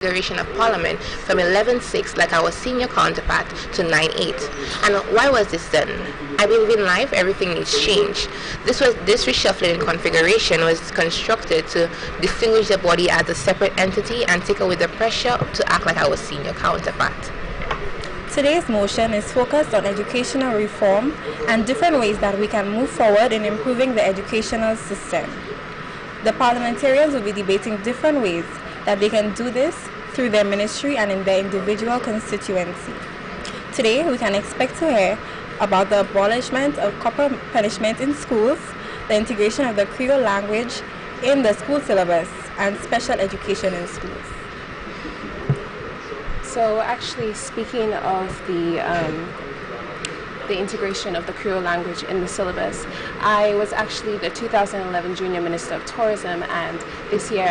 configuration of Parliament from 11-6 like our senior counterpart to 9-8. And why was this done? I believe in life everything needs change. This reshuffling in configuration was constructed to distinguish the body as a separate entity and take away the pressure to act like our senior counterpart. Today's motion is focused on educational reform and different ways that we can move forward in improving the educational system. The parliamentarians will be debating different ways that they can do this through their ministry and in their individual constituency. Today, we can expect to hear about the abolishment of corporal punishment in schools, the integration of the Creole language in the school syllabus, and special education in schools. So actually, speaking of the integration of the Creole language in the syllabus, I was actually the 2011 Junior Minister of Tourism, and last year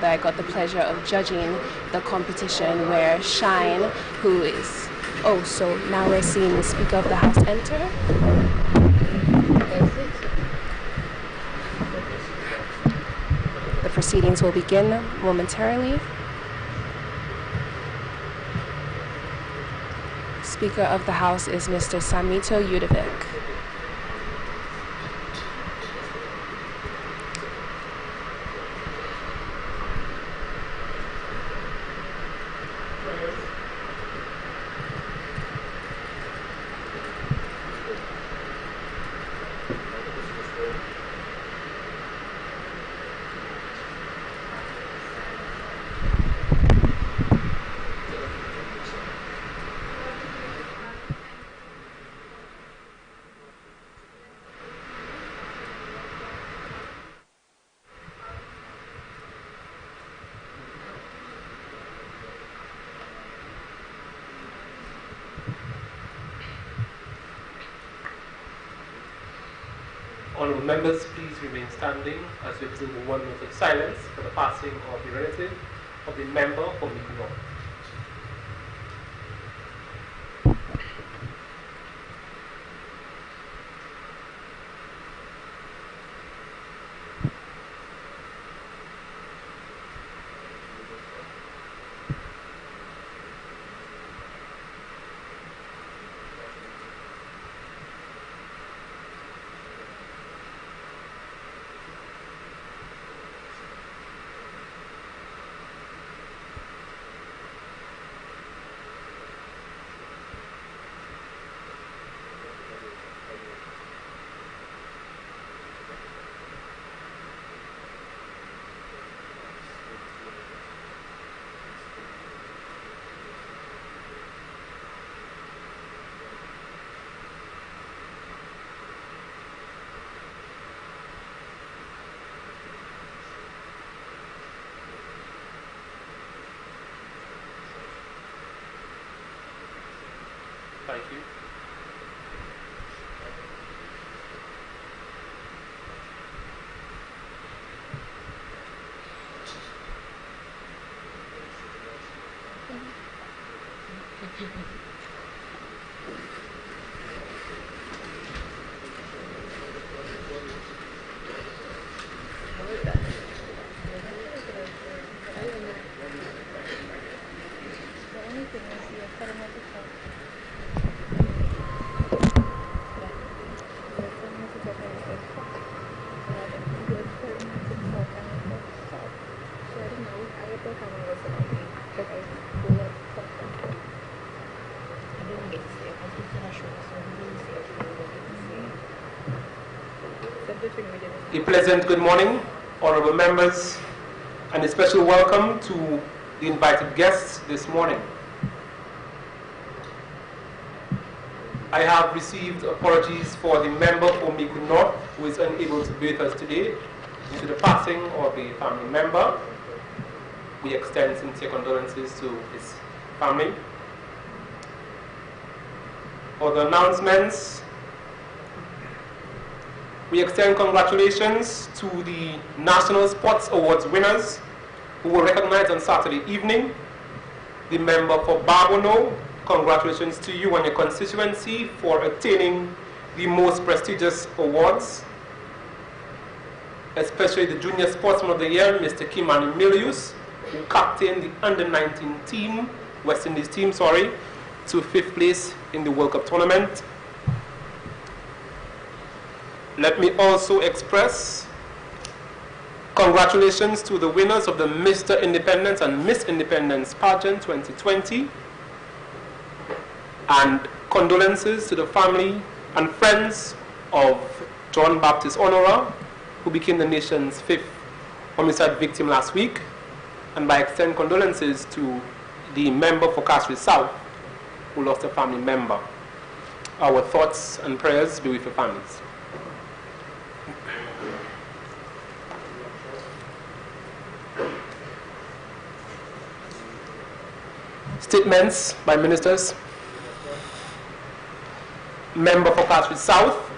I got the pleasure of judging the competition where Shine, who is, so now we're seeing the Speaker of the House enter. The proceedings will begin momentarily. Speaker of the House is Mr. Samito Yudovic. Honourable members, please remain standing as we observe a 1 minute of silence for the passing of the relative of the member for Miku North. Thank you. A pleasant good morning, honourable members, and a special welcome to the invited guests this morning. I have received apologies for the member for Miku North who is unable to be with us today due to the passing of a family member. We extend sincere condolences to his family. For the announcements, we extend congratulations to the National Sports Awards winners who were recognized on Saturday evening. The member for Barbono, congratulations to you and your constituency for attaining the most prestigious awards. especially the Junior Sportsman of the Year, Mr. Kimani Milius, who captained the under-19 team, West Indies team, sorry, to 5th place in the World Cup tournament. Let me also express congratulations to the winners of the Mr. Independence and Miss Independence pageant 2020, and condolences to the family and friends of John Baptist Honora, who became the nation's 5th homicide victim last week, and by extent condolences to the member for Castries South, who lost a family member. Our thoughts and prayers be with the families. Statements by ministers. Member for Castries South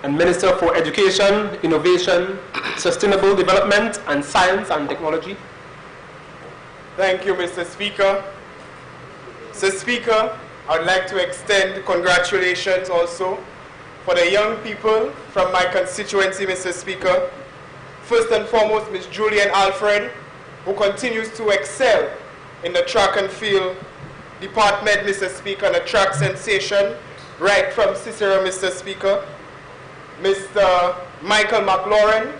and Minister for Education, Innovation, Sustainable Development and Science and Technology. Thank you, Mr. Speaker. Mr. Speaker, I would like to extend congratulations also for the young people from my constituency, Mr. Speaker. First and foremost, Ms. Julian Alfred, who continues to excel in the track and field department, Mr. Speaker, and a track sensation right from Cicero, Mr. Speaker. Mr. Michael McLaurin,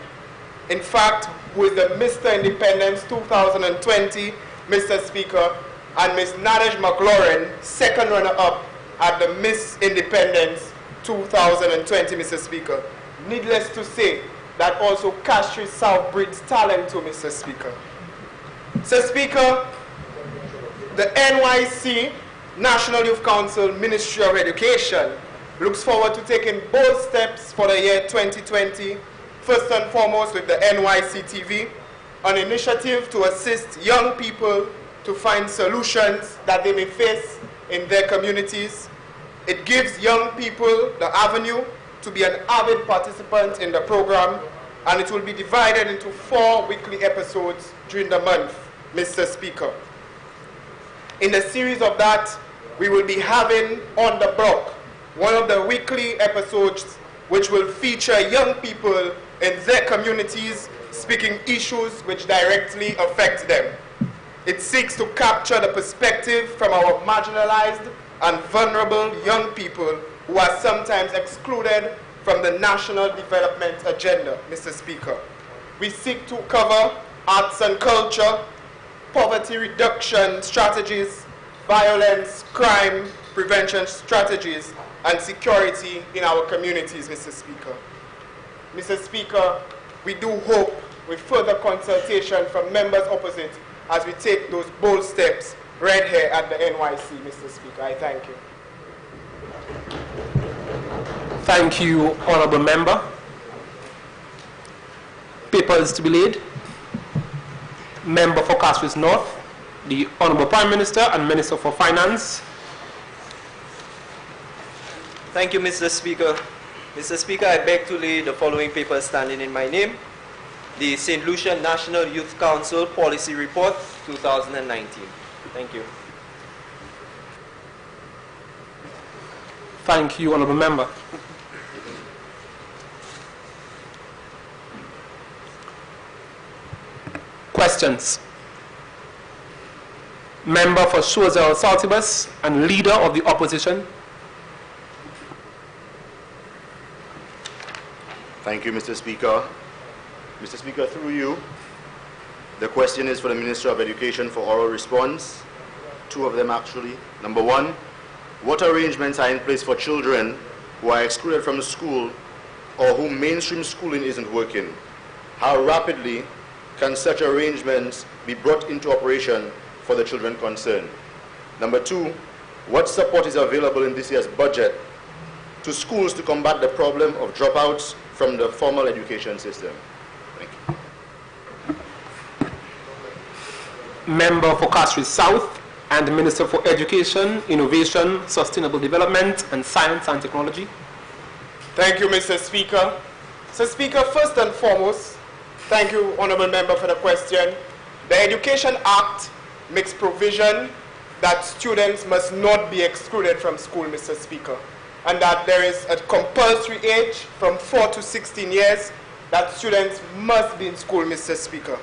in fact, who is the Mr. Independence 2020, Mr. Speaker, and Ms. Nadej McLaurin, second runner-up at the Miss Independence 2020, Mr. Speaker. Needless to say, that also Castries South breeds talent too, Mr. Speaker. Mr. Speaker, the NYC, National Youth Council, Ministry of Education, looks forward to taking bold steps for the year 2020, first and foremost with the NYC TV, an initiative to assist young people to find solutions that they may face in their communities. It gives young people the avenue to be an avid participant in the program, and it will be divided into 4 weekly episodes during the month, Mr. Speaker. In the series of that, we will be having On the Block, one of the weekly episodes which will feature young people in their communities speaking issues which directly affect them. It seeks to capture the perspective from our marginalized and vulnerable young people who are sometimes excluded from the national development agenda, Mr. Speaker. We seek to cover arts and culture, poverty reduction strategies, violence, crime prevention strategies, and security in our communities, Mr. Speaker. Mr. Speaker, we do hope with further consultation from members opposite as we take those bold steps right here at the NYC, Mr. Speaker. I thank you. Thank you, Honourable Member. Papers to be laid. Member for Castries North, the Honourable Prime Minister and Minister for Finance. Thank you, Mr. Speaker. Mr. Speaker, I beg to lay the following papers standing in my name. The St. Lucia National Youth Council Policy Report 2019. Thank you. Thank you, Honourable Member. Questions. Member for Choiseul Saltibus and Leader of the Opposition. Thank you, Mr. Speaker. Mr. Speaker, through you, the question is for the Minister of Education for oral response. 2 of them actually. Number 1, what arrangements are in place for children who are excluded from school or whom mainstream schooling isn't working? How rapidly can such arrangements be brought into operation for the children concerned? Number 2, what support is available in this year's budget to schools to combat the problem of dropouts from the formal education system? Thank you. Member for Castries South and Minister for Education, Innovation, Sustainable Development and Science and Technology. Thank you, Mr. Speaker. Mr. Speaker, first and foremost, thank you, Honourable Member, for the question. The Education Act makes provision that students must not be excluded from school, Mr. Speaker, and that there is a compulsory age from 4 to 16 years that students must be in school, Mr. Speaker.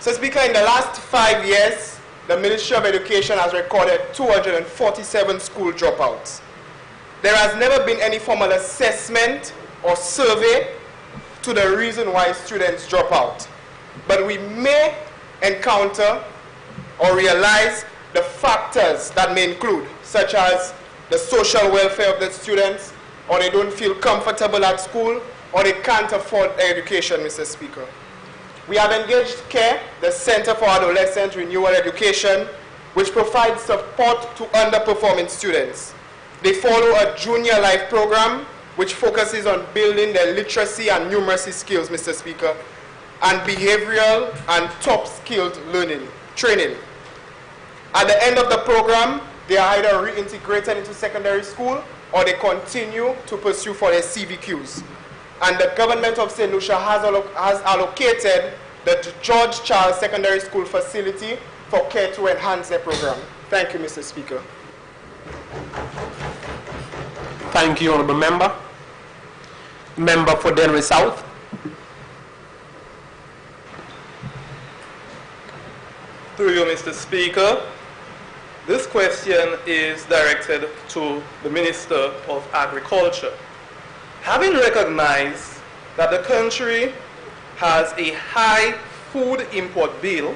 So Speaker, in the last 5 years, the Ministry of Education has recorded 247 school dropouts. There has never been any formal assessment or survey to the reason why students drop out. But we may encounter or realize the factors that may include, such as the social welfare of the students, or they don't feel comfortable at school, or they can't afford their education, Mr. Speaker. We have engaged CARE, the Center for Adolescent Renewal Education, which provides support to underperforming students. They follow a junior life program, which focuses on building their literacy and numeracy skills, Mr. Speaker, and behavioral and top skilled learning, training. At the end of the program, they are either reintegrated into secondary school or they continue to pursue for their CVQs. And the government of St. Lucia has allocated the George Charles Secondary School facility for CARE to enhance their program. Thank you, Mr. Speaker. Thank you, Honourable Member. Member for Denver South. Through you, Mr. Speaker, this question is directed to the Minister of Agriculture. Having recognized that the country has a high food import bill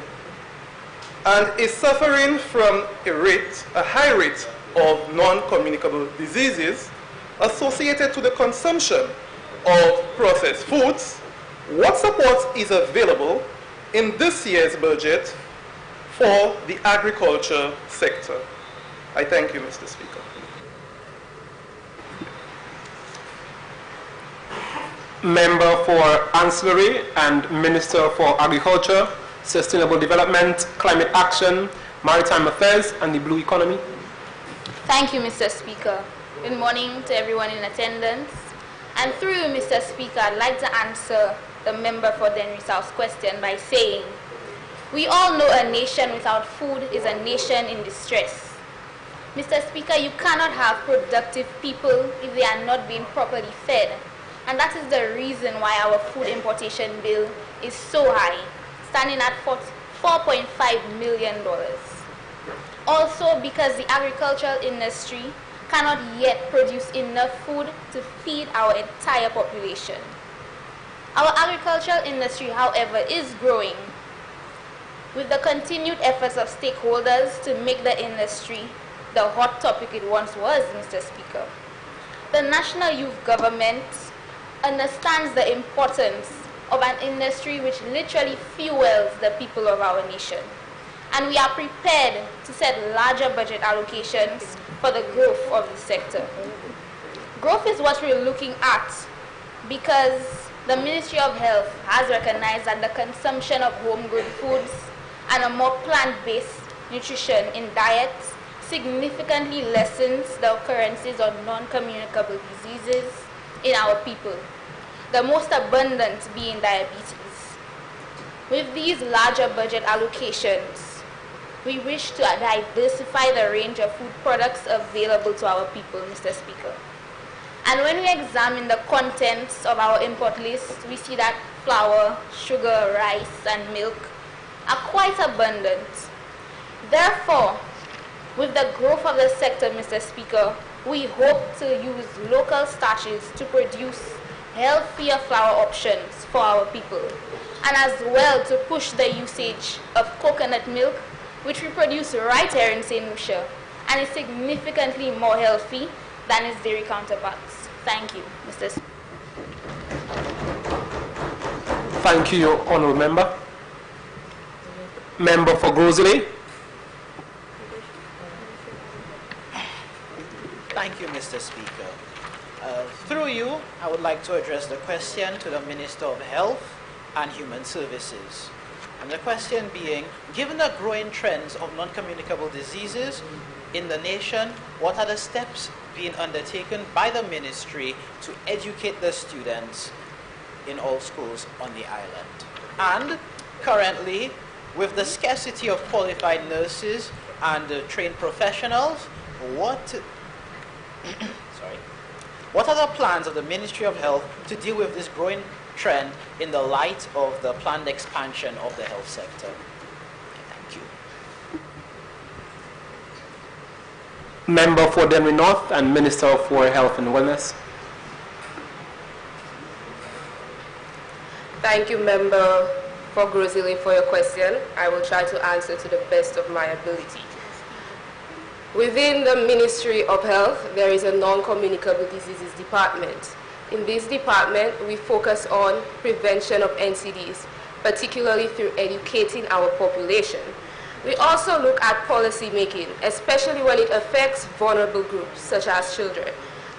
and is suffering from a high rate of non-communicable diseases associated to the consumption of processed foods, what support is available in this year's budget for the agriculture sector? I thank you, Mr. Speaker. Member for Ancillary and Minister for Agriculture, Sustainable Development, Climate Action, Maritime Affairs and the Blue Economy. Thank you, Mr. Speaker. Good morning to everyone in attendance. And through you, Mr. Speaker, I'd like to answer the member for Dennery South's question by saying, we all know a nation without food is a nation in distress. Mr. Speaker, you cannot have productive people if they are not being properly fed. And that is the reason why our food importation bill is so high, standing at $4.5 million. Also because the agricultural industry cannot yet produce enough food to feed our entire population. Our agricultural industry, however, is growing with the continued efforts of stakeholders to make the industry the hot topic it once was, Mr. Speaker. The National Youth Government understands the importance of an industry which literally fuels the people of our nation. And we are prepared to set larger budget allocations for the growth of the sector. Growth is what we're looking at because the Ministry of Health has recognized that the consumption of home-grown foods and a more plant-based nutrition in diets significantly lessens the occurrences of non-communicable diseases in our people, the most abundant being diabetes. With these larger budget allocations, we wish to diversify the range of food products available to our people, Mr. Speaker. And when we examine the contents of our import list, we see that flour, sugar, rice, and milk are quite abundant. Therefore, with the growth of the sector, Mr. Speaker, we hope to use local starches to produce healthier flour options for our people, and as well to push the usage of coconut milk, which we produce right here in St. Lucia, and is significantly more healthy than its dairy counterparts. Thank you, Mr. Speaker. Thank you, Honourable Member. Member for Grosley. Thank you, Mr. Speaker. Through you, I would like to address the question to the Minister of Health and Human Services. And the question being, given the growing trends of non-communicable diseases in the nation, what are the steps being undertaken by the ministry to educate the students in all schools on the island? And currently, with the scarcity of qualified nurses and trained professionals, what are the plans of the Ministry of Health to deal with this growing trend in the light of the planned expansion of the health sector? Thank you. Member for Denver North and Minister for Health and Wellness. Thank you, Member for Grozile, for your question. I will try to answer to the best of my ability. Within the Ministry of Health, there is a non-communicable diseases department. In this department, we focus on prevention of NCDs, particularly through educating our population. We also look at policy making, especially when it affects vulnerable groups, such as children.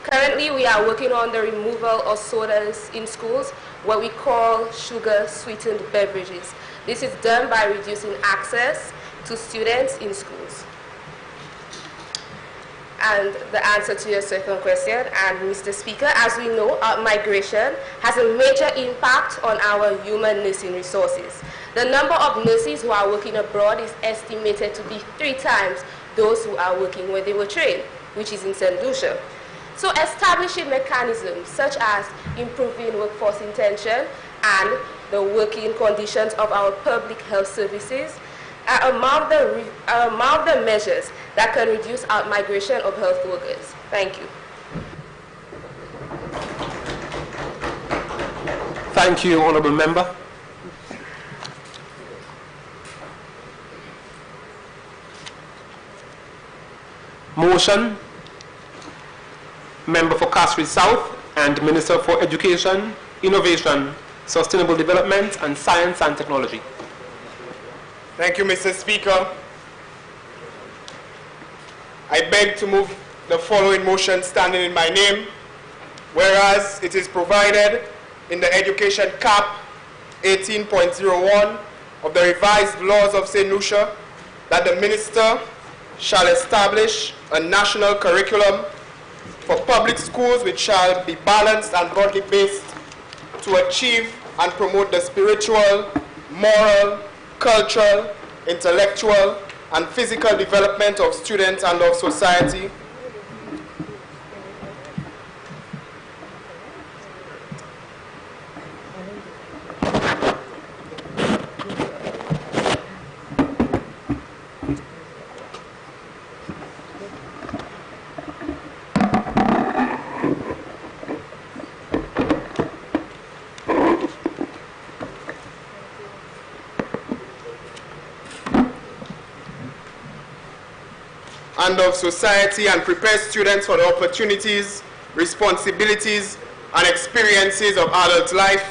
Currently, we are working on the removal of sodas in schools, what we call sugar-sweetened beverages. This is done by reducing access to students in schools. And the answer to your second question, and Mr. Speaker, as we know, migration has a major impact on our human nursing resources. The number of nurses who are working abroad is estimated to be 3 times those who are working where they were trained, which is in St. Lucia. So establishing mechanisms such as improving workforce intention and the working conditions of our public health services are among the measures that can reduce out-migration of health workers. Thank you. Thank you, Honourable Member. Motion. Member for Castries South and Minister for Education, Innovation, Sustainable Development and Science and Technology. Thank you, Mr. Speaker. I beg to move the following motion standing in my name, whereas it is provided in the Education Cap 18.01 of the revised laws of St. Lucia that the Minister shall establish a national curriculum for public schools which shall be balanced and broadly based to achieve and promote the spiritual, moral, cultural, intellectual, and physical development of students and of society. And of society, and prepare students for the opportunities, responsibilities, and experiences of adult life.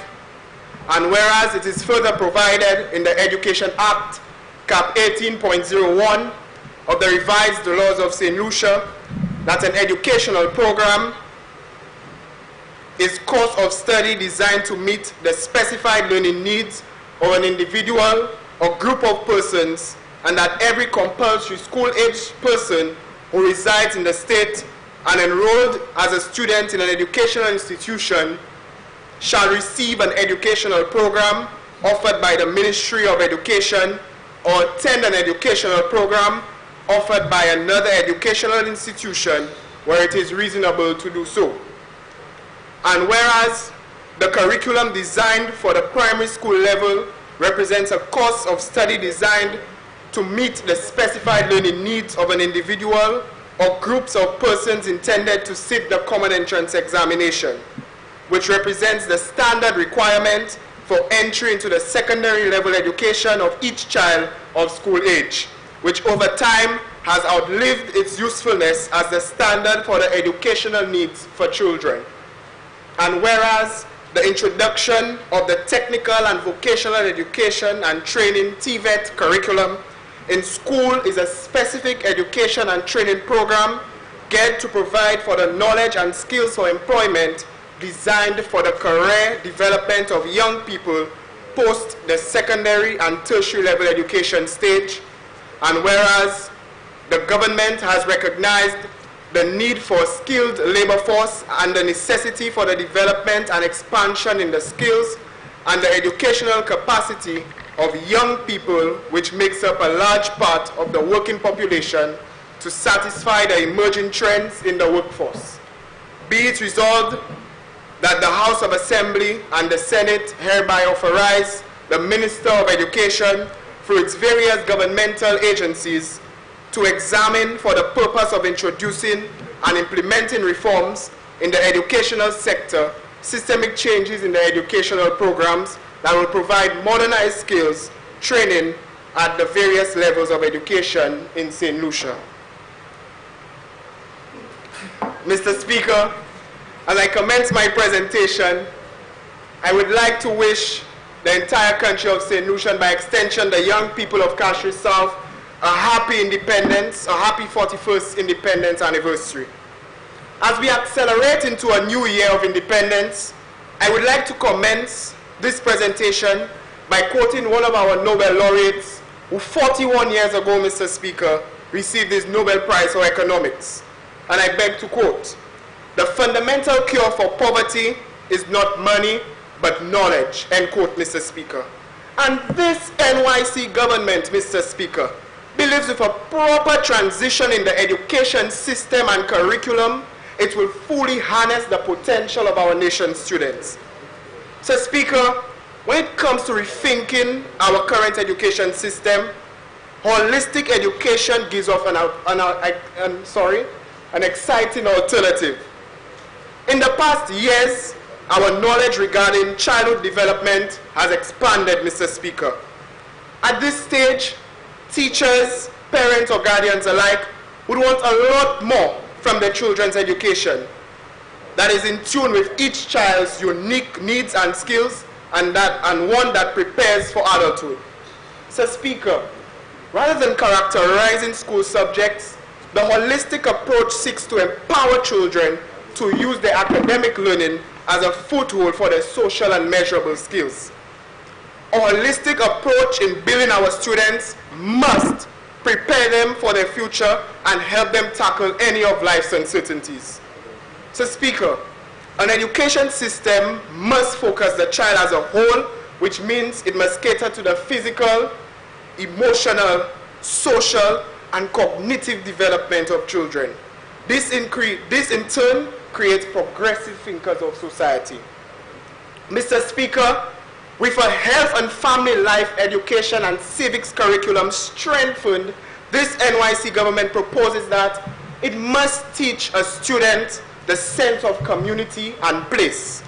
And whereas it is further provided in the Education Act, Cap 18.01 of the revised laws of St. Lucia, that an educational program is course of study designed to meet the specified learning needs of an individual or group of persons, and that every compulsory school-aged person who resides in the state and enrolled as a student in an educational institution shall receive an educational program offered by the Ministry of Education or attend an educational program offered by another educational institution where it is reasonable to do so. And whereas the curriculum designed for the primary school level represents a course of study designed to meet the specified learning needs of an individual or groups of persons intended to sit the common entrance examination, which represents the standard requirement for entry into the secondary level education of each child of school age, which over time has outlived its usefulness as the standard for the educational needs for children. And whereas the introduction of the technical and vocational education and training TVET curriculum in school is a specific education and training program geared to provide for the knowledge and skills for employment designed for the career development of young people post the secondary and tertiary level education stage. And whereas the government has recognized the need for a skilled labor force and the necessity for the development and expansion in the skills and the educational capacity of young people, which makes up a large part of the working population, to satisfy the emerging trends in the workforce. Be it resolved that the House of Assembly and the Senate hereby authorize the Minister of Education through its various governmental agencies to examine for the purpose of introducing and implementing reforms in the educational sector, systemic changes in the educational programs that will provide modernized skills training at the various levels of education in St. Lucia. Mr. Speaker, as I commence my presentation, I would like to wish the entire country of St. Lucia, and by extension the young people of Castries South, a happy independence, a happy 41st independence anniversary. As we accelerate into a new year of independence, I would like to commence this presentation by quoting one of our Nobel laureates who 41 years ago, Mr. Speaker, received his Nobel Prize for Economics. And I beg to quote, "The fundamental cure for poverty is not money, but knowledge," end quote, Mr. Speaker. And this NYC government, Mr. Speaker, believes with a proper transition in the education system and curriculum, it will fully harness the potential of our nation's students. So, Speaker, when it comes to rethinking our current education system, holistic education gives off an exciting alternative. In the past years, our knowledge regarding childhood development has expanded, Mr. Speaker. At this stage, teachers, parents, or guardians alike would want a lot more from their children's education that is in tune with each child's unique needs and skills, and one that prepares for adulthood. So, Speaker, rather than characterizing school subjects, the holistic approach seeks to empower children to use their academic learning as a foothold for their social and measurable skills. A holistic approach in building our students must prepare them for their future and help them tackle any of life's uncertainties. So, Speaker, an education system must focus the child as a whole, which means it must cater to the physical, emotional, social, and cognitive development of children. This in turn creates progressive thinkers of society. Mr. Speaker, with a health and family life education and civics curriculum strengthened, this NYC government proposes that it must teach a student the sense of community and place.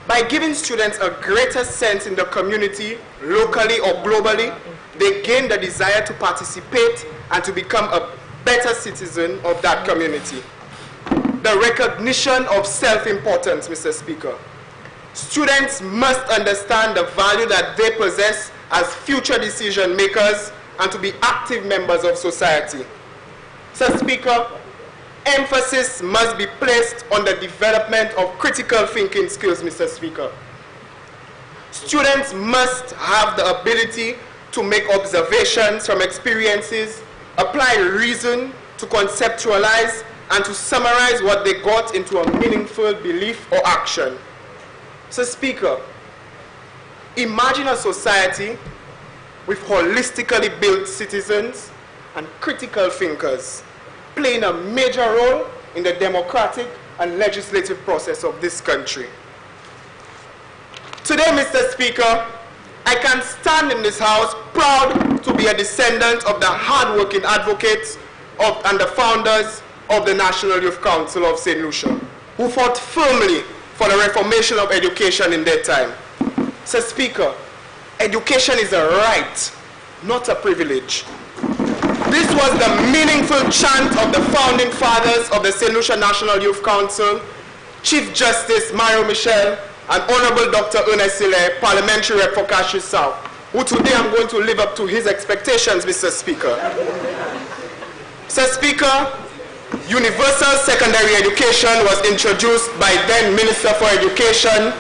By giving students a greater sense in the community, locally or globally, they gain the desire to participate and to become a better citizen of that community. The recognition of self-importance, Mr. Speaker. Students must understand the value that they possess as future decision makers and to be active members of society. So, Speaker, emphasis must be placed on the development of critical thinking skills, Mr. Speaker. Students must have the ability to make observations from experiences, apply reason to conceptualize, and to summarize what they got into a meaningful belief or action. So, Speaker, imagine a society with holistically built citizens and critical thinkers playing a major role in the democratic and legislative process of this country. Today, Mr. Speaker, I can stand in this house proud to be a descendant of the hard-working advocates and the founders of the National Youth Council of St. Lucia, who fought firmly for the reformation of education in their time. So, Speaker, education is a right, not a privilege. This was the meaningful chant of the founding fathers of the St. Lucia National Youth Council, Chief Justice Mario Michel, and Honorable Dr. Ernest Sile, Parliamentary Rep for Castries South, who today I'm going to live up to his expectations, Mr. Speaker. So, Speaker, universal secondary education was introduced by then Minister for Education,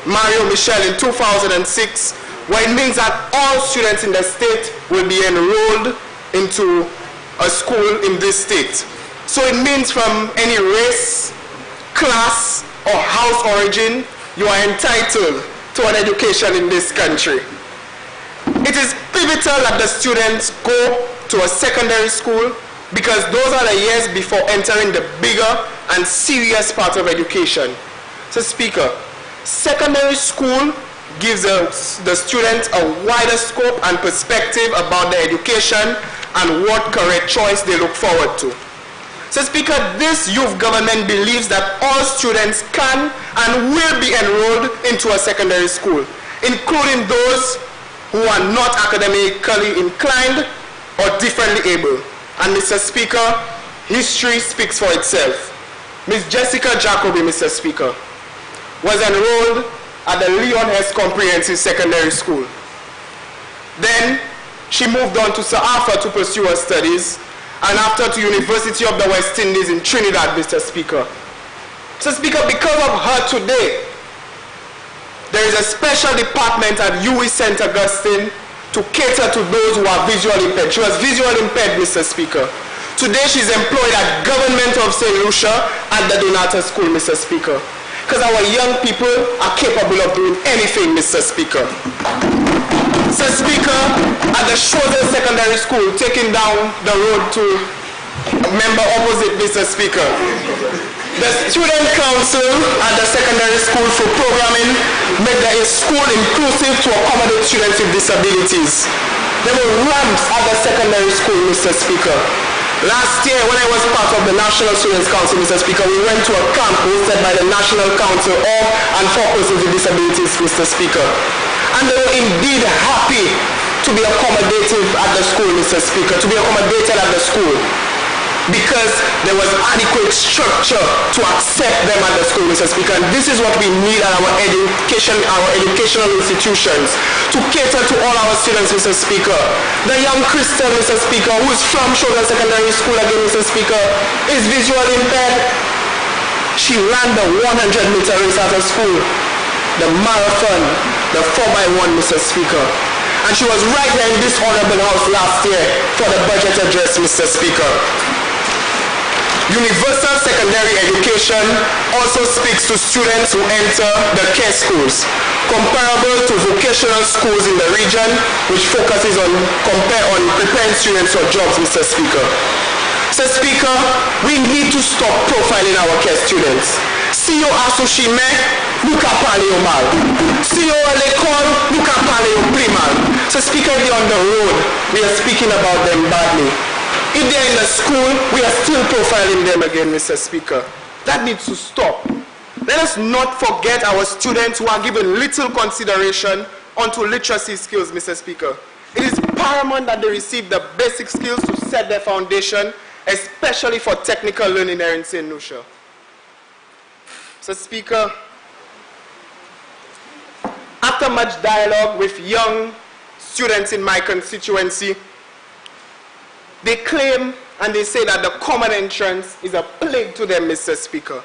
Mario Michel, in 2006, where it means that all students in the state will be enrolled into a school in this state. So it means from any race, class, or house origin, you are entitled to an education in this country. It is pivotal that the students go to a secondary school because those are the years before entering the bigger and serious part of education. So, Speaker, Secondary school gives the students a wider scope and perspective about their education and what career choice they look forward to. So, Speaker, this youth government believes that all students can and will be enrolled into a secondary school, including those who are not academically inclined or differently able. And, Mr. Speaker, history speaks for itself. Ms. Jessica Jacobi, Mr. Speaker, was enrolled at the Leon Hess Comprehensive Secondary School. Then she moved on to Sir Arthur to pursue her studies, and after to University of the West Indies in Trinidad, Mr. Speaker. Mr. Speaker, because of her today, there is a special department at UWI St. Augustine to cater to those who are visually impaired. She was visually impaired, Mr. Speaker. Today she's employed at Government of St. Lucia at the Donata School, Mr. Speaker. Because our young people are capable of doing anything, Mr. Speaker. Mr. Speaker, at the Schroeder Secondary School, taking down the road to member opposite, Mr. Speaker, the Student Council at the secondary school for programming made the school inclusive to accommodate students with disabilities. There were ramps at the secondary school, Mr. Speaker. Last year, when I was part of the National Students Council, Mr. Speaker, we went to a camp hosted by the National Council of and for persons with disabilities, Mr. Speaker. And they were indeed happy to be accommodative at the school, Mr. Speaker, to be accommodated at the school, because there was adequate structure to accept them at the school, Mr. Speaker. And this is what we need at our educational institutions, to cater to all our students, Mr. Speaker. The young Crystal, Mr. Speaker, who is from Schroeder Secondary School again, Mr. Speaker, is visually impaired. She ran the 100-meter race at her school, the marathon, the 4x1, Mr. Speaker. And she was right here in this honorable house last year for the budget address, Mr. Speaker. Universal secondary education also speaks to students who enter the care schools, comparable to vocational schools in the region, which focuses on preparing students for jobs, Mr. Speaker. Mr. Speaker, we need to stop profiling our care students. Siyo asushime, luka pale yo mal. Siyo l'école, luka pale yo primal. So, Speaker, if they're on the road, we are speaking about them badly. If they're in the school, we are still profiling them again, Mr. Speaker. That needs to stop. Let us not forget our students who are given little consideration onto literacy skills, Mr. Speaker. It is paramount that they receive the basic skills to set their foundation, especially for technical learning here in St. Lucia. Mr. Speaker, after much dialogue with young students in my constituency, they claim and they say that the common entrance is a plague to them, Mr. Speaker.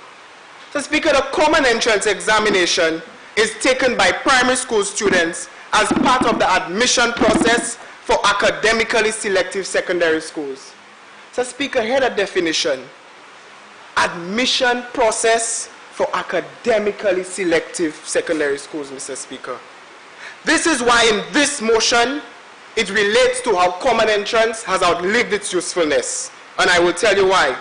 Mr. Speaker, the common entrance examination is taken by primary school students as part of the admission process for academically selective secondary schools. Mr. Speaker, hear the definition. Admission process for academically selective secondary schools, Mr. Speaker. This is why in this motion, it relates to how common entrance has outlived its usefulness. And I will tell you why.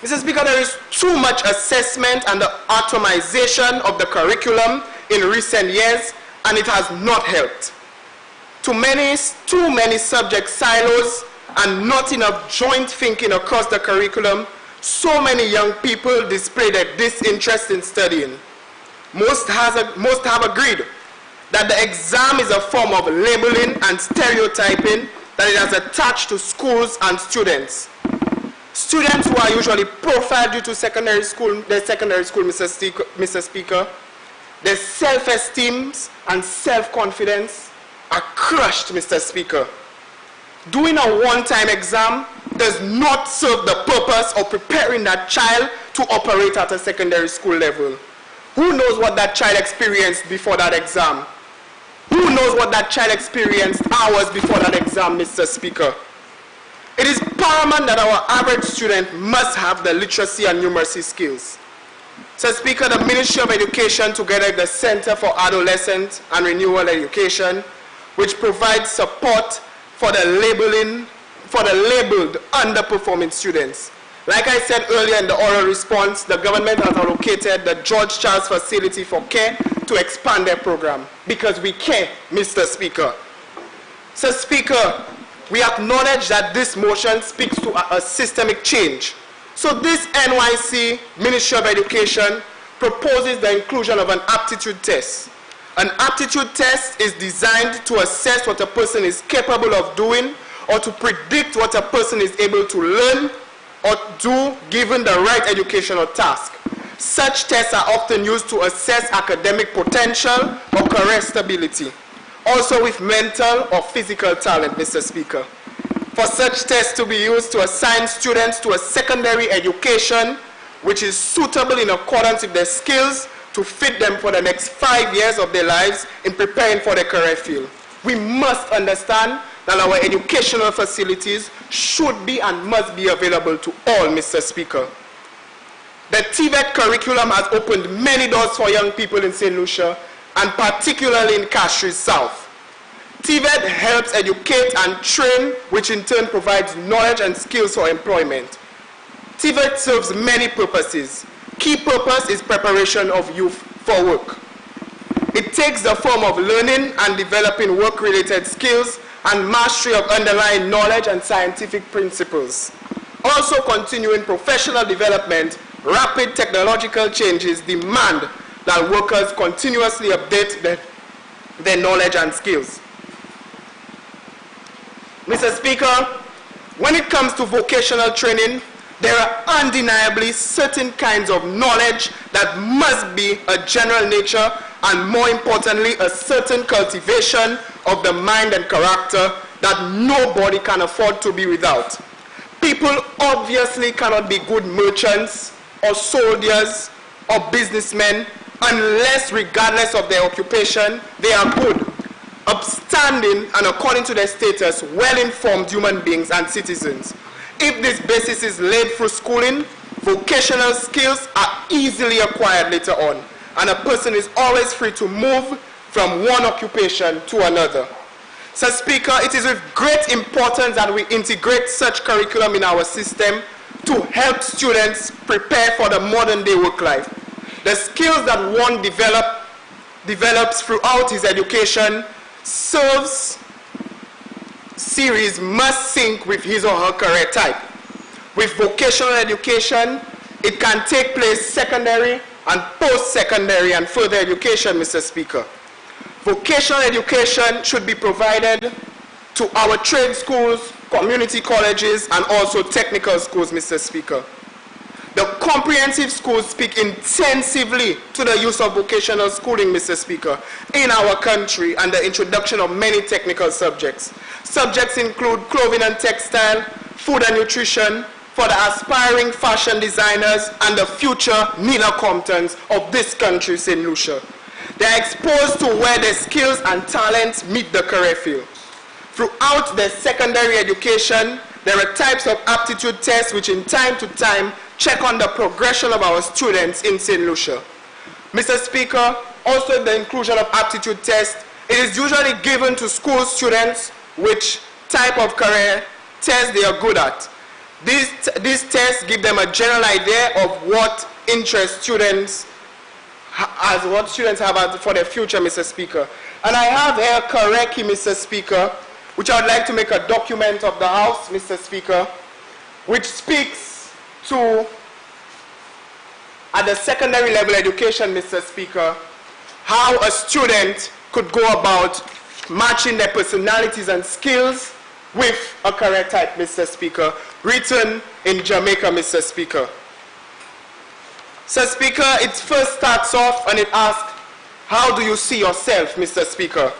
Mr. Speaker, there is too much assessment and the atomization of the curriculum in recent years, and it has not helped. Too many subject silos and not enough joint thinking across the curriculum. So many young people display their disinterest in studying. Most have agreed that the exam is a form of labeling and stereotyping that it has attached to schools and students. Students who are usually profiled due to their secondary school, Mr. Speaker, their self-esteem and self-confidence are crushed, Mr. Speaker. Doing a one-time exam does not serve the purpose of preparing that child to operate at a secondary school level. Who knows what that child experienced before that exam? Who knows what that child experienced hours before that exam, Mr. Speaker? It is paramount that our average student must have the literacy and numeracy skills. Mr. Speaker, the Ministry of Education, together with the Center for Adolescent and Renewal Education, which provides support for the labeled underperforming students, Like I said earlier in the oral response, the government has allocated the George Charles Facility for Care to expand their program because we care, Mr. Speaker. So, Speaker, we acknowledge that this motion speaks to a systemic change. So this NYC Ministry of Education proposes the inclusion of an aptitude test. An aptitude test is designed to assess what a person is capable of doing or to predict what a person is able to learn or do given the right educational task. Such tests are often used to assess academic potential or career stability, also with mental or physical talent, Mr. Speaker. For such tests to be used to assign students to a secondary education which is suitable in accordance with their skills to fit them for the next 5 years of their lives in preparing for their career field. We must understand that our educational facilities should be and must be available to all, Mr. Speaker. The TVET curriculum has opened many doors for young people in St. Lucia, and particularly in Castries South. TVET helps educate and train, which in turn provides knowledge and skills for employment. TVET serves many purposes. Key purpose is preparation of youth for work. It takes the form of learning and developing work-related skills and mastery of underlying knowledge and scientific principles. Also continuing professional development, rapid technological changes demand that workers continuously update their knowledge and skills. Mr. Speaker, when it comes to vocational training, there are undeniably certain kinds of knowledge that must be a general nature and, more importantly, a certain cultivation of the mind and character that nobody can afford to be without. People obviously cannot be good merchants or soldiers or businessmen unless, regardless of their occupation, they are good, upstanding, and according to their status, well-informed human beings and citizens. If this basis is laid through schooling, vocational skills are easily acquired later on, and a person is always free to move from one occupation to another. So, Speaker, it is with great importance that we integrate such curriculum in our system to help students prepare for the modern day work life. The skills that one develops throughout his education series must sync with his or her career type. With vocational education, it can take place secondary and post-secondary and further education, Mr. Speaker. Vocational education should be provided to our trade schools, community colleges, and also technical schools, Mr. Speaker. The comprehensive schools speak intensively to the use of vocational schooling, Mr. Speaker, in our country and the introduction of many technical subjects. Subjects include clothing and textile, food and nutrition, for the aspiring fashion designers and the future Nina Comptons of this country, St. Lucia. They are exposed to where their skills and talents meet the career field. Throughout their secondary education, there are types of aptitude tests which in time to time check on the progression of our students in St. Lucia. Mr. Speaker, also the inclusion of aptitude tests, it is usually given to school students which type of career test they are good at. These tests give them a general idea of what interest students have for their future, Mr. Speaker. And I have here correctly, Mr. Speaker, which I would like to make a document of the House, Mr. Speaker, which speaks to, at the secondary level education, Mr. Speaker, how a student could go about matching their personalities and skills with a career type, Mr. Speaker, written in Jamaica, Mr. Speaker. So, Speaker, it first starts off and it asks, how do you see yourself, Mr. Speaker?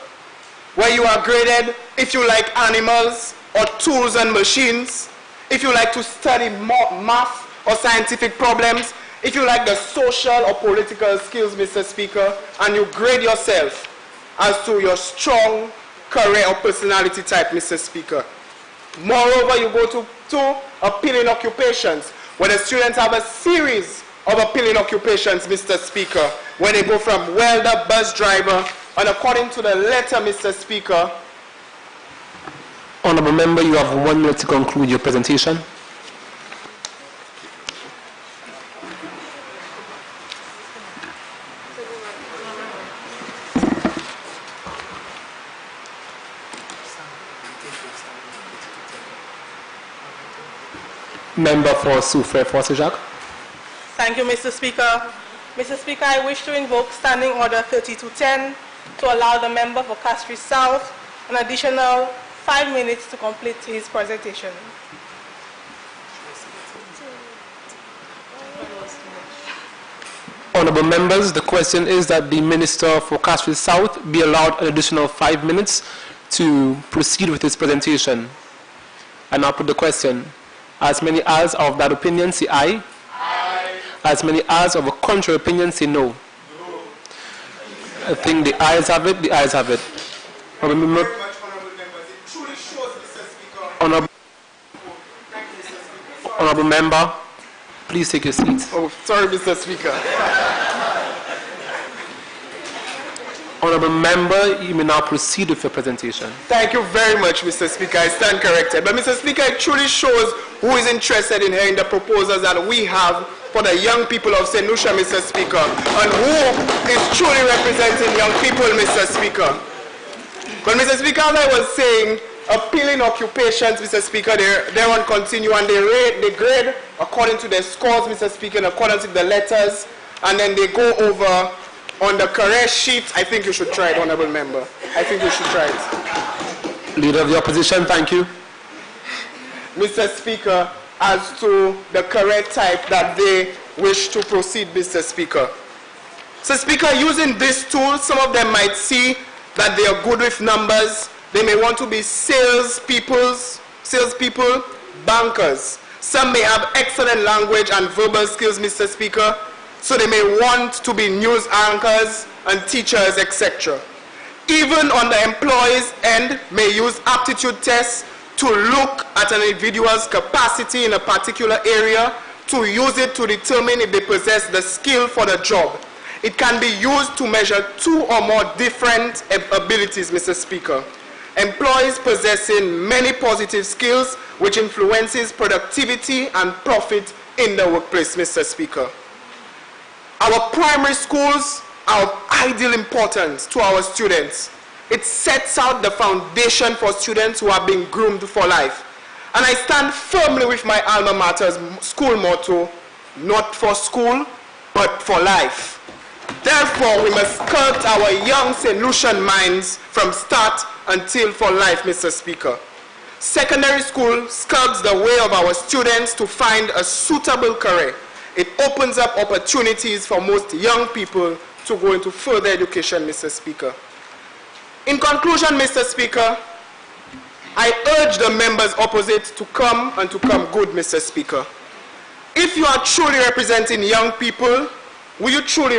Where you are graded, if you like animals or tools and machines, if you like to study math or scientific problems, if you like the social or political skills, Mr. Speaker, and you grade yourself as to your strong career or personality type, Mr. Speaker. Moreover, you go to appealing occupations, where the students have a series of appealing occupations, Mr. Speaker, where they go from welder, bus driver, and according to the letter, Mr. Speaker. Honourable Member, you have 1 minute to conclude your presentation. Member for Soufrière Force-Jacques. Thank you, Mr. Speaker. Mr. Speaker, I wish to invoke Standing Order 3210 to allow the member for Castries South an additional 5 minutes to complete his presentation. Honourable members, the question is that the Minister for Castries South be allowed an additional 5 minutes to proceed with his presentation. I now put the question. As many as are of that opinion say aye. Aye. As many as of a contrary opinion say no. No. I think the ayes have it, the ayes have it. Honourable member, please take your seats. Oh, sorry, Mr. Speaker. Honourable member, you may now proceed with your presentation. Thank you very much, Mr. Speaker. I stand corrected. But, Mr. Speaker, it truly shows who is interested in hearing the proposals that we have for the young people of St. Lucia, Mr. Speaker, and who is truly representing young people, Mr. Speaker. But, Mr. Speaker, as I was saying, appealing occupations, Mr. Speaker, they're on continue, and they grade according to their scores, Mr. Speaker, and according to the letters, and then they go over on the career sheet. I think you should try it, Honourable Member. I think you should try it. Leader of the Opposition, thank you. Mr. Speaker, as to the career type that they wish to proceed, Mr. Speaker. So, Speaker, using this tool, some of them might see that they are good with numbers. They may want to be salespeople, bankers. Some may have excellent language and verbal skills, Mr. Speaker. So they may want to be news anchors and teachers, etc. Even on the employee's end, may use aptitude tests to look at an individual's capacity in a particular area, to use it to determine if they possess the skill for the job. It can be used to measure 2 or more different abilities, Mr. Speaker. Employees possessing many positive skills which influences productivity and profit in the workplace, Mr. Speaker. Our primary schools are of ideal importance to our students. It sets out the foundation for students who are being groomed for life. And I stand firmly with my alma mater's school motto, not for school, but for life. Therefore, we must sculpt our young St. Lucian minds from start until for life, Mr. Speaker. Secondary school sculpts the way of our students to find a suitable career. It opens up opportunities for most young people to go into further education, Mr. Speaker. In conclusion, Mr. Speaker, I urge the members opposite to come and to come good, Mr. Speaker. If you are truly representing young people, will you truly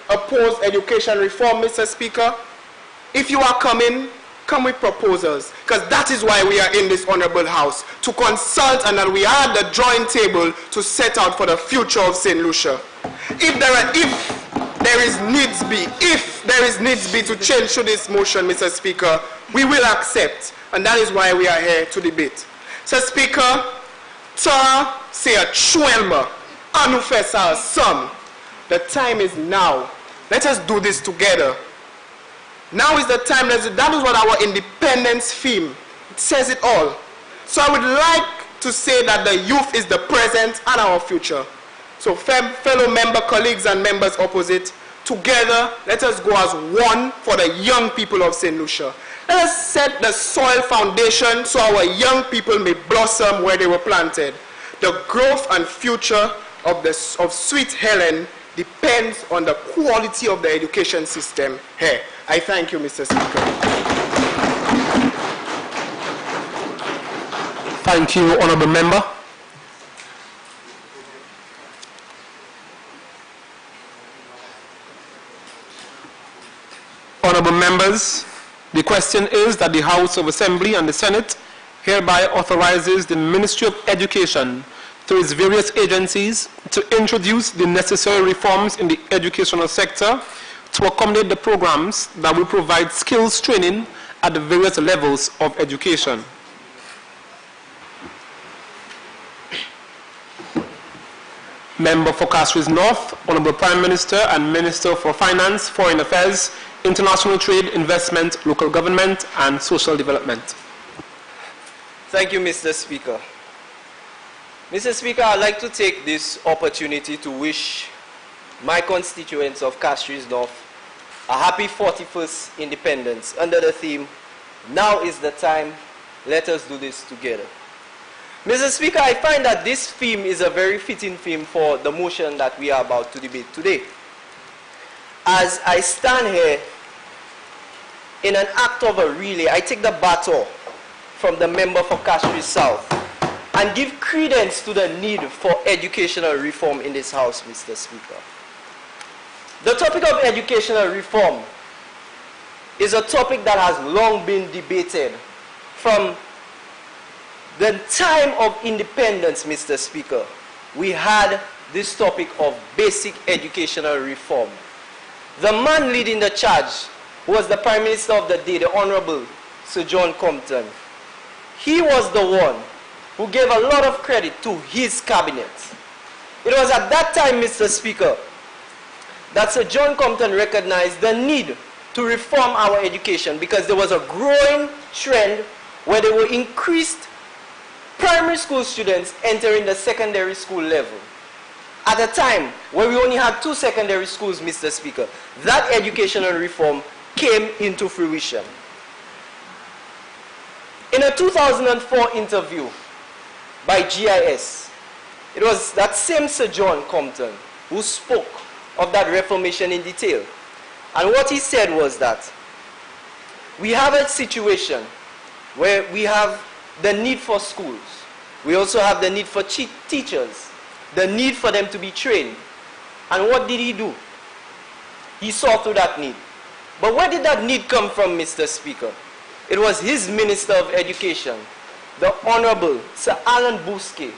oppose education reform, Mr. Speaker? If you are coming, come with proposals, because that is why we are in this honorable house, to consult, and that we are at the drawing table to set out for the future of St. Lucia. If there is needs be to change to this motion, Mr. Speaker, we will accept, and that is why we are here to debate. So, Speaker, ta say a chuelma, anu fesa some. The time is now. Let us do this together. Now is the time. That is what our independence theme, it says it all. So I would like to say that the youth is the present and our future. So fellow member colleagues and members opposite, together let us go as one for the young people of St. Lucia. Let us set the soil foundation so our young people may blossom where they were planted. The growth and future of Sweet Helen depends on the quality of the education system here. I thank you, Mr. Speaker. Thank you, Honourable Member. Honourable Members, the question is that the House of Assembly and the Senate hereby authorizes the Ministry of Education through its various agencies to introduce the necessary reforms in the educational sector to accommodate the programs that will provide skills training at the various levels of education. Member for Castries North, Honourable Prime Minister and Minister for Finance, Foreign Affairs, International Trade, Investment, Local Government and Social Development. Thank you, Mr. Speaker. Mr. Speaker, I'd like to take this opportunity to wish my constituents of Castries North a happy 41st Independence under the theme, "Now is the time, let us do this together." Mr. Speaker, I find that this theme is a very fitting theme for the motion that we are about to debate today. As I stand here in an act of a relay, I take the baton from the member for Castries South and give credence to the need for educational reform in this House, Mr. Speaker. The topic of educational reform is a topic that has long been debated from the time of independence, Mr. Speaker. We had this topic of basic educational reform. The man leading the charge was the Prime Minister of the day, the Honorable Sir John Compton. He was the one who gave a lot of credit to his cabinet. It was at that time, Mr. Speaker, that Sir John Compton recognized the need to reform our education because there was a growing trend where there were increased primary school students entering the secondary school level. At a time where we only had 2 secondary schools, Mr. Speaker, that educational reform came into fruition. In a 2004 interview by GIS, it was that same Sir John Compton who spoke of that reformation in detail. And what he said was that we have a situation where we have the need for schools. We also have the need for teachers, the need for them to be trained. And what did he do? He saw through that need. But where did that need come from, Mr. Speaker? It was his Minister of Education, the Honorable Sir Alan Bousquet,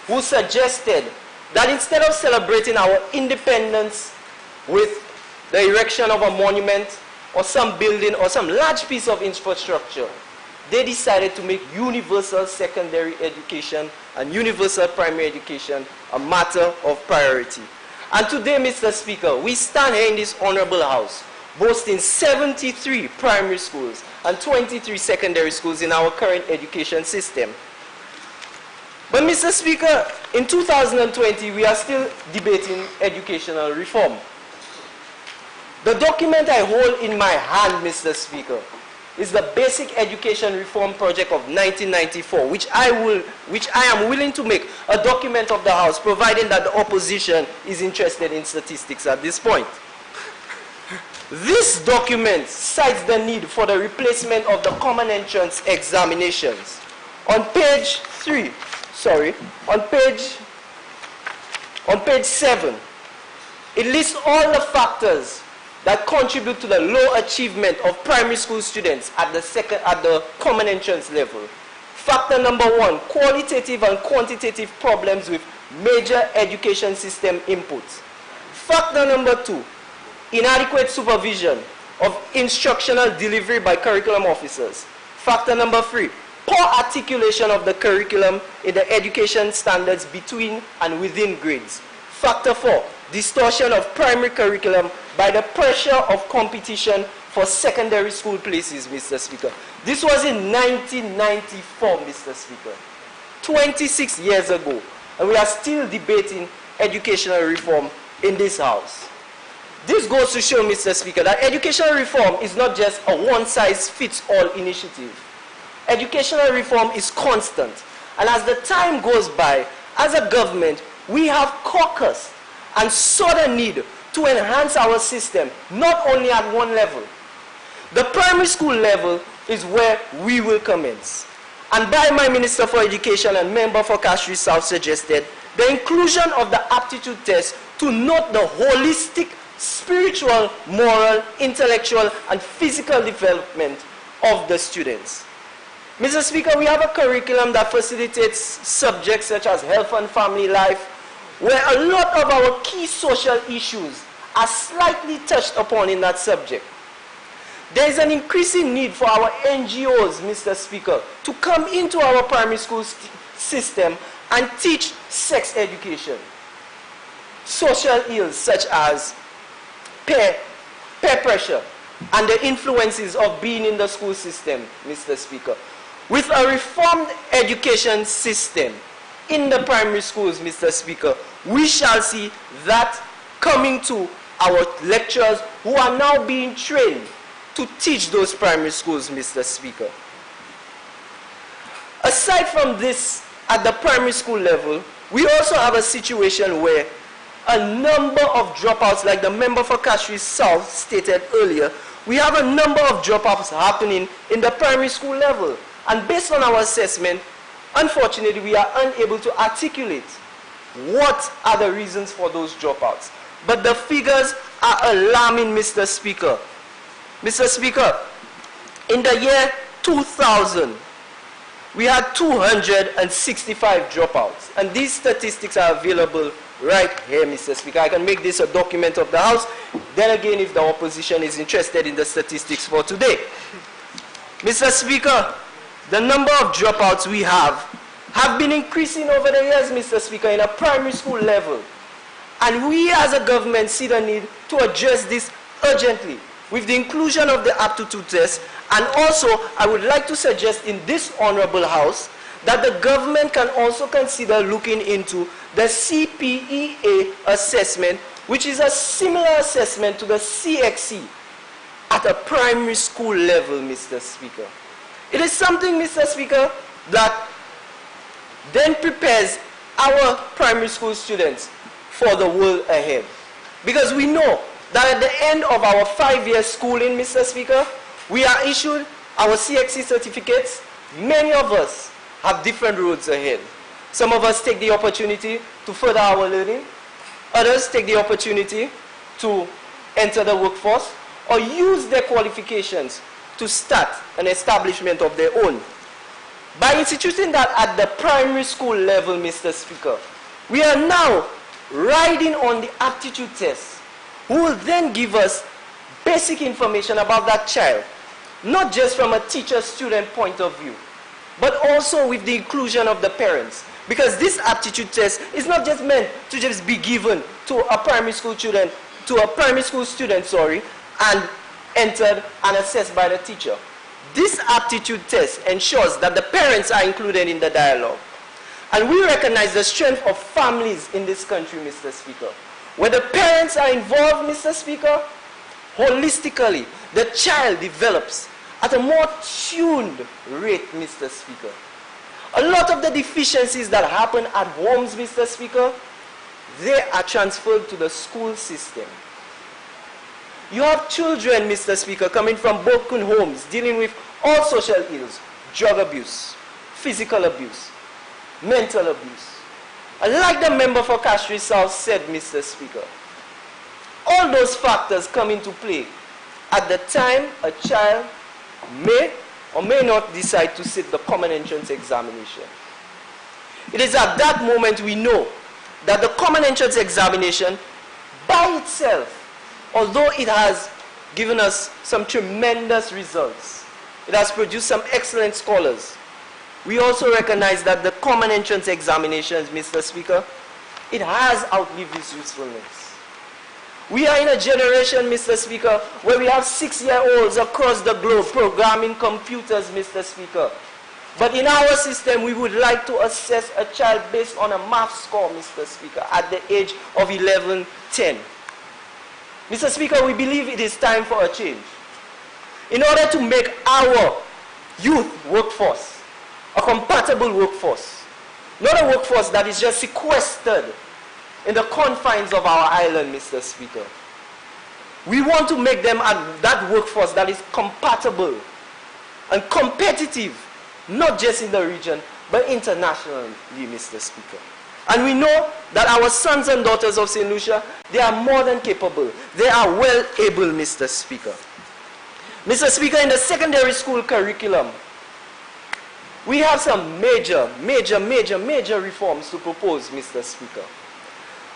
who suggested that instead of celebrating our independence with the erection of a monument or some building or some large piece of infrastructure, they decided to make universal secondary education and universal primary education a matter of priority. And today, Mr. Speaker, we stand here in this honorable house boasting 73 primary schools and 23 secondary schools in our current education system. But Mr. Speaker, in 2020, we are still debating educational reform. The document I hold in my hand, Mr. Speaker, is the Basic Education Reform Project of 1994, which I am willing to make a document of the House, providing that the opposition is interested in statistics at this point. This document cites the need for the replacement of the common entrance examinations. On page 7, it lists all the factors that contribute to the low achievement of primary school students at the common entrance level. Factor number 1, qualitative and quantitative problems with major education system inputs. Factor number 2, inadequate supervision of instructional delivery by curriculum officers. Factor number 3, poor articulation of the curriculum in the education standards between and within grades. Factor 4, distortion of primary curriculum by the pressure of competition for secondary school places, Mr. Speaker. This was in 1994, Mr. Speaker. 26 years ago. And we are still debating educational reform in this House. This goes to show, Mr. Speaker, that educational reform is not just a one-size-fits-all initiative. Educational reform is constant. And as the time goes by, as a government, we have caucused and saw the need to enhance our system, not only at one level. The primary school level is where we will commence. And by my Minister for Education and member for Castries South suggested the inclusion of the aptitude test to note the holistic, spiritual, moral, intellectual, and physical development of the students. Mr. Speaker, we have a curriculum that facilitates subjects such as health and family life, where a lot of our key social issues are slightly touched upon in that subject. There is an increasing need for our NGOs, Mr. Speaker, to come into our primary school system and teach sex education. Social ills such as peer pressure and the influences of being in the school system, Mr. Speaker. With a reformed education system, in the primary schools, Mr. Speaker, we shall see that coming to our lecturers who are now being trained to teach those primary schools, Mr. Speaker. Aside from this, at the primary school level, we also have a situation where a number of dropouts, like the member for Castries South stated earlier, we have a number of dropouts happening in the primary school level. And based on our assessment, unfortunately, we are unable to articulate what are the reasons for those dropouts. But the figures are alarming, Mr. Speaker. Mr. Speaker, in the year 2000, we had 265 dropouts. And these statistics are available right here, Mr. Speaker. I can make this a document of the House. Then again, if the opposition is interested in the statistics for today. Mr. Speaker, the number of dropouts we have been increasing over the years, Mr. Speaker, in a primary school level. And we as a government see the need to address this urgently with the inclusion of the aptitude test. And also, I would like to suggest in this honorable House that the government can also consider looking into the CPEA assessment, which is a similar assessment to the CXC at a primary school level, Mr. Speaker. It is something, Mr. Speaker, that then prepares our primary school students for the world ahead. Because we know that at the end of our 5-year schooling, Mr. Speaker, we are issued our CXC certificates. Many of us have different roads ahead. Some of us take the opportunity to further our learning. Others take the opportunity to enter the workforce or use their qualifications to start an establishment of their own. By instituting that at the primary school level, Mr. Speaker, we are now riding on the aptitude test, who will then give us basic information about that child, not just from a teacher-student point of view, but also with the inclusion of the parents. Because this aptitude test is not just meant to just be given to a primary school student, and entered and assessed by the teacher. This aptitude test ensures that the parents are included in the dialogue. And we recognize the strength of families in this country, Mr. Speaker. Where the parents are involved, Mr. Speaker, holistically, the child develops at a more tuned rate, Mr. Speaker. A lot of the deficiencies that happen at homes, Mr. Speaker, they are transferred to the school system. You have children, Mr. Speaker, coming from broken homes, dealing with all social ills, drug abuse, physical abuse, mental abuse. And like the member for Castries South said, Mr. Speaker, all those factors come into play at the time a child may or may not decide to sit the common entrance examination. It is at that moment we know that the common entrance examination by itself, although it has given us some tremendous results, it has produced some excellent scholars, we also recognize that the common entrance examinations, Mr. Speaker, it has outlived its usefulness. We are in a generation, Mr. Speaker, where we have 6-year-olds across the globe programming computers, Mr. Speaker. But in our system, we would like to assess a child based on a math score, Mr. Speaker, at the age of 11, 10. Mr. Speaker, we believe it is time for a change. In order to make our youth workforce a compatible workforce, not a workforce that is just sequestered in the confines of our island, Mr. Speaker. We want to make them that workforce that is compatible and competitive, not just in the region, but internationally, Mr. Speaker. And we know that our sons and daughters of St. Lucia, they are more than capable. They are well able, Mr. Speaker. Mr. Speaker, in the secondary school curriculum, we have some major reforms to propose, Mr. Speaker.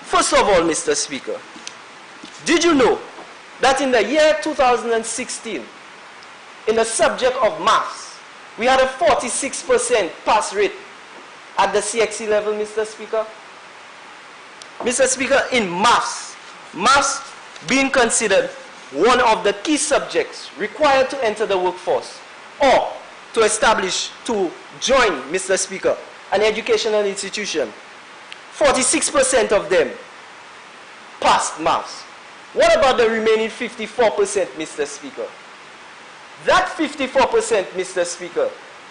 First of all, Mr. Speaker, did you know that in the year 2016, in the subject of maths, we had a 46% pass rate at the CXC level, Mr. Speaker? Mr. Speaker, in maths being considered one of the key subjects required to enter the workforce or to join, Mr. Speaker, an educational institution, 46% of them passed maths. What about the remaining 54%, Mr. Speaker? That 54%, Mr. Speaker,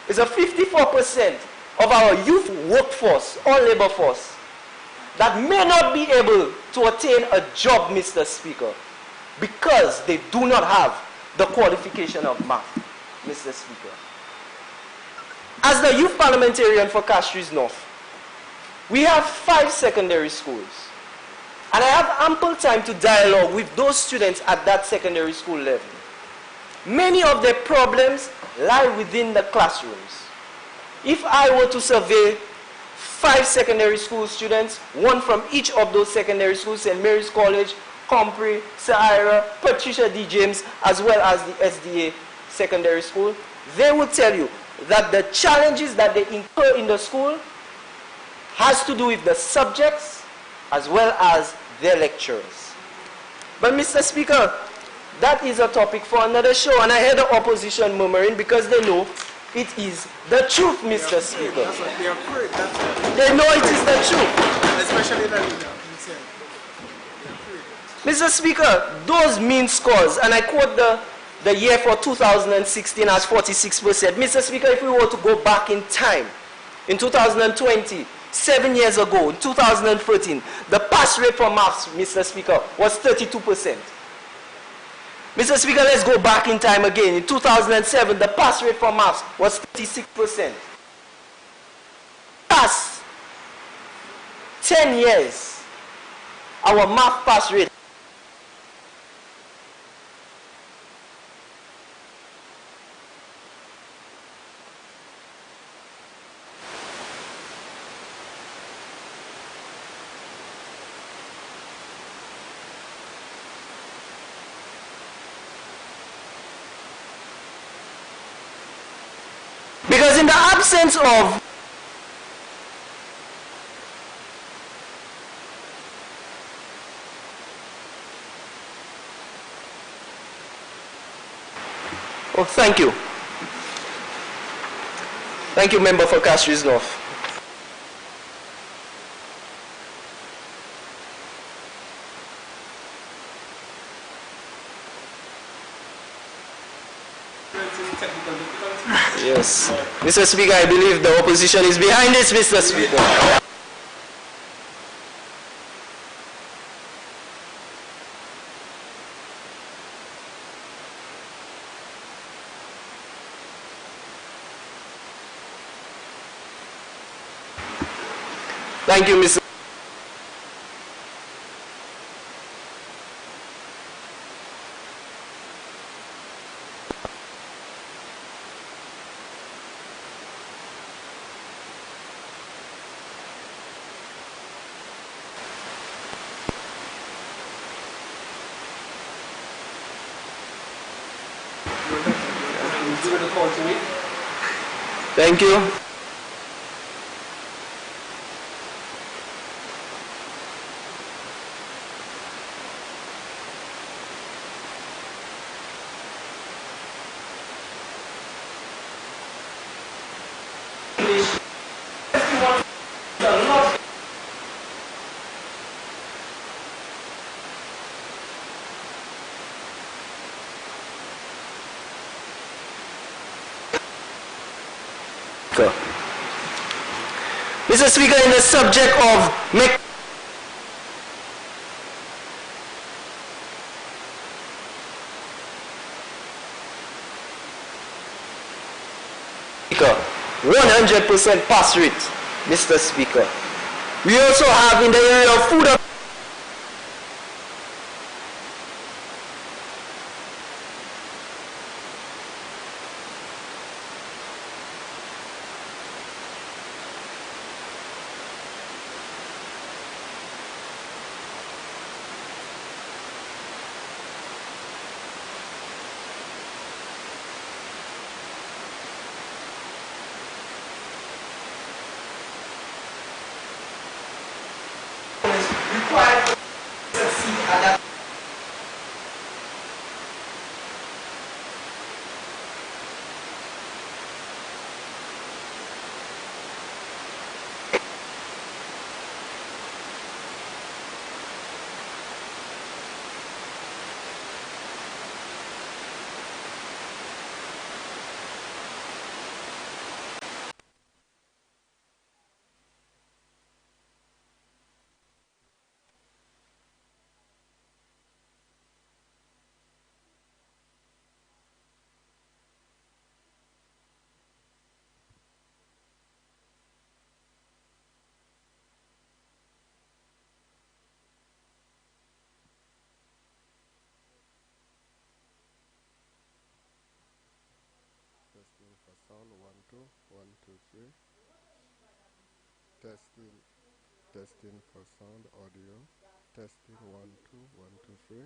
is a 54% of our youth workforce or labor force that may not be able to attain a job, Mr. Speaker, because they do not have the qualification of math, Mr. Speaker. As the youth parliamentarian for Castries North, we have 5 secondary schools. And I have ample time to dialogue with those students at that secondary school level. Many of their problems lie within the classrooms. If I were to survey 5 secondary school students, one from each of those secondary schools, St. Mary's College, Compre, Sir Ira, Patricia D. James, as well as the SDA secondary school, they will tell you that the challenges that they incur in the school has to do with the subjects as well as their lecturers. But Mr. Speaker, that is a topic for another show, and I heard the opposition murmuring because they know it is the truth, Mr. Speaker. That's what they are afraid. They know it is the truth. Especially the leader. Mr. Speaker, those mean scores, and I quote the year for 2016 as 46%. Mr. Speaker, if we were to go back in time, in 2020, 7 years ago, in 2013, the pass rate for maths, Mr. Speaker, was 32%. Mr. Speaker, let's go back in time again. In 2007, the pass rate for maths was 36%. Past 10 years, our math pass rate because in the absence of thank you. Thank you, member for Castries North. Yes. Mr. Speaker, I believe the opposition is behind this, Mr. Speaker. Thank you, Mr. Thank you. Mr. Speaker, in the subject of Speaker, 100% pass rate, Mr. Speaker. We also have in the area of food 3. Testing for sound, audio. Testing 1, 2, 1, 2, 3.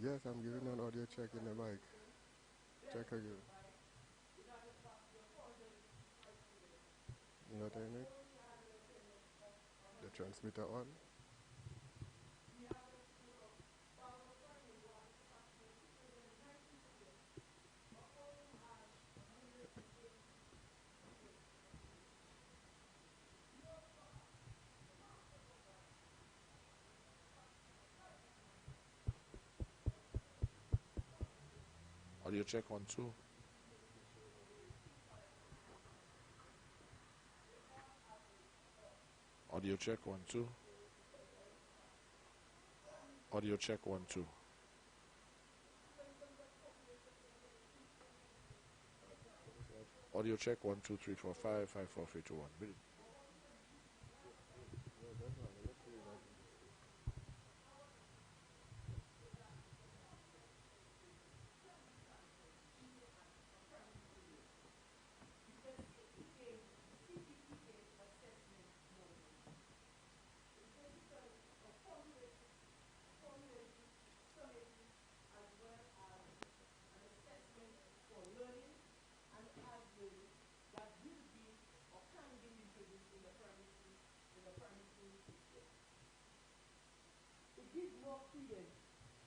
Yes, I'm giving an audio check in the mic. Check again. Not in it? The transmitter on? Audio check 1, 2. Audio check 1, 2. Audio check 1, 2. Audio check 1, 2, 3, 4, 5, 5, 4, 3, 2, 1.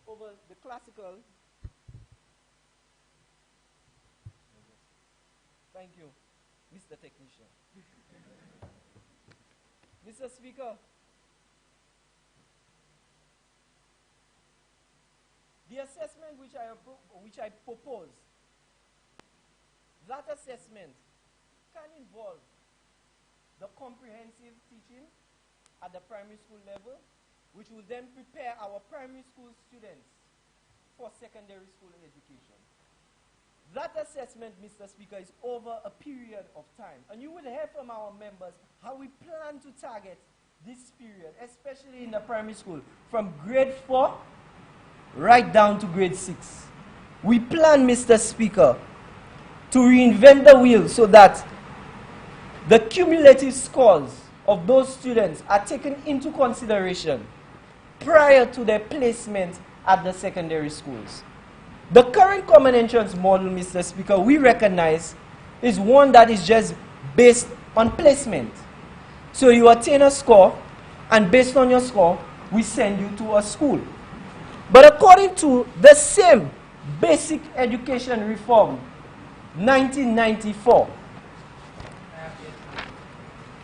Over the classical. Thank you, Mr. Technician. Mr. Speaker, the assessment which I propose, that assessment can involve the comprehensive teaching at the primary school level, which will then prepare our primary school students for secondary school education. That assessment, Mr. Speaker, is over a period of time. And you will hear from our members how we plan to target this period, especially in the primary school, from grade 4 right down to grade 6. We plan, Mr. Speaker, to reinvent the wheel so that the cumulative scores of those students are taken into consideration prior to their placement at the secondary schools. The current common entrance model, Mr. Speaker, we recognize is one that is just based on placement. So you attain a score, and based on your score, we send you to a school. But according to the same Basic Education Reform, 1994,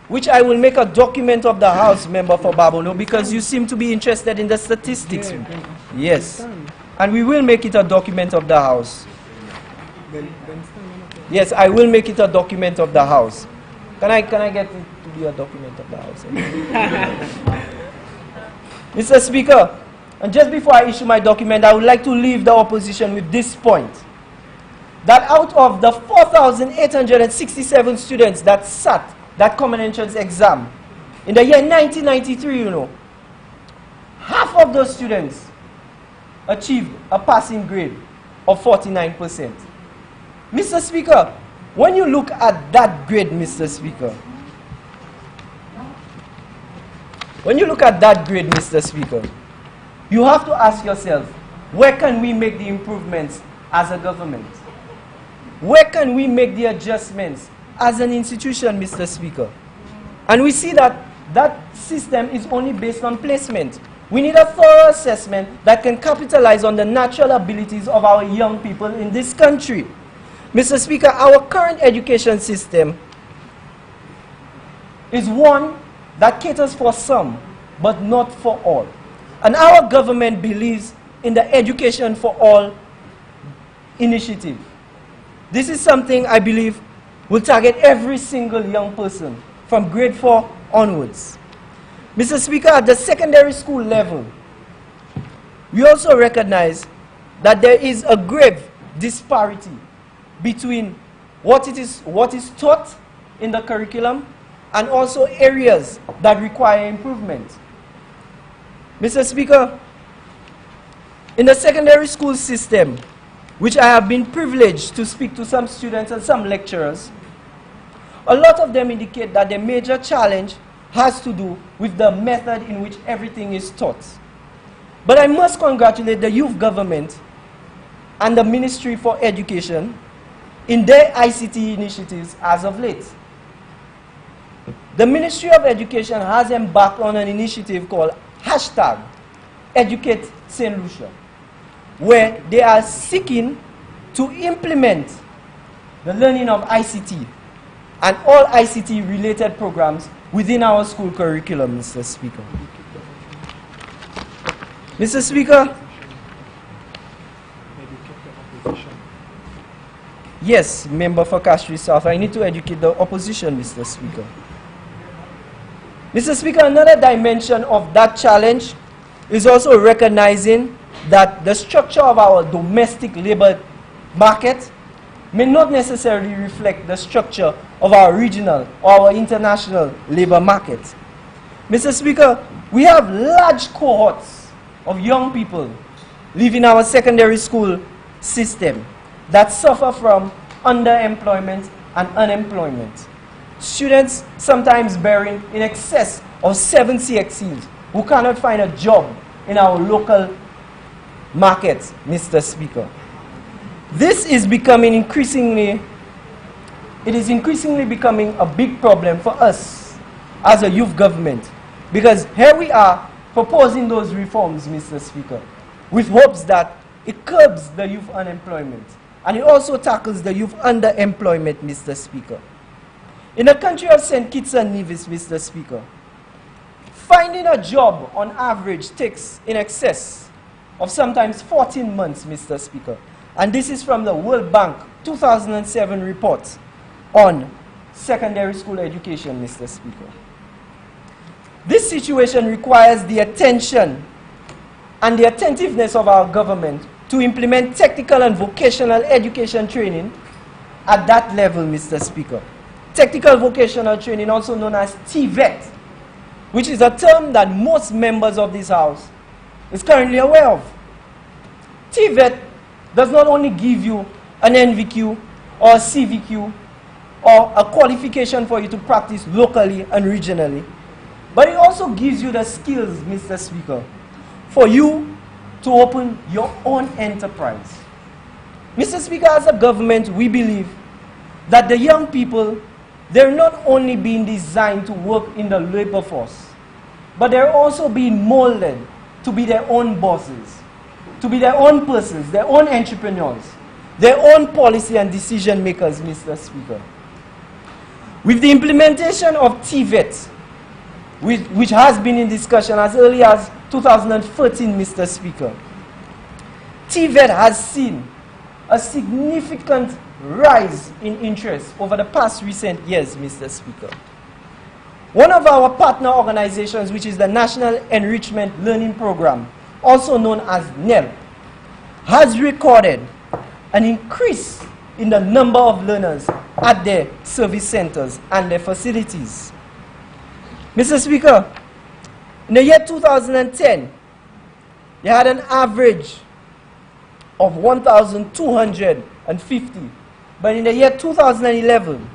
which I will make a document of the House, Member for Babono, because you seem to be interested in the statistics. Yes. And we will make it a document of the House. Yes, I will make it a document of the House. Can I get it to be a document of the House? Mr. Speaker, and just before I issue my document, I would like to leave the opposition with this point. That out of the 4,867 students that sat that common entrance exam in the year 1993, you know, half of those students achieved a passing grade of 49%. Mr. Speaker, when you look at that grade, Mr. Speaker, when you look at that grade, Mr. Speaker, you have to ask yourself, where can we make the improvements as a government? Where can we make the adjustments as an institution, Mr. Speaker? And we see that that system is only based on placement. We need a thorough assessment that can capitalize on the natural abilities of our young people in this country. Mr. Speaker, our current education system is one that caters for some, but not for all. And our government believes in the Education for All initiative. This is something I believe will target every single young person from grade 4 onwards. Mr. Speaker, at the secondary school level, we also recognize that there is a grave disparity between what is taught in the curriculum and also areas that require improvement. Mr. Speaker, in the secondary school system, which I have been privileged to speak to some students and some lecturers, a lot of them indicate that the major challenge has to do with the method in which everything is taught. But I must congratulate the youth government and the Ministry for Education in their ICT initiatives as of late. The Ministry of Education has embarked on an initiative called #Educate St. Lucia, where they are seeking to implement the learning of ICT and all ICT-related programs within our school curriculum, Mr. Speaker. Mr. Speaker, yes, member for Castries South, I need to educate the opposition, Mr. Speaker. Mr. Speaker, another dimension of that challenge is also recognizing that the structure of our domestic labor market may not necessarily reflect the structure of our regional or our international labor market. Mr. Speaker, we have large cohorts of young people leaving our secondary school system that suffer from underemployment and unemployment. Students sometimes bearing in excess of 7 CXCs who cannot find a job in our local markets, Mr. Speaker. This is becoming increasingly becoming a big problem for us as a youth government, because here we are proposing those reforms, Mr. Speaker, with hopes that it curbs the youth unemployment and it also tackles the youth underemployment, Mr. Speaker. In the country of St. Kitts and Nevis, Mr. Speaker, finding a job on average takes in excess of sometimes 14 months, Mr. Speaker. And this is from the World Bank 2007 report on secondary school education, Mr. Speaker. This situation requires the attention and the attentiveness of our government to implement technical and vocational education training at that level, Mr. Speaker. Technical vocational training, also known as TVET, which is a term that most members of this House is currently aware of. TVET does not only give you an NVQ or a CVQ or a qualification for you to practice locally and regionally, but it also gives you the skills, Mr. Speaker, for you to open your own enterprise. Mr. Speaker, as a government, we believe that the young people, they're not only being designed to work in the labor force, but they're also being molded to be their own bosses, to be their own persons, their own entrepreneurs, their own policy and decision makers, Mr. Speaker. With the implementation of TVET, which has been in discussion as early as 2013, Mr. Speaker, TVET has seen a significant rise in interest over the past recent years, Mr. Speaker. One of our partner organizations, which is the National Enrichment Learning Program, also known as NELP, has recorded an increase in the number of learners at their service centers and their facilities. Mr. Speaker, in the year 2010, they had an average of 1,250. But in the year 2011,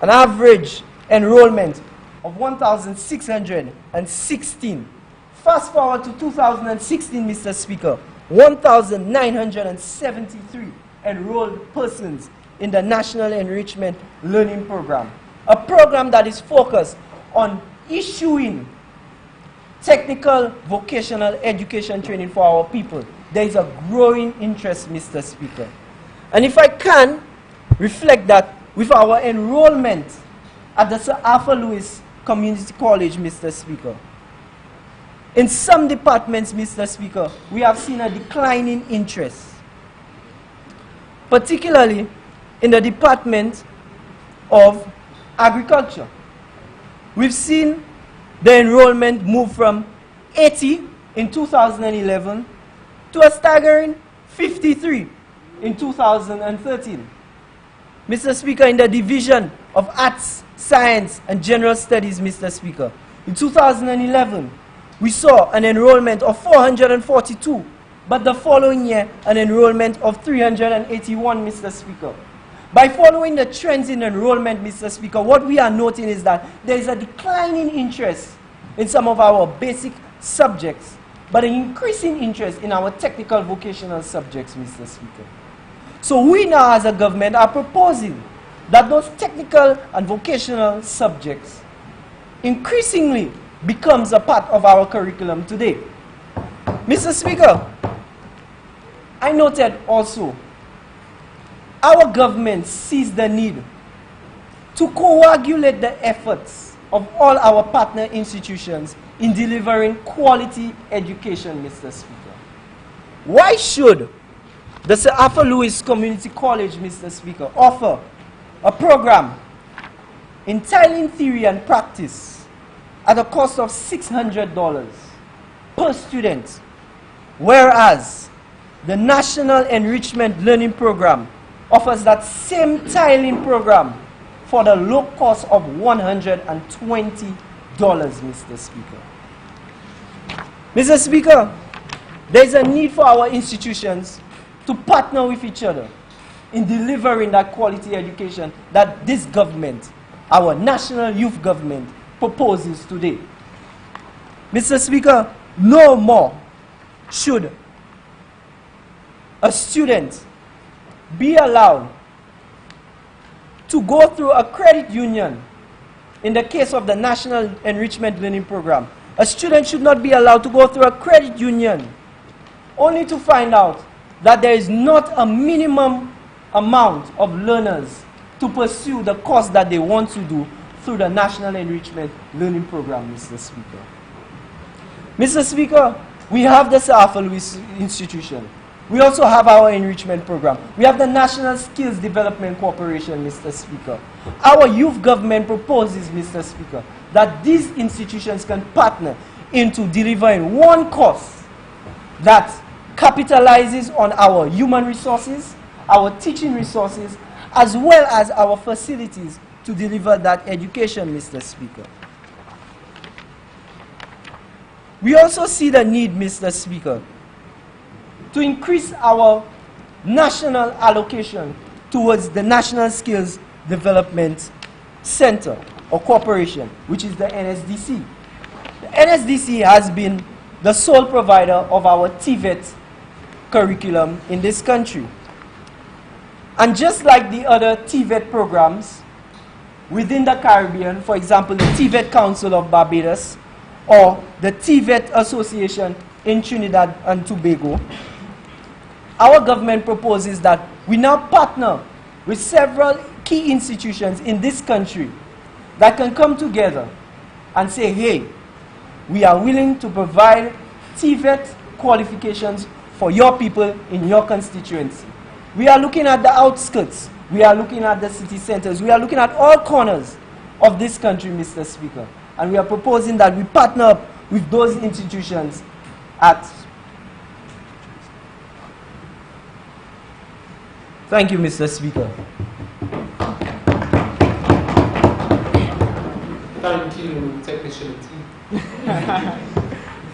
an average enrollment of 1,616. Fast forward to 2016, Mr. Speaker, 1,973 enrolled persons in the National Enrichment Learning Program, a program that is focused on issuing technical vocational education training for our people. There is a growing interest, Mr. Speaker. And if I can reflect that with our enrollment at the Sir Arthur Lewis Community College, Mr. Speaker, in some departments, Mr. Speaker, we have seen a declining interest, particularly in the Department of Agriculture. We've seen the enrollment move from 80 in 2011 to a staggering 53 in 2013. Mr. Speaker, in the Division of Arts, Science and General Studies, Mr. Speaker, in 2011, we saw an enrollment of 442 but the following year an enrollment of 381, Mr. Speaker. By following the trends in enrollment, Mr. Speaker, what we are noting is that there is a declining interest in some of our basic subjects, but an increasing interest in our technical vocational subjects, Mr. Speaker. So we now as a government are proposing that those technical and vocational subjects increasingly becomes a part of our curriculum today. Mr. Speaker, I noted also our government sees the need to coagulate the efforts of all our partner institutions in delivering quality education, Mr. Speaker. Why should the Sir Arthur Lewis Community College, Mr. Speaker, offer a program in tiling theory and practice at a cost of $600 per student, whereas the National Enrichment Learning Program offers that same tiling program for the low cost of $120, Mr. Speaker. Mr. Speaker, there is a need for our institutions to partner with each other in delivering that quality education that this government, our national youth government, proposes today. Mr. Speaker, no more should a student be allowed to go through a credit union in the case of the National Enrichment Learning Program. A student should not be allowed to go through a credit union only to find out that there is not a minimum amount of learners to pursue the course that they want to do through the National Enrichment Learning Program, Mr. Speaker. Mr. Speaker, we have the Sir Arthur Lewis Institution. We also have our enrichment program. We have the National Skills Development Corporation, Mr. Speaker. Our youth government proposes, Mr. Speaker, that these institutions can partner into delivering one course that capitalizes on our human resources, our teaching resources, as well as our facilities to deliver that education, Mr. Speaker. We also see the need, Mr. Speaker, to increase our national allocation towards the National Skills Development Center or Corporation, which is the NSDC. The NSDC has been the sole provider of our TVET curriculum in this country. And just like the other TVET programs within the Caribbean, for example, the TVET Council of Barbados or the TVET Association in Trinidad and Tobago, our government proposes that we now partner with several key institutions in this country that can come together and say, hey, we are willing to provide TVET qualifications for your people in your constituency. We are looking at the outskirts. We are looking at the city centers. We are looking at all corners of this country, Mr. Speaker. And we are proposing that we partner up with those institutions at... Thank you, Mr. Speaker. Thank you, technician team.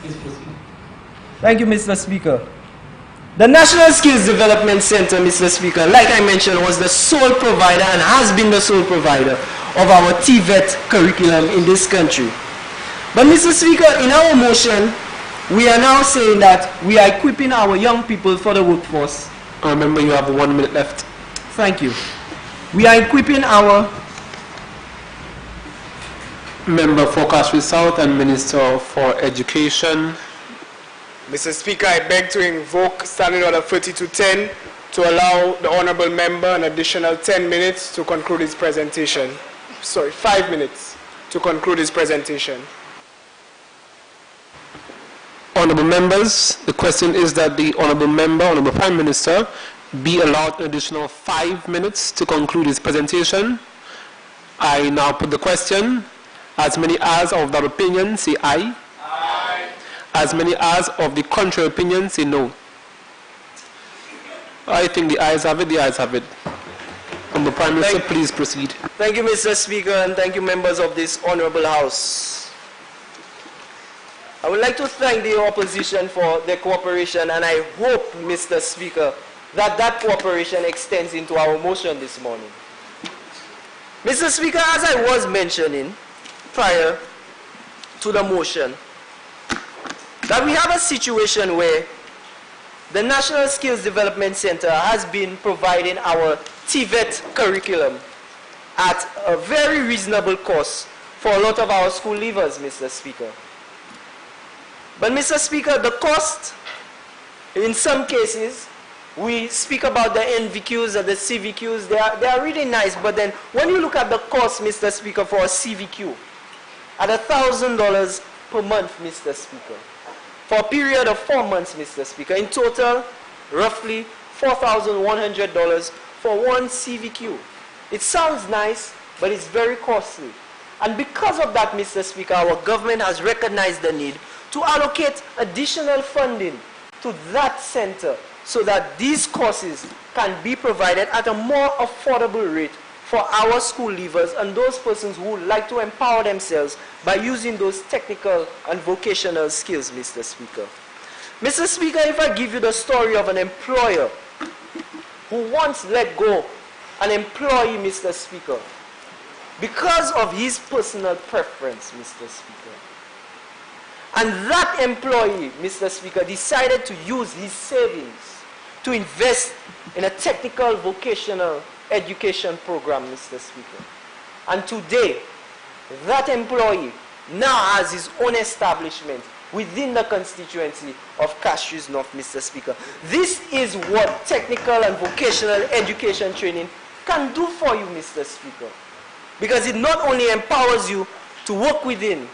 Please proceed. Thank you, Mr. Speaker. The National Skills Development Center, Mr. Speaker, like I mentioned, was the sole provider and has been the sole provider of our TVET curriculum in this country. But, Mr. Speaker, in our motion, we are now saying that we are equipping our young people for the workforce. Remember, you have 1 minute left. Thank you. We are equipping our Member for Castries South and Minister for Education. Mr. Speaker, I beg to invoke Standing Order 3210 to allow the Honourable Member an additional 10 minutes to conclude his presentation. Sorry, 5 minutes to conclude his presentation. Honourable Members, the question is that the Honourable Member, Honourable Prime Minister, be allowed an additional 5 minutes to conclude his presentation. I now put the question. As many as of that opinion say aye. Aye. As many as of the contrary opinion say no. I think the ayes have it, the ayes have it. Honourable Prime Minister, please proceed. Thank you, Mr. Speaker, and thank you, members of this Honourable House. I would like to thank the opposition for their cooperation, and I hope, Mr. Speaker, that that cooperation extends into our motion this morning. Mr. Speaker, as I was mentioning prior to the motion, that we have a situation where the National Skills Development Center has been providing our TVET curriculum at a very reasonable cost for a lot of our school leavers, Mr. Speaker. But Mr. Speaker, the cost, in some cases, we speak about the NVQs and the CVQs, they are really nice, but then when you look at the cost, Mr. Speaker, for a CVQ, at $1,000 per month, Mr. Speaker, for a period of 4 months, Mr. Speaker, in total, roughly $4,100 for one CVQ. It sounds nice, but it's very costly. And because of that, Mr. Speaker, our government has recognized the need to allocate additional funding to that center so that these courses can be provided at a more affordable rate for our school leavers and those persons who would like to empower themselves by using those technical and vocational skills, Mr. Speaker. Mr. Speaker, if I give you the story of an employer who once let go an employee, Mr. Speaker, because of his personal preference, Mr. Speaker, and that employee, Mr. Speaker, decided to use his savings to invest in a technical vocational education program, Mr. Speaker. And today, that employee now has his own establishment within the constituency of Castries North, Mr. Speaker. This is what technical and vocational education training can do for you, Mr. Speaker. Because it not only empowers you to work within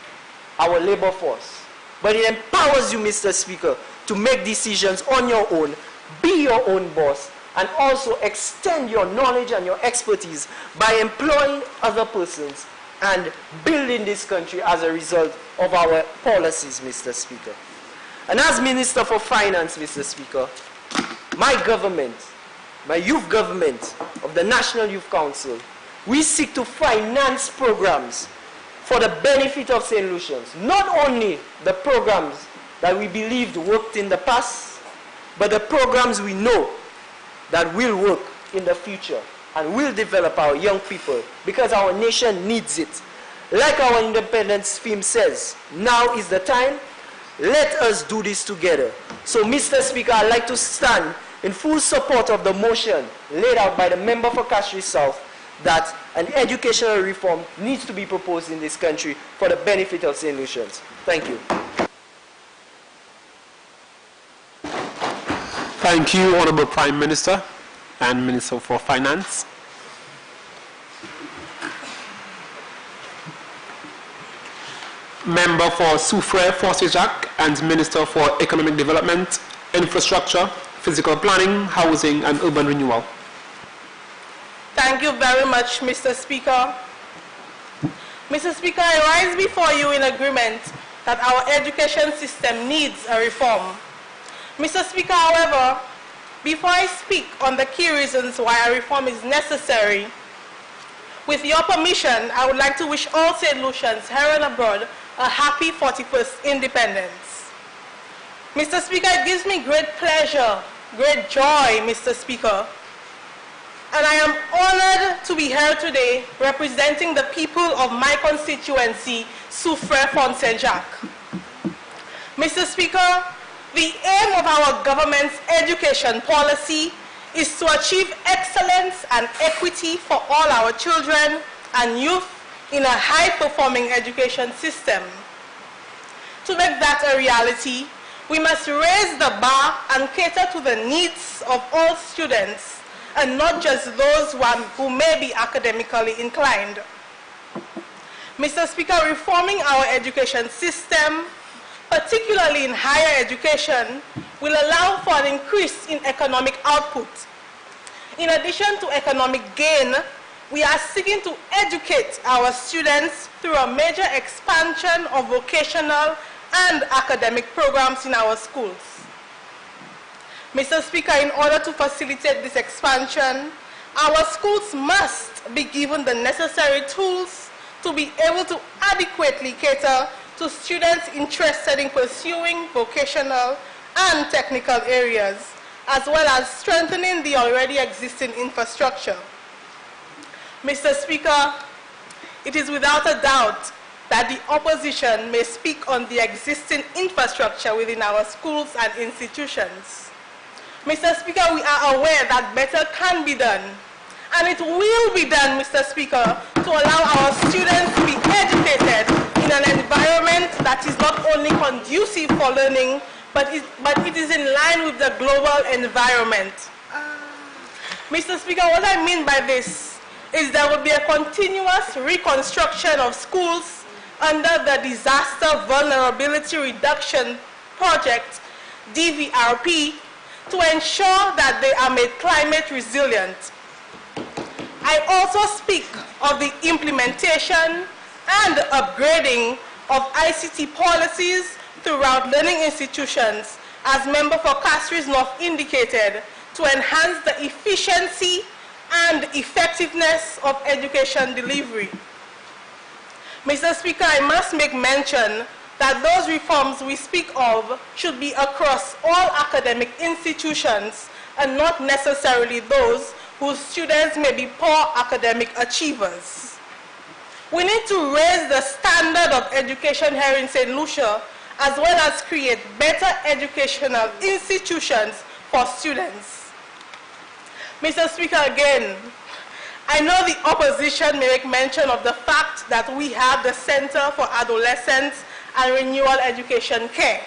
our labor force, but it empowers you, Mr. Speaker, to make decisions on your own, be your own boss, and also extend your knowledge and your expertise by employing other persons and building this country as a result of our policies, Mr. Speaker. And as Minister for Finance, Mr. Speaker, my government, my youth government of the National Youth Council, we seek to finance programs for the benefit of St. Lucians. Not only the programs that we believed worked in the past, but the programs we know that will work in the future and will develop our young people because our nation needs it. Like our independence theme says, now is the time, let us do this together. So, Mr. Speaker, I'd like to stand in full support of the motion laid out by the member for Castries South that an educational reform needs to be proposed in this country for the benefit of St. Lucians. Thank you. Thank you, Honorable Prime Minister and Minister for Finance. Member for Soufrière Forsyth-Jacques and Minister for Economic Development, Infrastructure, Physical Planning, Housing and Urban Renewal. Thank you very much, Mr. Speaker. Mr. Speaker, I rise before you in agreement that our education system needs a reform. Mr. Speaker, however, before I speak on the key reasons why a reform is necessary, with your permission, I would like to wish all St. Lucians here and abroad a happy 41st Independence. Mr. Speaker, it gives me great pleasure, great joy, Mr. Speaker, and I am honored to be here today representing the people of my constituency, Soufrière Forsyth-Jacques. Mr. Speaker, the aim of our government's education policy is to achieve excellence and equity for all our children and youth in a high-performing education system. To make that a reality, we must raise the bar and cater to the needs of all students and not just those who may be academically inclined. Mr. Speaker, reforming our education system, particularly in higher education, will allow for an increase in economic output. In addition to economic gain, we are seeking to educate our students through a major expansion of vocational and academic programs in our schools. Mr. Speaker, in order to facilitate this expansion, our schools must be given the necessary tools to be able to adequately cater to students interested in pursuing vocational and technical areas, as well as strengthening the already existing infrastructure. Mr. Speaker, it is without a doubt that the opposition may speak on the existing infrastructure within our schools and institutions. Mr. Speaker, we are aware that better can be done, and it will be done, Mr. Speaker, to allow our students to be educated in an environment that is not only conducive for learning, but it is in line with the global environment. Mr. Speaker, what I mean by this is there will be a continuous reconstruction of schools under the Disaster Vulnerability Reduction Project, DVRP, to ensure that they are made climate resilient. I also speak of the implementation and upgrading of ICT policies throughout learning institutions, as Member for Castries North indicated, to enhance the efficiency and effectiveness of education delivery. Mr. Speaker, I must make mention that those reforms we speak of should be across all academic institutions and not necessarily those whose students may be poor academic achievers. We need to raise the standard of education here in St. Lucia, as well as create better educational institutions for students. Mr. Speaker, again, I know the opposition may make mention of the fact that we have the Center for Adolescents and Renewal Education Care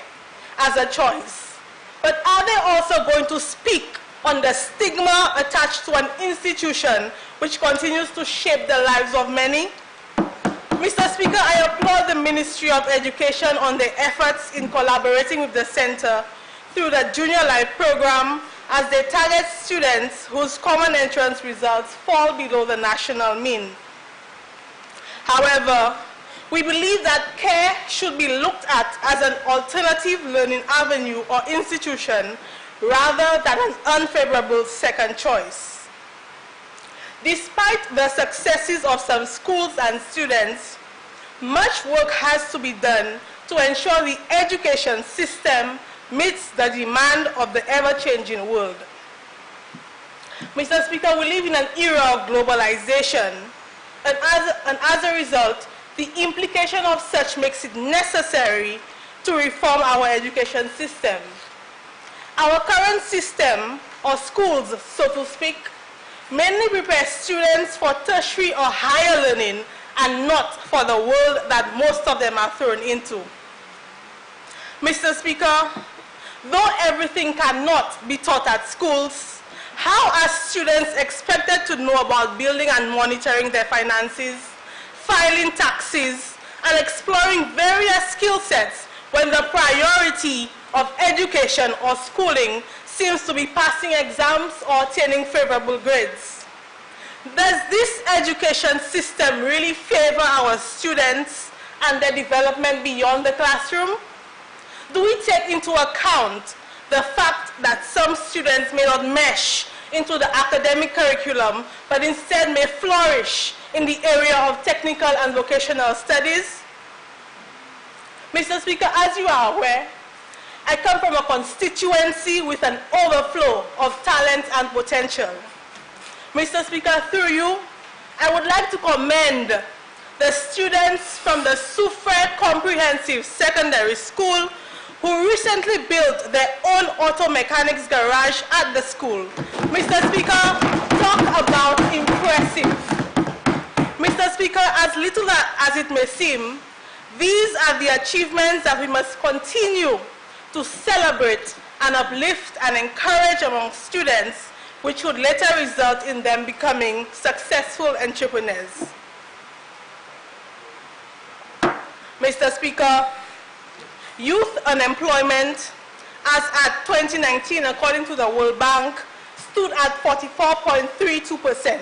as a choice. But are they also going to speak on the stigma attached to an institution which continues to shape the lives of many? Mr. Speaker, I applaud the Ministry of Education on their efforts in collaborating with the Center through the Junior Life program as they target students whose common entrance results fall below the national mean. However, we believe that CARE should be looked at as an alternative learning avenue or institution rather than an unfavorable second choice. Despite the successes of some schools and students, much work has to be done to ensure the education system meets the demand of the ever-changing world. Mr. Speaker, we live in an era of globalization, and as a result, the implication of such makes it necessary to reform our education system. Our current system, or schools, so to speak, mainly prepare students for tertiary or higher learning and not for the world that most of them are thrown into. Mr. Speaker, though everything cannot be taught at schools, how are students expected to know about building and monitoring their finances, filing taxes, and exploring various skill sets when the priority of education or schooling seems to be passing exams or attaining favorable grades? Does this education system really favor our students and their development beyond the classroom? Do we take into account the fact that some students may not mesh into the academic curriculum, but instead may flourish in the area of technical and vocational studies? Mr. Speaker, as you are aware, I come from a constituency with an overflow of talent and potential. Mr. Speaker, through you, I would like to commend the students from the Soufriere Comprehensive Secondary School who recently built their own auto mechanics garage at the school. Mr. Speaker, talk about impressive. Mr. Speaker, as little as it may seem, these are the achievements that we must continue to celebrate and uplift and encourage among students, which would later result in them becoming successful entrepreneurs. Mr. Speaker, youth unemployment, as at 2019, according to the World Bank, stood at 44.32%.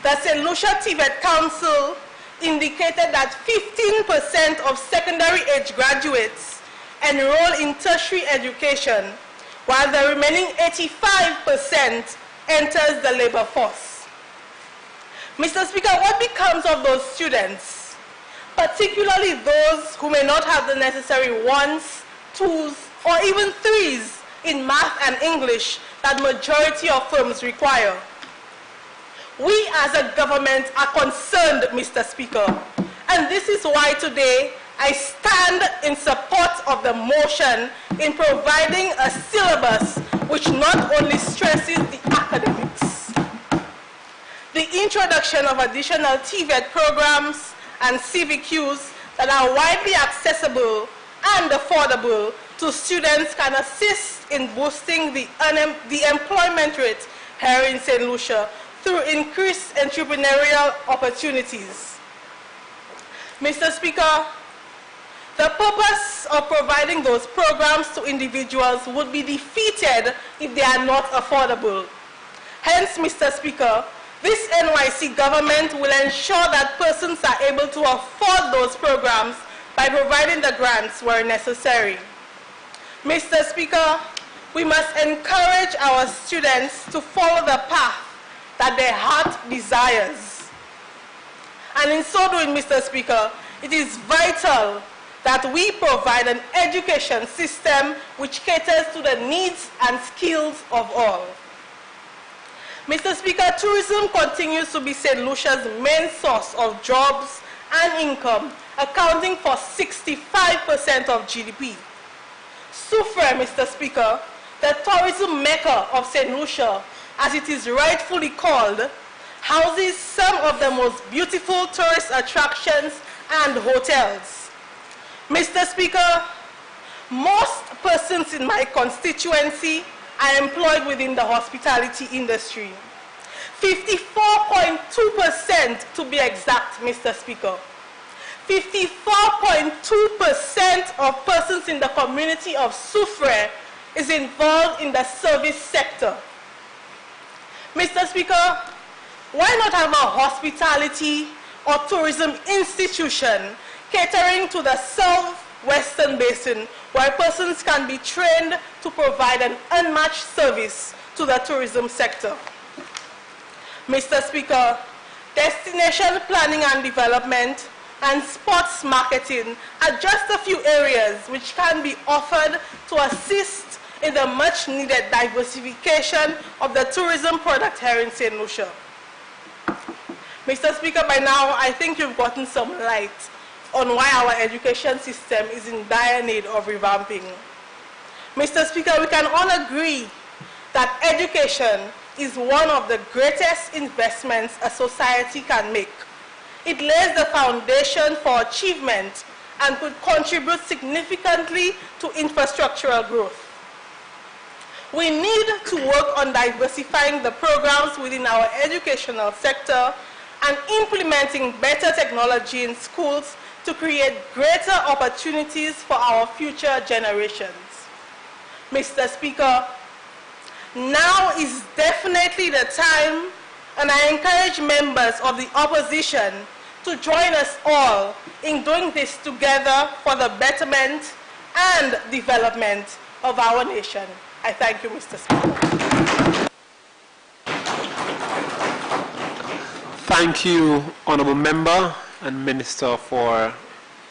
The St. Lucia TVET Council indicated that 15% of secondary age graduates enroll in tertiary education, while the remaining 85% enters the labor force. Mr. Speaker, what becomes of those students, particularly those who may not have the necessary ones, twos, or even threes in math and English that majority of firms require. We as a government are concerned, Mr. Speaker, and this is why today I stand in support of the motion in providing a syllabus which not only stresses the academics, the introduction of additional TVET programs and CVQs that are widely accessible and affordable to students can assist in boosting the employment rate here in St. Lucia through increased entrepreneurial opportunities. Mr. Speaker, the purpose of providing those programs to individuals would be defeated if they are not affordable. Hence, Mr. Speaker, this NYC government will ensure that persons are able to afford those programs by providing the grants where necessary. Mr. Speaker, we must encourage our students to follow the path that their heart desires. And in so doing, Mr. Speaker, it is vital that we provide an education system which caters to the needs and skills of all. Mr. Speaker, tourism continues to be St. Lucia's main source of jobs and income, accounting for 65% of GDP. SUFRE, Mr. Speaker, the tourism mecca of St. Lucia, as it is rightfully called, houses some of the most beautiful tourist attractions and hotels. Mr. Speaker, most persons in my constituency are employed within the hospitality industry. 54.2% to be exact, Mr. Speaker. 54.2% of persons in the community of SUFRE is involved in the service sector. Mr. Speaker, why not have a hospitality or tourism institution catering to the Southwestern Basin where persons can be trained to provide an unmatched service to the tourism sector? Mr. Speaker, destination planning and development and sports marketing are just a few areas which can be offered to assist in the much needed diversification of the tourism product here in St. Lucia. Mr. Speaker, by now I think you've gotten some light on why our education system is in dire need of revamping. Mr. Speaker, we can all agree that education is one of the greatest investments a society can make. It lays the foundation for achievement and could contribute significantly to infrastructural growth. We need to work on diversifying the programs within our educational sector and implementing better technology in schools to create greater opportunities for our future generations. Mr. Speaker, now is definitely the time, and I encourage members of the opposition to join us all in doing this together for the betterment and development of our nation. I thank you, Mr. Speaker. Thank you, Honourable Member and Minister for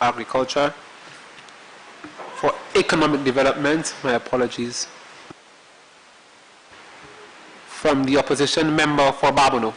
Agriculture. For Economic Development, my apologies. From the opposition, Member for Barbono.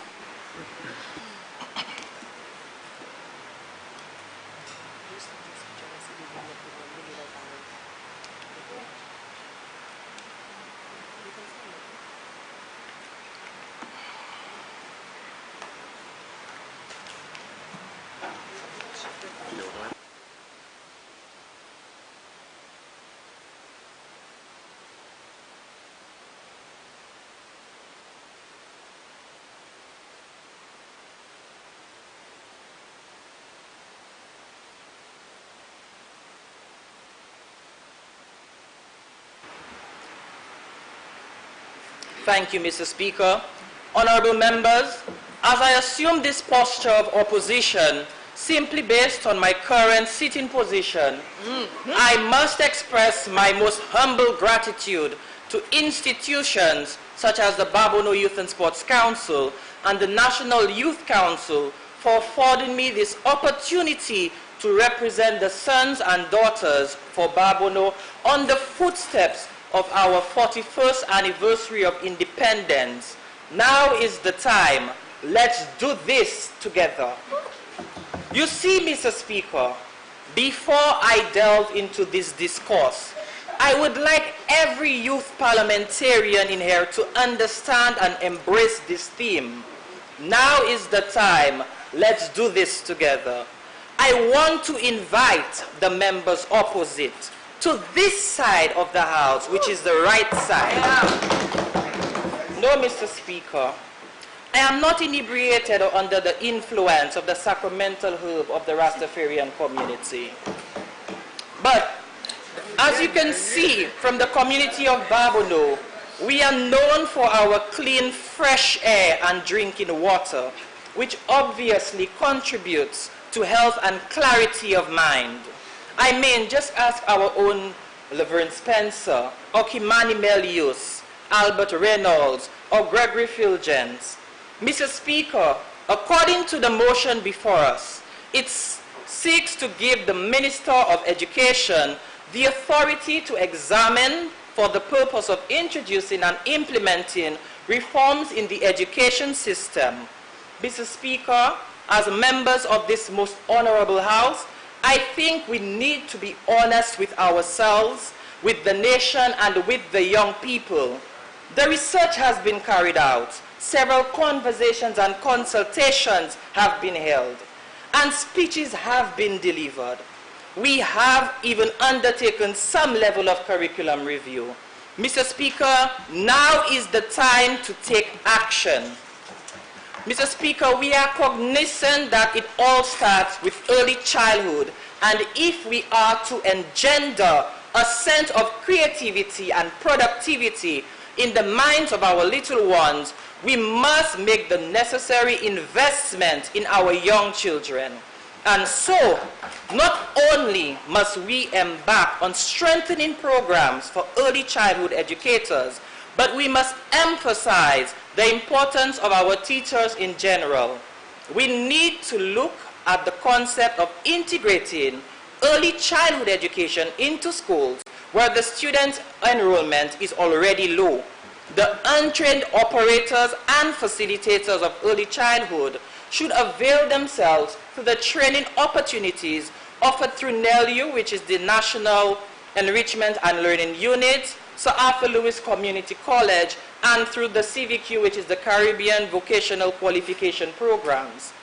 Thank you, Mr. Speaker. Honorable members, as I assume this posture of opposition simply based on my current sitting position, I must express my most humble gratitude to institutions such as the Barbono Youth and Sports Council and the National Youth Council for affording me this opportunity to represent the sons and daughters for Barbono on the footsteps of our 41st anniversary of independence. Now is the time. Let's do this together. You see, Mr. Speaker, before I delve into this discourse, I would like every youth parliamentarian in here to understand and embrace this theme. Now is the time. Let's do this together. I want to invite the members opposite to this side of the House, which is the right side. No, Mr. Speaker, I am not inebriated or under the influence of the sacramental herb of the Rastafarian community. But as you can see from the community of Barbono, we are known for our clean, fresh air and drinking water, which obviously contributes to health and clarity of mind. I mean, just ask our own Laverne Spencer, or Kimani Melius, Albert Reynolds, or Gregory Filgens. Mr. Speaker, according to the motion before us, it seeks to give the Minister of Education the authority to examine for the purpose of introducing and implementing reforms in the education system. Mr. Speaker, as members of this most honorable House, I think we need to be honest with ourselves, with the nation, and with the young people. The research has been carried out. Several conversations and consultations have been held, and speeches have been delivered. We have even undertaken some level of curriculum review. Mr. Speaker, now is the time to take action. Mr. Speaker, we are cognizant that it all starts with early childhood, and if we are to engender a sense of creativity and productivity in the minds of our little ones, we must make the necessary investment in our young children. And so, not only must we embark on strengthening programs for early childhood educators, but we must emphasize the importance of our teachers in general. We need to look at the concept of integrating early childhood education into schools where the student enrollment is already low. The untrained operators and facilitators of early childhood should avail themselves to the training opportunities offered through NELU, which is the National Enrichment and Learning Unit, Sir Arthur Lewis Community College, and through the CVQ, which is the Caribbean Vocational Qualification Programs.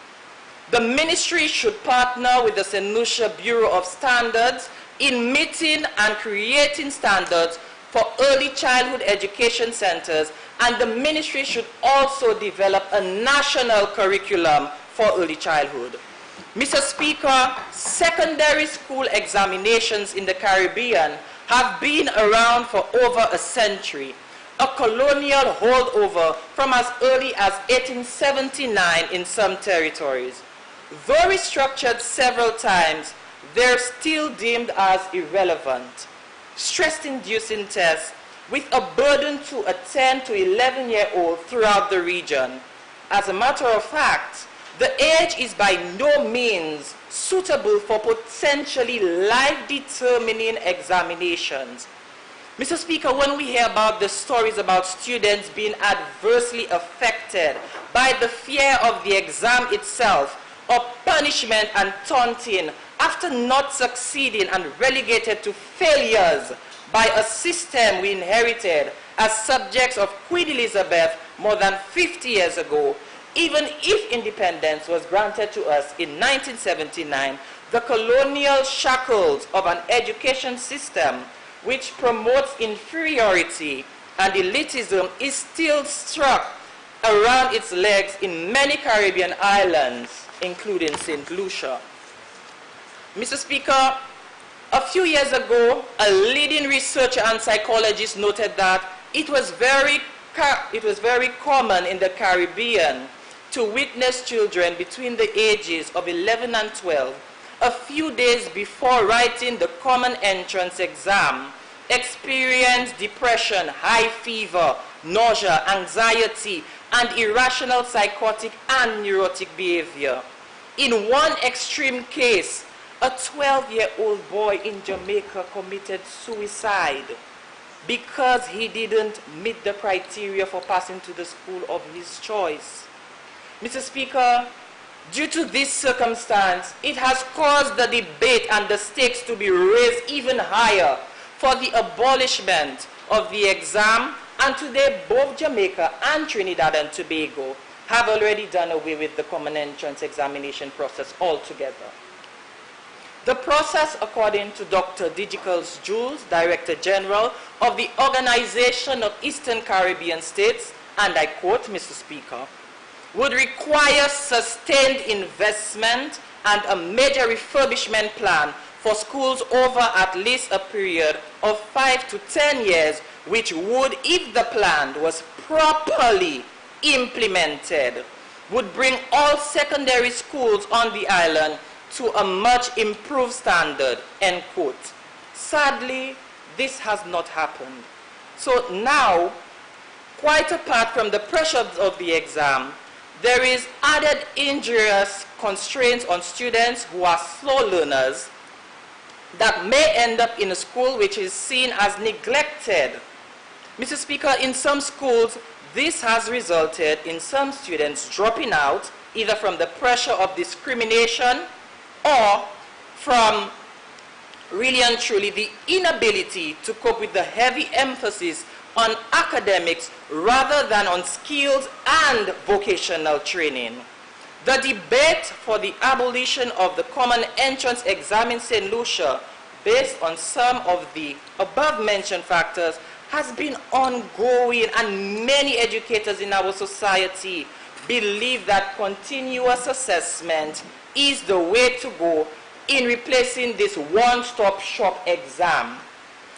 The ministry should partner with the St. Lucia Bureau of Standards in meeting and creating standards for early childhood education centers, and the ministry should also develop a national curriculum for early childhood. Mr. Speaker, secondary school examinations in the Caribbean have been around for over a century, a colonial holdover from as early as 1879 in some territories. Though restructured several times, they're still deemed as irrelevant. Stress-inducing tests with a burden to a 10 to 11-year-old throughout the region. As a matter of fact, the age is by no means suitable for potentially life-determining examinations. Mr. Speaker, when we hear about the stories about students being adversely affected by the fear of the exam itself, or punishment and taunting after not succeeding and relegated to failures by a system we inherited as subjects of Queen Elizabeth more than 50 years ago, even if independence was granted to us in 1979, the colonial shackles of an education system which promotes inferiority and elitism is still struck around its legs in many Caribbean islands, including St. Lucia. Mr. Speaker, a few years ago, a leading researcher and psychologist noted that it was very common in the Caribbean to witness children between the ages of 11 and 12, a few days before writing the common entrance exam, experience depression, high fever, nausea, anxiety, and irrational psychotic and neurotic behavior. In one extreme case, a 12-year-old boy in Jamaica committed suicide because he didn't meet the criteria for passing to the school of his choice. Mr. Speaker, due to this circumstance, it has caused the debate and the stakes to be raised even higher for the abolishment of the exam, and today both Jamaica and Trinidad and Tobago have already done away with the common entrance examination process altogether. The process, according to Dr. Digicals Jules, Director General of the Organization of Eastern Caribbean States, and I quote, Mr. Speaker, would require sustained investment and a major refurbishment plan for schools over at least a period of 5 to 10 years, which would, if the plan was properly implemented, would bring all secondary schools on the island to a much improved standard, end quote. Sadly, this has not happened. So now, quite apart from the pressures of the exam, there is added injurious constraints on students who are slow learners that may end up in a school which is seen as neglected. Mr. Speaker, in some schools, this has resulted in some students dropping out, either from the pressure of discrimination or from really and truly the inability to cope with the heavy emphasis on academics rather than on skills and vocational training. The debate for the abolition of the common entrance exam in St. Lucia, based on some of the above-mentioned factors, has been ongoing, and many educators in our society believe that continuous assessment is the way to go in replacing this one-stop shop exam.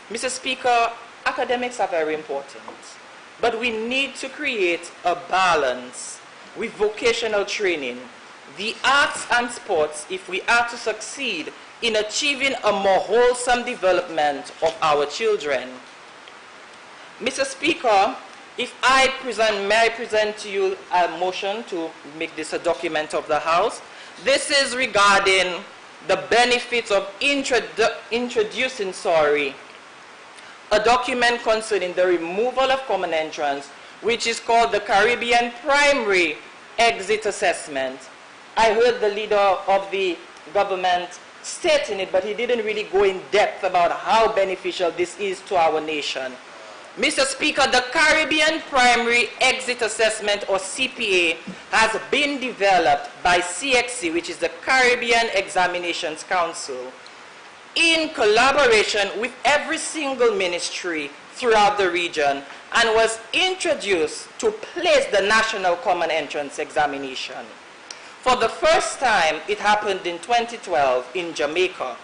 Mr. Speaker, academics are very important, but we need to create a balance with vocational training, the arts and sports, if we are to succeed in achieving a more wholesome development of our children. Mr. Speaker, if may I present to you a motion to make this a document of the House. This is regarding the benefits of introducing a document concerning the removal of common entrance, which is called the Caribbean Primary Exit Assessment. I heard the leader of the government stating it, but he didn't really go in depth about how beneficial this is to our nation. Mr. Speaker, the Caribbean Primary Exit Assessment, or CPA, has been developed by CXC, which is the Caribbean Examinations Council, in collaboration with every single ministry throughout the region, and was introduced to place the National Common Entrance Examination. For the first time, it happened in 2012 in Jamaica.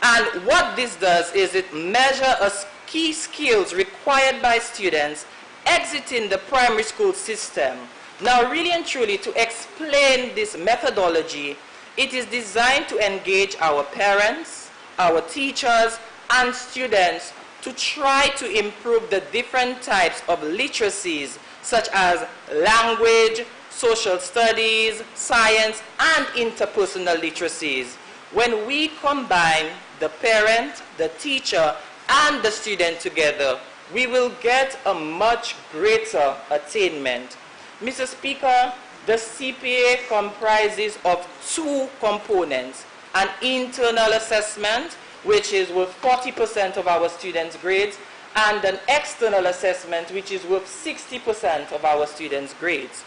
And what this does is it measures key skills required by students exiting the primary school system. Now, really and truly, to explain this methodology, it is designed to engage our parents, our teachers, and students to try to improve the different types of literacies, such as language, social studies, science, and interpersonal literacies. When we combine the parent, the teacher, and the student together, we will get a much greater attainment. Mr. Speaker, the CPA comprises of two components: an internal assessment, which is worth 40% of our students' grades, and an external assessment, which is worth 60% of our students' grades.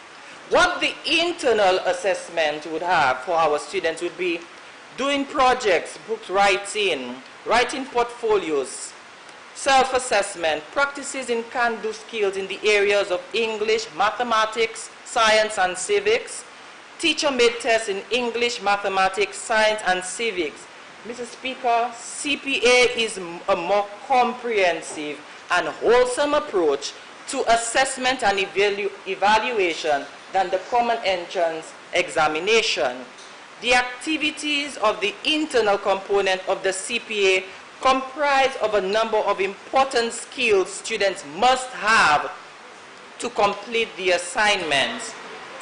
What the internal assessment would have for our students would be doing projects, book writing, writing portfolios, self-assessment, practices in can-do skills in the areas of English, mathematics, science, and civics, teacher-made tests in English, mathematics, science, and civics. Mr. Speaker, CPA is a more comprehensive and wholesome approach to assessment and evaluation than the common entrance examination. The activities of the internal component of the CPA comprise of a number of important skills students must have to complete the assignments.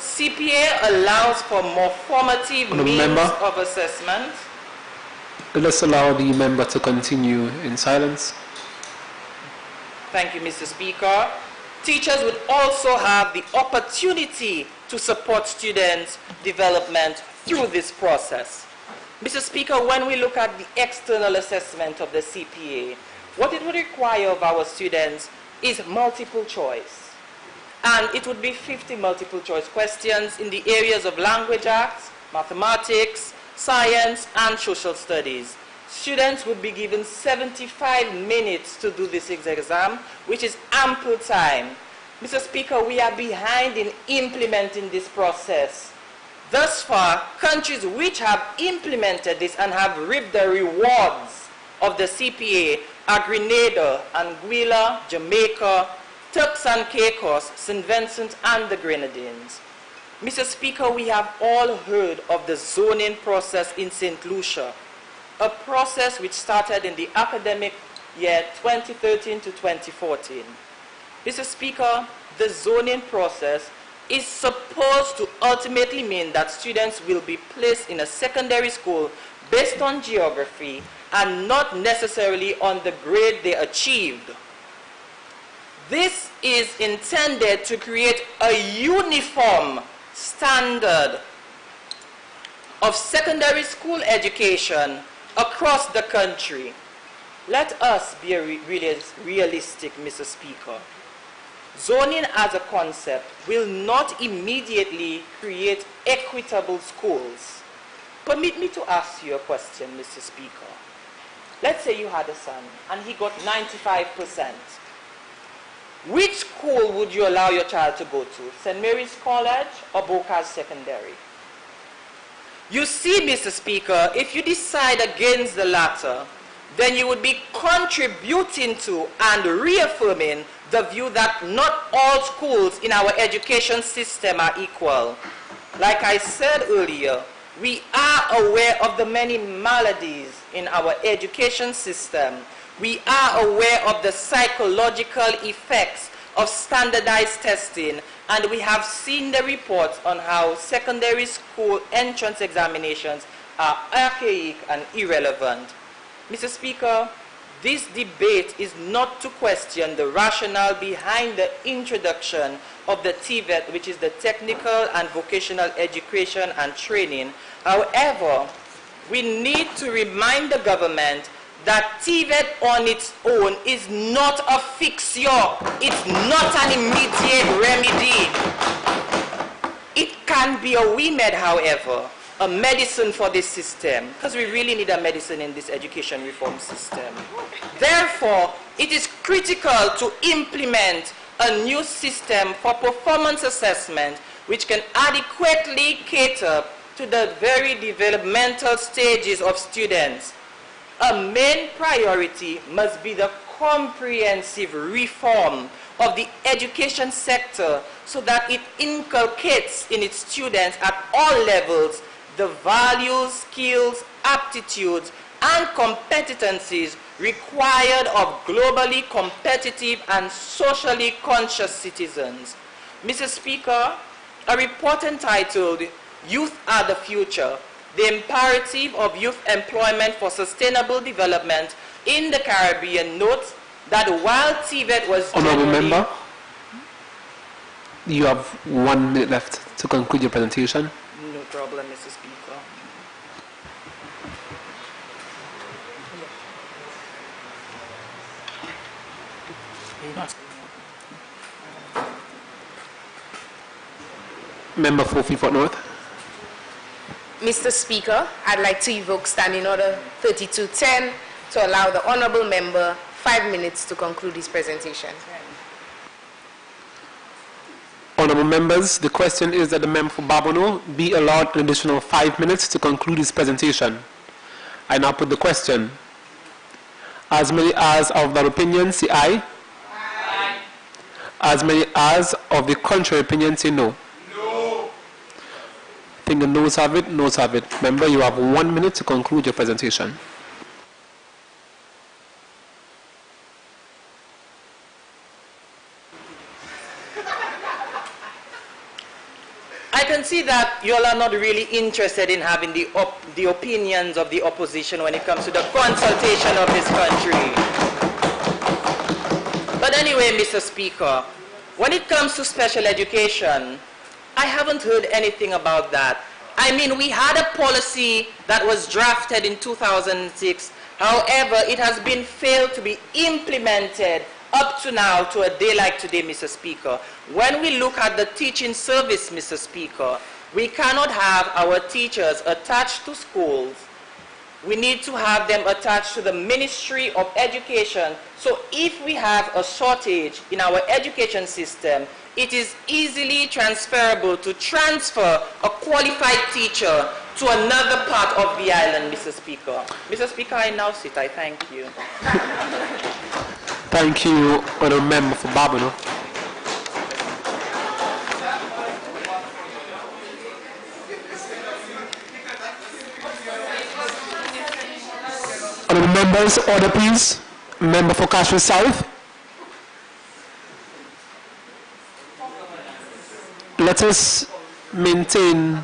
CPA allows for more formative means of assessment. Let us allow the member to continue in silence. Thank you, Mr. Speaker. Teachers would also have the opportunity to support students' development through this process. Mr. Speaker, when we look at the external assessment of the CPA, what it would require of our students is multiple choice. And it would be 50 multiple choice questions in the areas of language arts, mathematics, science, and social studies. Students would be given 75 minutes to do this exam, which is ample time. Mr. Speaker, we are behind in implementing this process. Thus far, countries which have implemented this and have reaped the rewards of the CPA are Grenada, Anguilla, Jamaica, Turks and Caicos, St. Vincent, and the Grenadines. Mr. Speaker, we have all heard of the zoning process in St. Lucia, a process which started in the academic year 2013 to 2014. Mr. Speaker, the zoning process is supposed to ultimately mean that students will be placed in a secondary school based on geography and not necessarily on the grade they achieved. This is intended to create a uniform standard of secondary school education across the country. Let us be realistic, Mr. Speaker. Zoning as a concept will not immediately create equitable schools. Permit me to ask you a question, Mr. Speaker. Let's say you had a son and he got 95%. Which school would you allow your child to go to? St. Mary's College or Bocas Secondary? You see, Mr. Speaker, if you decide against the latter, then you would be contributing to and reaffirming the view that not all schools in our education system are equal. Like I said earlier, we are aware of the many maladies in our education system. We are aware of the psychological effects of standardized testing, and we have seen the reports on how secondary school entrance examinations are archaic and irrelevant. Mr. Speaker, this debate is not to question the rationale behind the introduction of the TVET, which is the Technical and Vocational Education and Training. However, we need to remind the government that TVET on its own is not a fixture. It's not an immediate remedy. It can be a WeMed, however, a medicine for this system, because we really need a medicine in this education reform system. Therefore, it is critical to implement a new system for performance assessment which can adequately cater to the very developmental stages of students. A main priority must be the comprehensive reform of the education sector so that it inculcates in its students at all levels the values, skills, aptitudes, and competencies required of globally competitive and socially conscious citizens. Mr. Speaker, a report entitled Youth Are the Future, the Imperative of Youth Employment for Sustainable Development in the Caribbean notes that while TVET was Honourable Member, you have 1 minute left to conclude your presentation. No problem, Mr. Speaker. Member for Freeport North. Mr. Speaker, I'd like to evoke Standing Order 3210 to allow the Honourable Member 5 minutes to conclude his presentation. Honourable members, the question is that the member for Barbono be allowed an additional 5 minutes to conclude his presentation. I now put the question. As many as of that opinion say aye. Aye. As many as of the contrary opinion say no. No. I think the noes have it, noes have it. Member, you have 1 minute to conclude your presentation. see that you all are not really interested in having the opinions of the opposition when it comes to the consultation of this country. But anyway, Mr. Speaker, when it comes to special education, I haven't heard anything about that. I mean, we had a policy that was drafted in 2006. However, it has been failed to be implemented up to now, to a day like today, Mr. Speaker. When we look at the teaching service, Mr. Speaker, we cannot have our teachers attached to schools. We need to have them attached to the Ministry of Education. So if we have a shortage in our education system, it is easily transferable to transfer a qualified teacher to another part of the island, Mr. Speaker. Mr. Speaker, I now sit. I thank you. Thank you, Honourable Member for Babonneau. Honourable members, order please. Member for Castries South. Let us maintain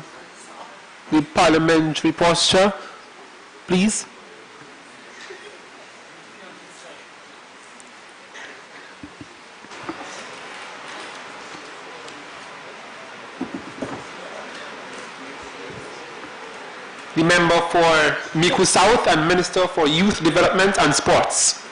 the parliamentary posture, please. The member for Micoud South and Minister for Youth Development and Sports.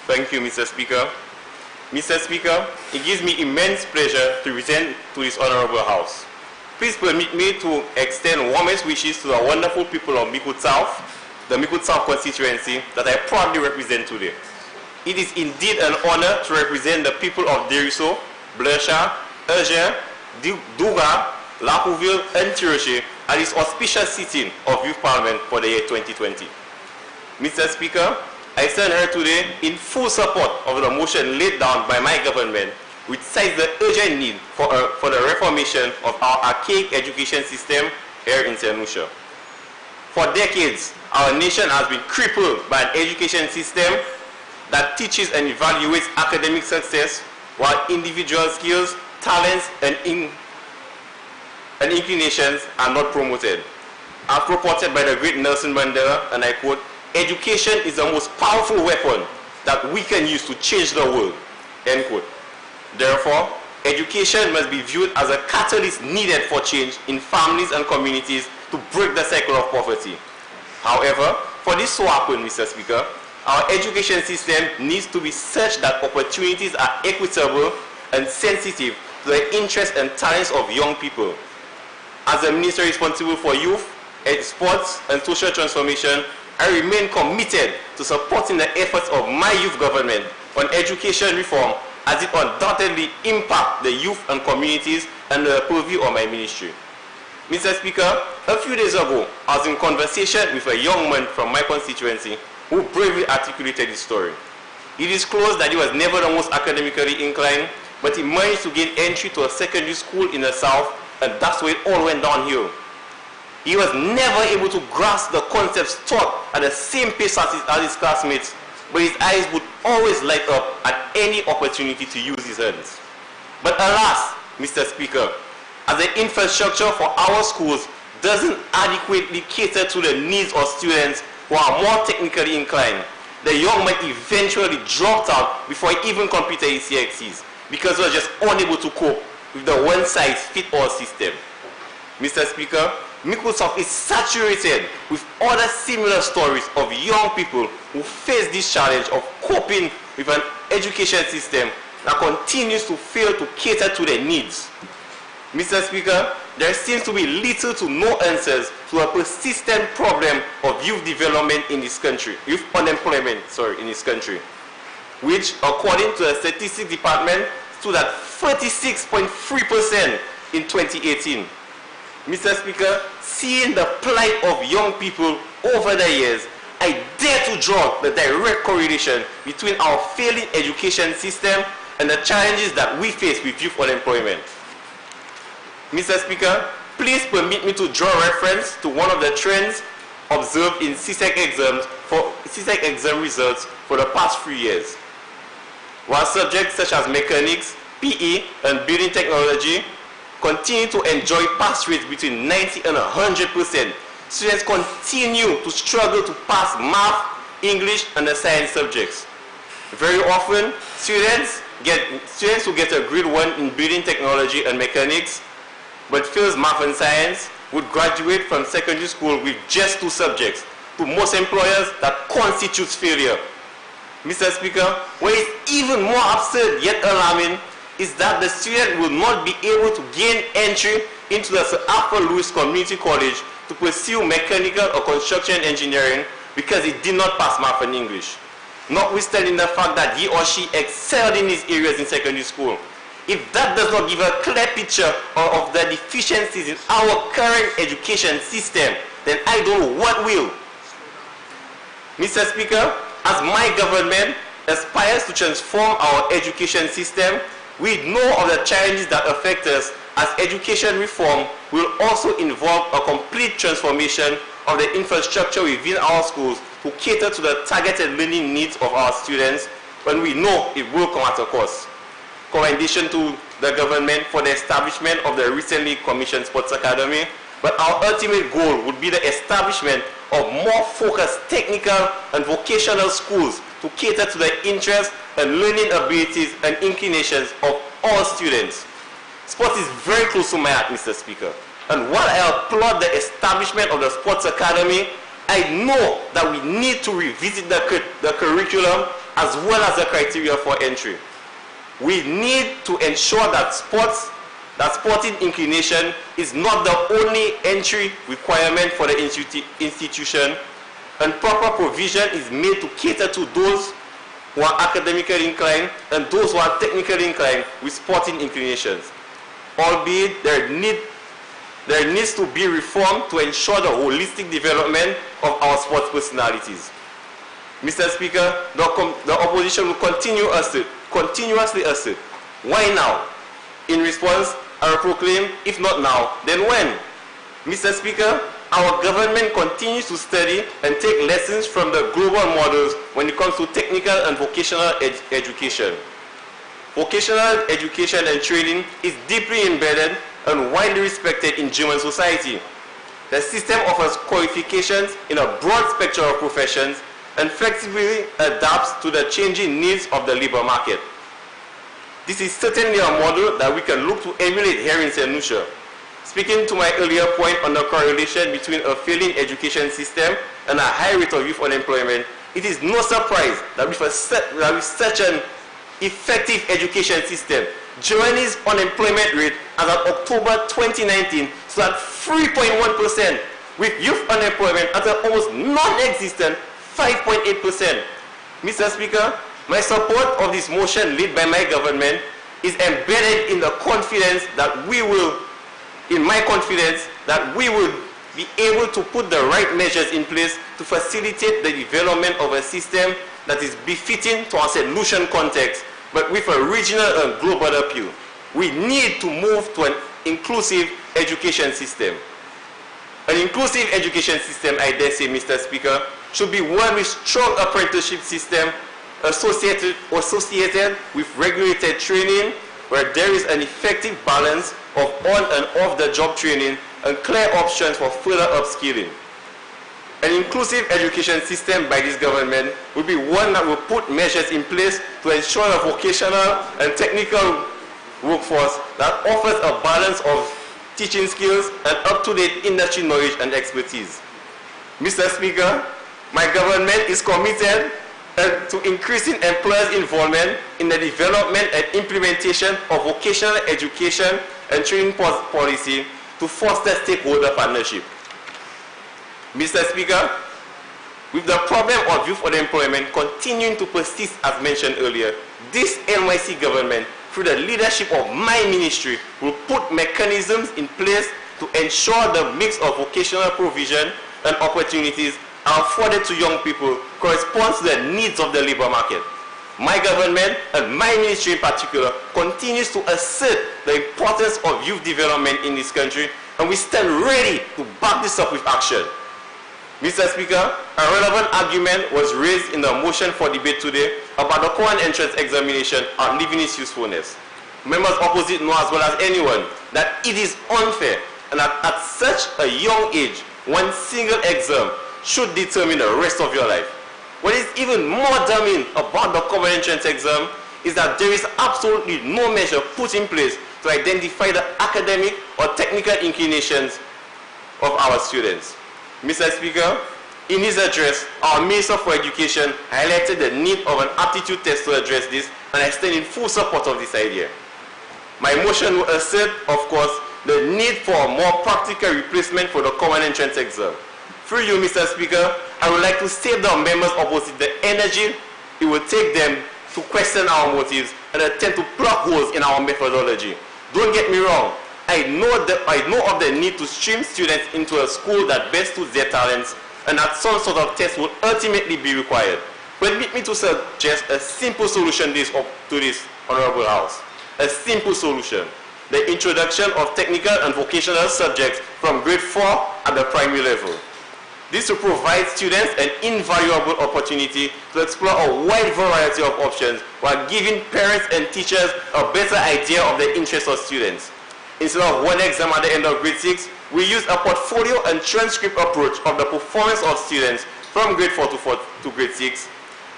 Thank you, Mr. Speaker. Mr. Speaker, it gives me immense pleasure to present to this honorable House. Please permit me to extend warmest wishes to the wonderful people of Micoud South, the Micoud South constituency that I proudly represent today. It is indeed an honor to represent the people of Deriso, Blanchard, Agen, Douga, Lacouville, and Tirocher at this auspicious sitting of Youth Parliament for the year 2020. Mr. Speaker, I stand here today in full support of the motion laid down by my government, which cites the urgent need for the reformation of our archaic education system here in St. Lucia. For decades, our nation has been crippled by an education system that teaches and evaluates academic success, while individual skills, talents, and inclinations are not promoted. As reported by the great Nelson Mandela, and I quote, "Education is the most powerful weapon that we can use to change the world," end quote. Therefore, education must be viewed as a catalyst needed for change in families and communities to break the cycle of poverty. However, for this to happen, Mr. Speaker, our education system needs to be such that opportunities are equitable and sensitive to the interests and talents of young people. As the Minister responsible for youth, sports, and social transformation, I remain committed to supporting the efforts of my youth government on education reform, as it undoubtedly impacts the youth and communities under the purview of my ministry. Mr. Speaker, a few days ago, I was in conversation with a young man from my constituency who bravely articulated his story. He disclosed that he was never the most academically inclined, but he managed to gain entry to a secondary school in the south, and that's where it all went downhill. He was never able to grasp the concepts taught at the same pace as his classmates, but his eyes would always light up at any opportunity to use his hands. But alas, Mr. Speaker, as the infrastructure for our schools doesn't adequately cater to the needs of students who are more technically inclined, the young man eventually dropped out before he even completed his CXCs because he was just unable to cope with the one-size-fits-all system. Mr. Speaker, Micoud South is saturated with other similar stories of young people who face this challenge of coping with an education system that continues to fail to cater to their needs. Mr. Speaker, there seems to be little to no answers to a persistent problem of youth development in this country, youth unemployment, in this country, which, according to the Statistics Department, stood at 36.3% in 2018. Mr. Speaker, seeing the plight of young people over the years, I dare to draw the direct correlation between our failing education system and the challenges that we face with youth unemployment. Mr. Speaker, please permit me to draw reference to one of the trends observed in CSEC exam results for the past 3 years. While subjects such as mechanics, PE, and building technology continue to enjoy pass rates between 90 and 100%, students continue to struggle to pass math, English, and the science subjects. Very often, students who get a grade 1 in building technology and mechanics, but fails math and science, would graduate from secondary school with just 2 subjects. To most employers, that constitutes failure. Mr. Speaker, what is even more absurd yet alarming is that the student will not be able to gain entry into the Sir Arthur Lewis Community College to pursue mechanical or construction engineering because he did not pass math and English, notwithstanding the fact that he or she excelled in these areas in secondary school. If that does not give a clear picture of the deficiencies in our current education system, then I don't know what will. Mr. Speaker, as my government aspires to transform our education system, we know of the challenges that affect us, as education reform will also involve a complete transformation of the infrastructure within our schools to cater to the targeted learning needs of our students, when we know it will come at a cost. Commendation to the government for the establishment of the recently commissioned Sports Academy, but our ultimate goal would be the establishment of more focused technical and vocational schools to cater to the interests and learning abilities and inclinations of all students. Sports is very close to my heart, Mr. Speaker, and while I applaud the establishment of the Sports Academy, I know that we need to revisit the curriculum as well as the criteria for entry. We need to ensure that sporting inclination is not the only entry requirement for the institution, and proper provision is made to cater to those who are academically inclined and those who are technically inclined with sporting inclinations. Albeit there needs to be reform to ensure the holistic development of our sports personalities. Mr. Speaker, the opposition will continuously assert, why now? In response, I will proclaim, if not now, then when? Mr. Speaker, our government continues to study and take lessons from the global models when it comes to technical and vocational education. Vocational education and training is deeply embedded and widely respected in German society. The system offers qualifications in a broad spectrum of professions and flexibly adapts to the changing needs of the labor market. This is certainly a model that we can look to emulate here in St. Lucia. Speaking to my earlier point on the correlation between a failing education system and a high rate of youth unemployment, it is no surprise that with such an effective education system, Germany's unemployment rate as of October 2019 stood at 3.1%, with youth unemployment at an almost non-existent 5.8%. Mr. Speaker, my support of this motion led by my government is embedded in the confidence that we will be able to put the right measures in place to facilitate the development of a system that is befitting to our St. Lucian context, but with a regional and global appeal. We need to move to an inclusive education system. An inclusive education system, I dare say, Mr. Speaker, should be one with strong apprenticeship system associated with regulated training, where there is an effective balance of on and off the job training and clear options for further upskilling. An inclusive education system by this government will be one that will put measures in place to ensure a vocational and technical workforce that offers a balance of teaching skills and up-to-date industry knowledge and expertise. Mr. Speaker, my government is committed to increasing employers' involvement in the development and implementation of vocational education and training policy to foster stakeholder partnership. Mr. Speaker, with the problem of youth unemployment continuing to persist as mentioned earlier, this NYC government through the leadership of my ministry, will put mechanisms in place to ensure the mix of vocational provision and opportunities afforded to young people corresponds to the needs of the labor market. My government, and my ministry in particular, continues to assert the importance of youth development in this country, and we stand ready to back this up with action. Mr. Speaker, a relevant argument was raised in the motion for debate today about the common entrance examination outliving its usefulness. Members opposite know as well as anyone that it is unfair and that at such a young age, one single exam should determine the rest of your life. What is even more damning about the common entrance exam is that there is absolutely no measure put in place to identify the academic or technical inclinations of our students. Mr. Speaker, in his address, our Minister for Education highlighted the need of an aptitude test to address this, and I stand in full support of this idea. My motion will assert, of course, the need for a more practical replacement for the common entrance exam. Through you, Mr. Speaker, I would like to save the members opposite the energy it will take them to question our motives and attempt to plug holes in our methodology. Don't get me wrong, I know of the need to stream students into a school that best suits their talents and that some sort of test will ultimately be required. Permit me to suggest a simple solution to this, Honorable House. A simple solution. The introduction of technical and vocational subjects from grade 4 at the primary level. This will provide students an invaluable opportunity to explore a wide variety of options while giving parents and teachers a better idea of the interests of students. Instead of one exam at the end of grade 6, we use a portfolio and transcript approach of the performance of students from grade 4 to grade 6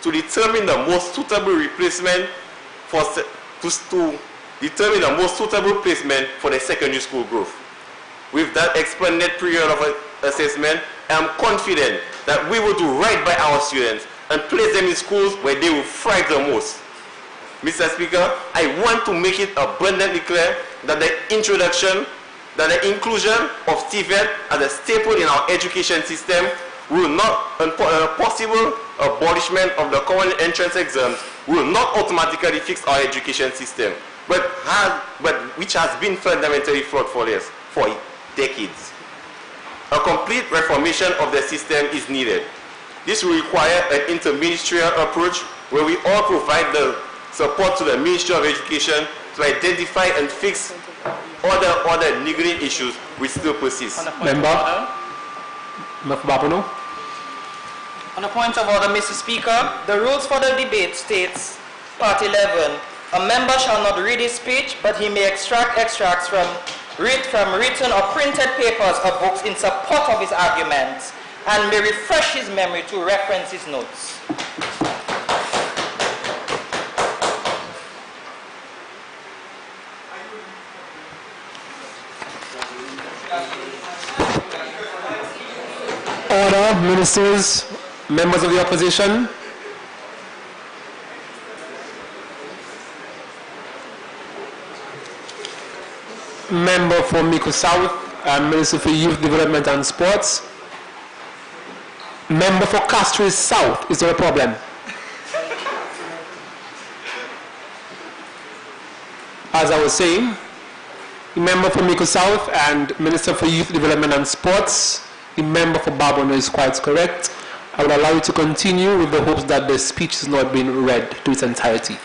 to determine the most suitable replacement placement for the secondary school growth. With that expanded period of assessment, I am confident that we will do right by our students and place them in schools where they will thrive the most. Mr. Speaker, I want to make it abundantly clear that the inclusion of TVET as a staple in our education system will not, and possible abolishment of the common entrance exams will not automatically fix our education system, but which has been fundamentally flawed for decades. A complete reformation of the system is needed. This will require an interministerial approach where we all provide the support to the Ministry of Education to identify and fix other niggling issues which still persist. Member Babono. On a point of order, Mr. Speaker, the rules for the debate states, Part 11, a member shall not read his speech, but he may extract extracts from written or printed papers or books in support of his arguments, and may refresh his memory to reference his notes. Order, ministers, members of the opposition. Member for Miko South and Minister for Youth Development and Sports. Member for Castries South, is there a problem? As I was saying, the member for Miko South and Minister for Youth Development and Sports, the member for Babono is quite correct. I will allow you to continue with the hopes that the speech is not being read to its entirety.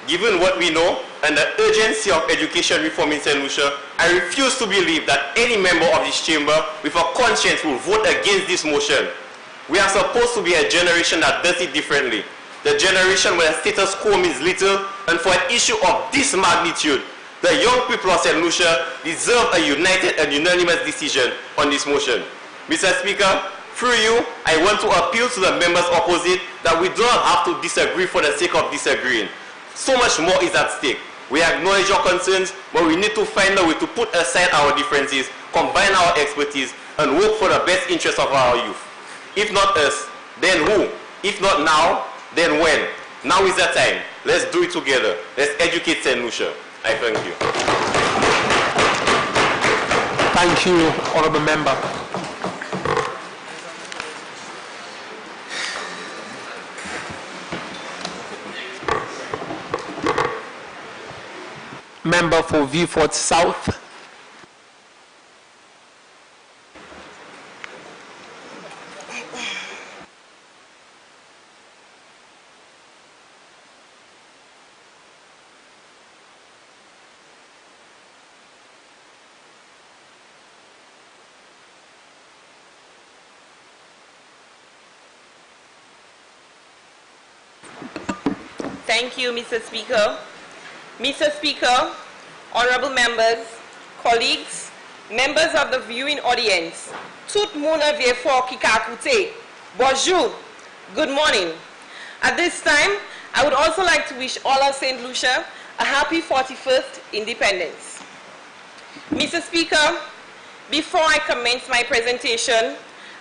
Given what we know and the urgency of education reform in St. Lucia, I refuse to believe that any member of this chamber with a conscience will vote against this motion. We are supposed to be a generation that does it differently. The generation where the status quo means little, and for an issue of this magnitude, the young people of St. Lucia deserve a united and unanimous decision on this motion. Mr. Speaker, through you, I want to appeal to the members opposite that we do not have to disagree for the sake of disagreeing. So much more is at stake. We acknowledge your concerns, but we need to find a way to put aside our differences, combine our expertise, and work for the best interests of our youth. If not us, then who? If not now, then when? Now is the time. Let's do it together. Let's educate St. Lucia. I thank you. Thank you, Honourable Member. Member for Vieux-Fort South. Thank you, Mr. Speaker. Mr. Speaker, honorable members, colleagues, members of the viewing audience, tout moun vie fort ki ka koute. Bonjour, good morning. At this time, I would also like to wish all of St. Lucia a happy 41st Independence. Mr. Speaker, before I commence my presentation,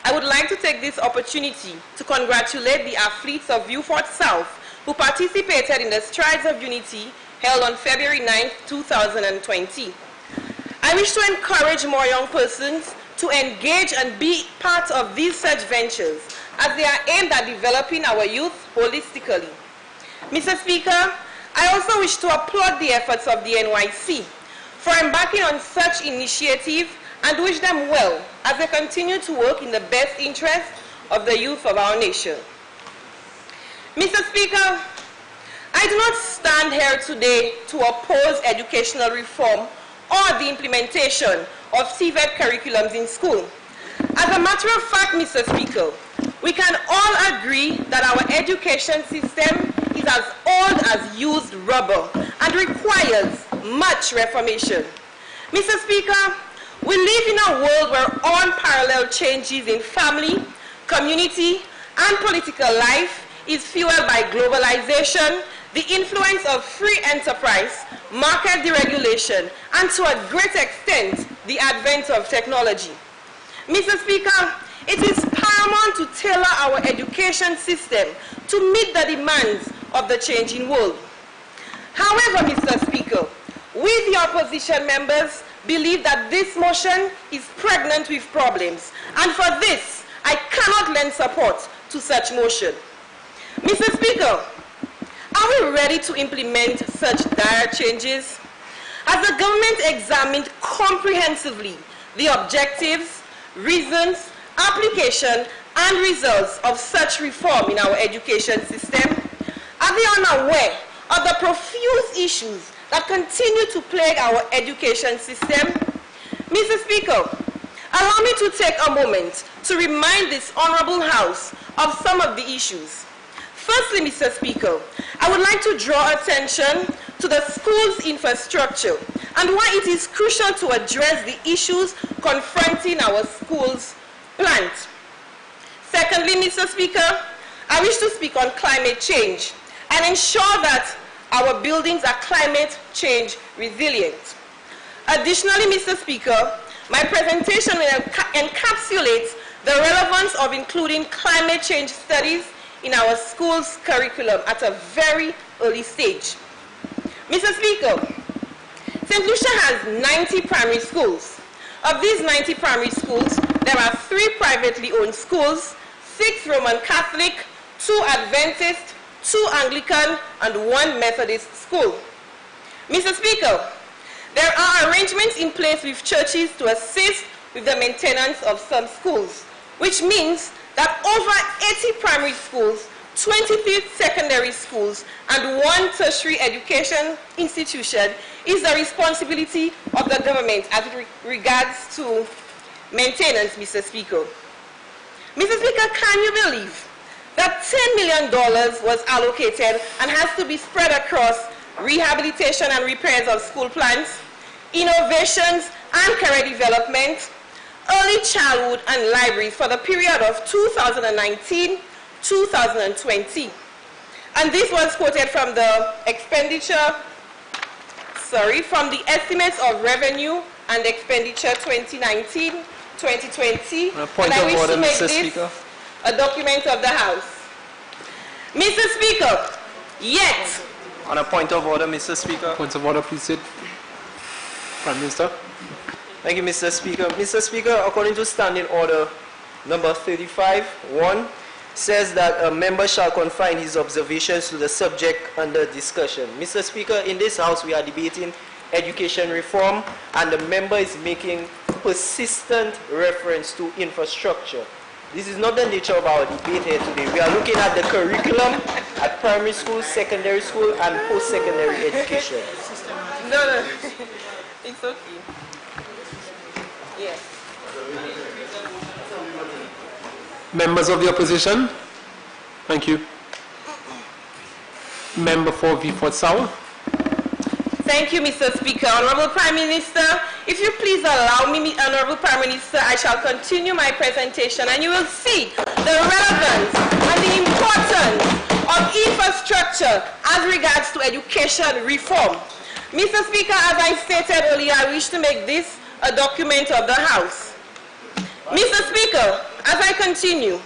I would like to take this opportunity to congratulate the athletes of Vieux-Fort South who participated in the Strides of Unity held on February 9, 2020. I wish to encourage more young persons to engage and be part of these such ventures as they are aimed at developing our youth holistically. Mr. Speaker, I also wish to applaud the efforts of the NYC for embarking on such initiative and wish them well as they continue to work in the best interest of the youth of our nation. Mr. Speaker, I do not stand here today to oppose educational reform or the implementation of CVET curriculums in school. As a matter of fact, Mr. Speaker, we can all agree that our education system is as old as used rubber and requires much reformation. Mr. Speaker, we live in a world where unparalleled changes in family, community, and political life is fueled by globalization, the influence of free enterprise, market deregulation, and to a great extent, the advent of technology. Mr. Speaker, it is paramount to tailor our education system to meet the demands of the changing world. However, Mr. Speaker, we the opposition members believe that this motion is pregnant with problems, and for this, I cannot lend support to such motion. Mr. Speaker, are we ready to implement such dire changes? Has the government examined comprehensively the objectives, reasons, application, and results of such reform in our education system? Are they unaware of the profuse issues that continue to plague our education system? Mr. Speaker, allow me to take a moment to remind this honorable House of some of the issues. Firstly, Mr. Speaker, I would like to draw attention to the school's infrastructure and why it is crucial to address the issues confronting our school's plant. Secondly, Mr. Speaker, I wish to speak on climate change and ensure that our buildings are climate change resilient. Additionally, Mr. Speaker, my presentation will encapsulate the relevance of including climate change studies in our school's curriculum at a very early stage. Mr. Speaker, St. Lucia has 90 primary schools. Of these 90 primary schools, there are 3 privately owned schools, 6 Roman Catholic, 2 Adventist, 2 Anglican, and 1 Methodist school. Mr. Speaker, there are arrangements in place with churches to assist with the maintenance of some schools, which means that over 80 primary schools, 23 secondary schools, and 1 tertiary education institution is the responsibility of the government as it regards to maintenance, Mr. Speaker. Mr. Speaker, can you believe that $10 million was allocated and has to be spread across rehabilitation and repairs of school plants, innovations and career development, early childhood and libraries for the period of 2019-2020. And this was quoted from the from the estimates of revenue and expenditure 2019-2020. And I wish to make this a document of the House. Mr. Speaker, yet. On a point of order, Mr. Speaker. Point of order, please sit. Prime Minister. Thank you, Mr. Speaker. Mr. Speaker, according to Standing Order number 35(1), says that a member shall confine his observations to the subject under discussion. Mr. Speaker, in this House we are debating education reform, and the member is making persistent reference to infrastructure. This is not the nature of our debate here today. We are looking at the curriculum at primary school, secondary school, and post-secondary education. No, it's okay. Yes. Members of the opposition? Thank you. Member for Vieux-Fort South. Thank you, Mr. Speaker. Honorable Prime Minister, if you please allow me, Honorable Prime Minister, I shall continue my presentation and you will see the relevance and the importance of infrastructure as regards to education reform. Mr. Speaker, as I stated earlier, I wish to make this a document of the House. Mr. Speaker, as I continue,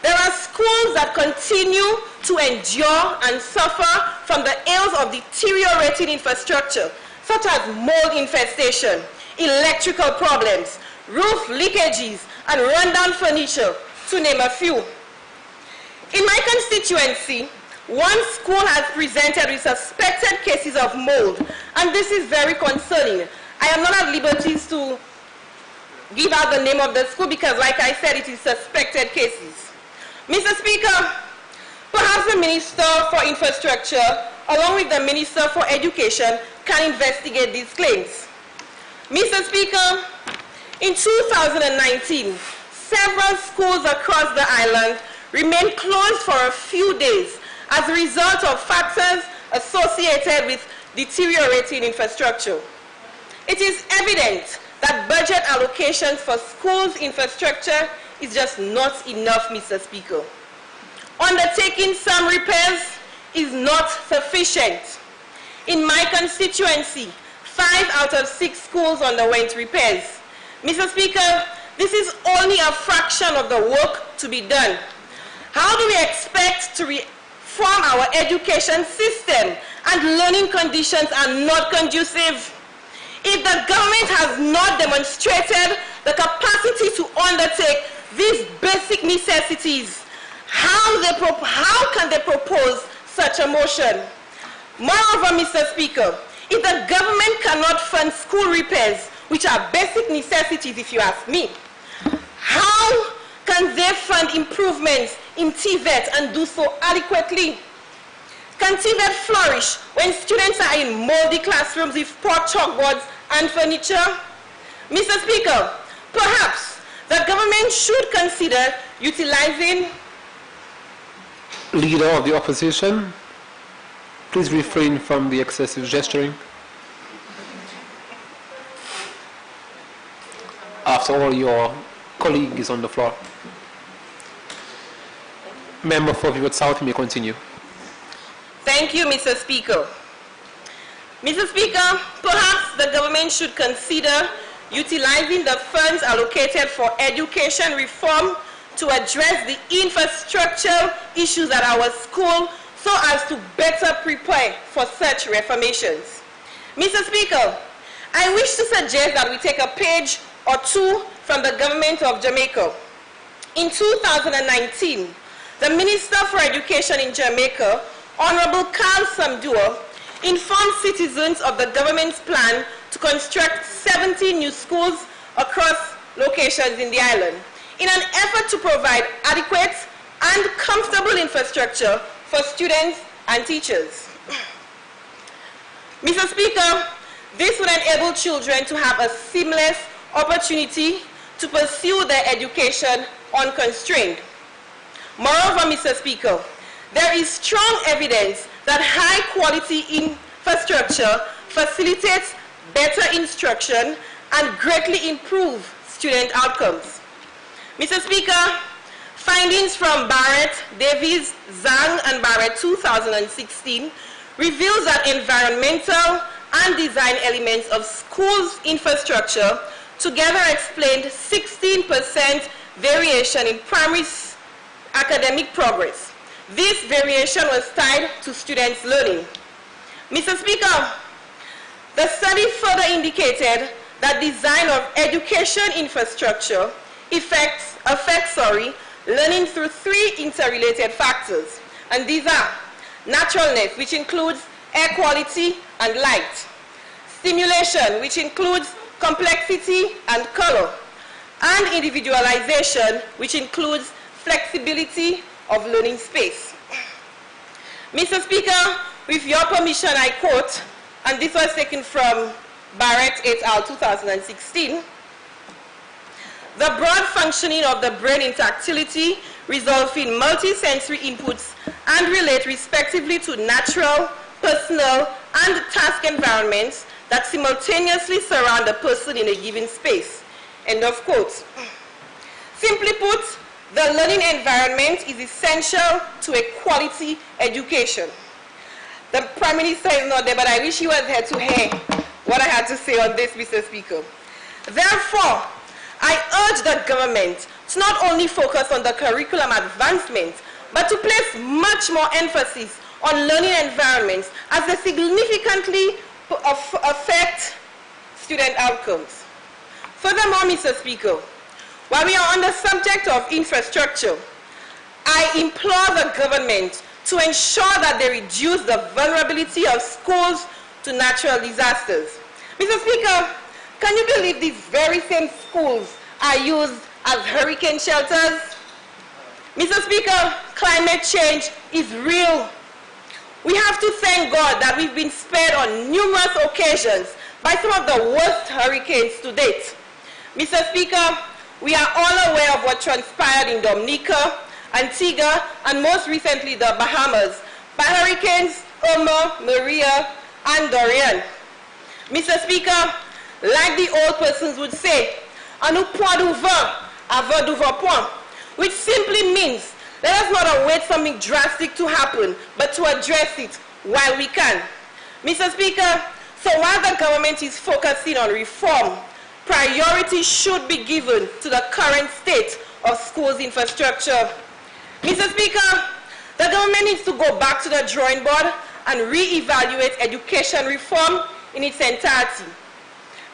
there are schools that continue to endure and suffer from the ills of deteriorating infrastructure, such as mold infestation, electrical problems, roof leakages, and rundown furniture, to name a few. In my constituency, one school has presented with suspected cases of mold, and this is very concerning. I am not at liberties to give out the name of the school because, like I said, it is suspected cases. Mr. Speaker, perhaps the Minister for Infrastructure, along with the Minister for Education, can investigate these claims. Mr. Speaker, in 2019, several schools across the island remained closed for a few days as a result of factors associated with deteriorating infrastructure. It is evident that budget allocations for schools' infrastructure is just not enough, Mr. Speaker. Undertaking some repairs is not sufficient. In my constituency, 5 out of 6 schools underwent repairs. Mr. Speaker, this is only a fraction of the work to be done. How do we expect to reform our education system and learning conditions are not conducive? If the government has not demonstrated the capacity to undertake these basic necessities, how can they propose such a motion? Moreover, Mr. Speaker, if the government cannot fund school repairs, which are basic necessities if you ask me, how can they fund improvements in TVET and do so adequately? Can TVET flourish when students are in moldy classrooms with poor chalkboards and furniture? Mr. Speaker, perhaps the government should consider utilizing... Leader of the opposition, please refrain from the excessive gesturing. After all, your colleague is on the floor. Member for Vieux-Fort South, you may continue. Thank you, Mr. Speaker. Mr. Speaker, perhaps the government should consider utilizing the funds allocated for education reform to address the infrastructure issues at our school so as to better prepare for such reformations. Mr. Speaker, I wish to suggest that we take a page or two from the government of Jamaica. In 2019, the Minister for Education in Jamaica, Honorable Carl Samdua, informed citizens of the government's plan to construct 70 new schools across locations in the island in an effort to provide adequate and comfortable infrastructure for students and teachers. Mr. Speaker, this would enable children to have a seamless opportunity to pursue their education unconstrained. Moreover, Mr. Speaker, there is strong evidence that high-quality infrastructure facilitates better instruction and greatly improves student outcomes. Mr. Speaker, findings from Barrett, Davies, Zhang, and Barrett 2016 reveals that environmental and design elements of schools' infrastructure together explained 16% variation in primary academic progress. This variation was tied to students' learning. Mr. Speaker, the study further indicated that design of education infrastructure affects learning through three interrelated factors. And these are naturalness, which includes air quality and light; stimulation, which includes complexity and color; and individualization, which includes flexibility of learning space. Mr. Speaker, with your permission, I quote, and this was taken from Barrett et al. 2016, "The broad functioning of the brain interactility results in multisensory inputs and relate respectively to natural, personal, and task environments that simultaneously surround a person in a given space." End of quote. Simply put, the learning environment is essential to a quality education. The Prime Minister is not there, but I wish he was here to hear what I had to say on this, Mr. Speaker. Therefore, I urge the government to not only focus on the curriculum advancement, but to place much more emphasis on learning environments as they significantly affect student outcomes. Furthermore, Mr. Speaker, while we are on the subject of infrastructure, I implore the government to ensure that they reduce the vulnerability of schools to natural disasters. Mr. Speaker, can you believe these very same schools are used as hurricane shelters? Mr. Speaker, climate change is real. We have to thank God that we've been spared on numerous occasions by some of the worst hurricanes to date. Mr. Speaker, we are all aware of what transpired in Dominica, Antigua, and most recently the Bahamas by hurricanes Irma, Maria, and Dorian. Mr. Speaker, like the old persons would say, "À nous point du vent, avant du vent point," which simply means let us not await something drastic to happen, but to address it while we can. Mr. Speaker, so while the government is focusing on reform, priority should be given to the current state of schools infrastructure. Mr. Speaker, the government needs to go back to the drawing board and re-evaluate education reform in its entirety.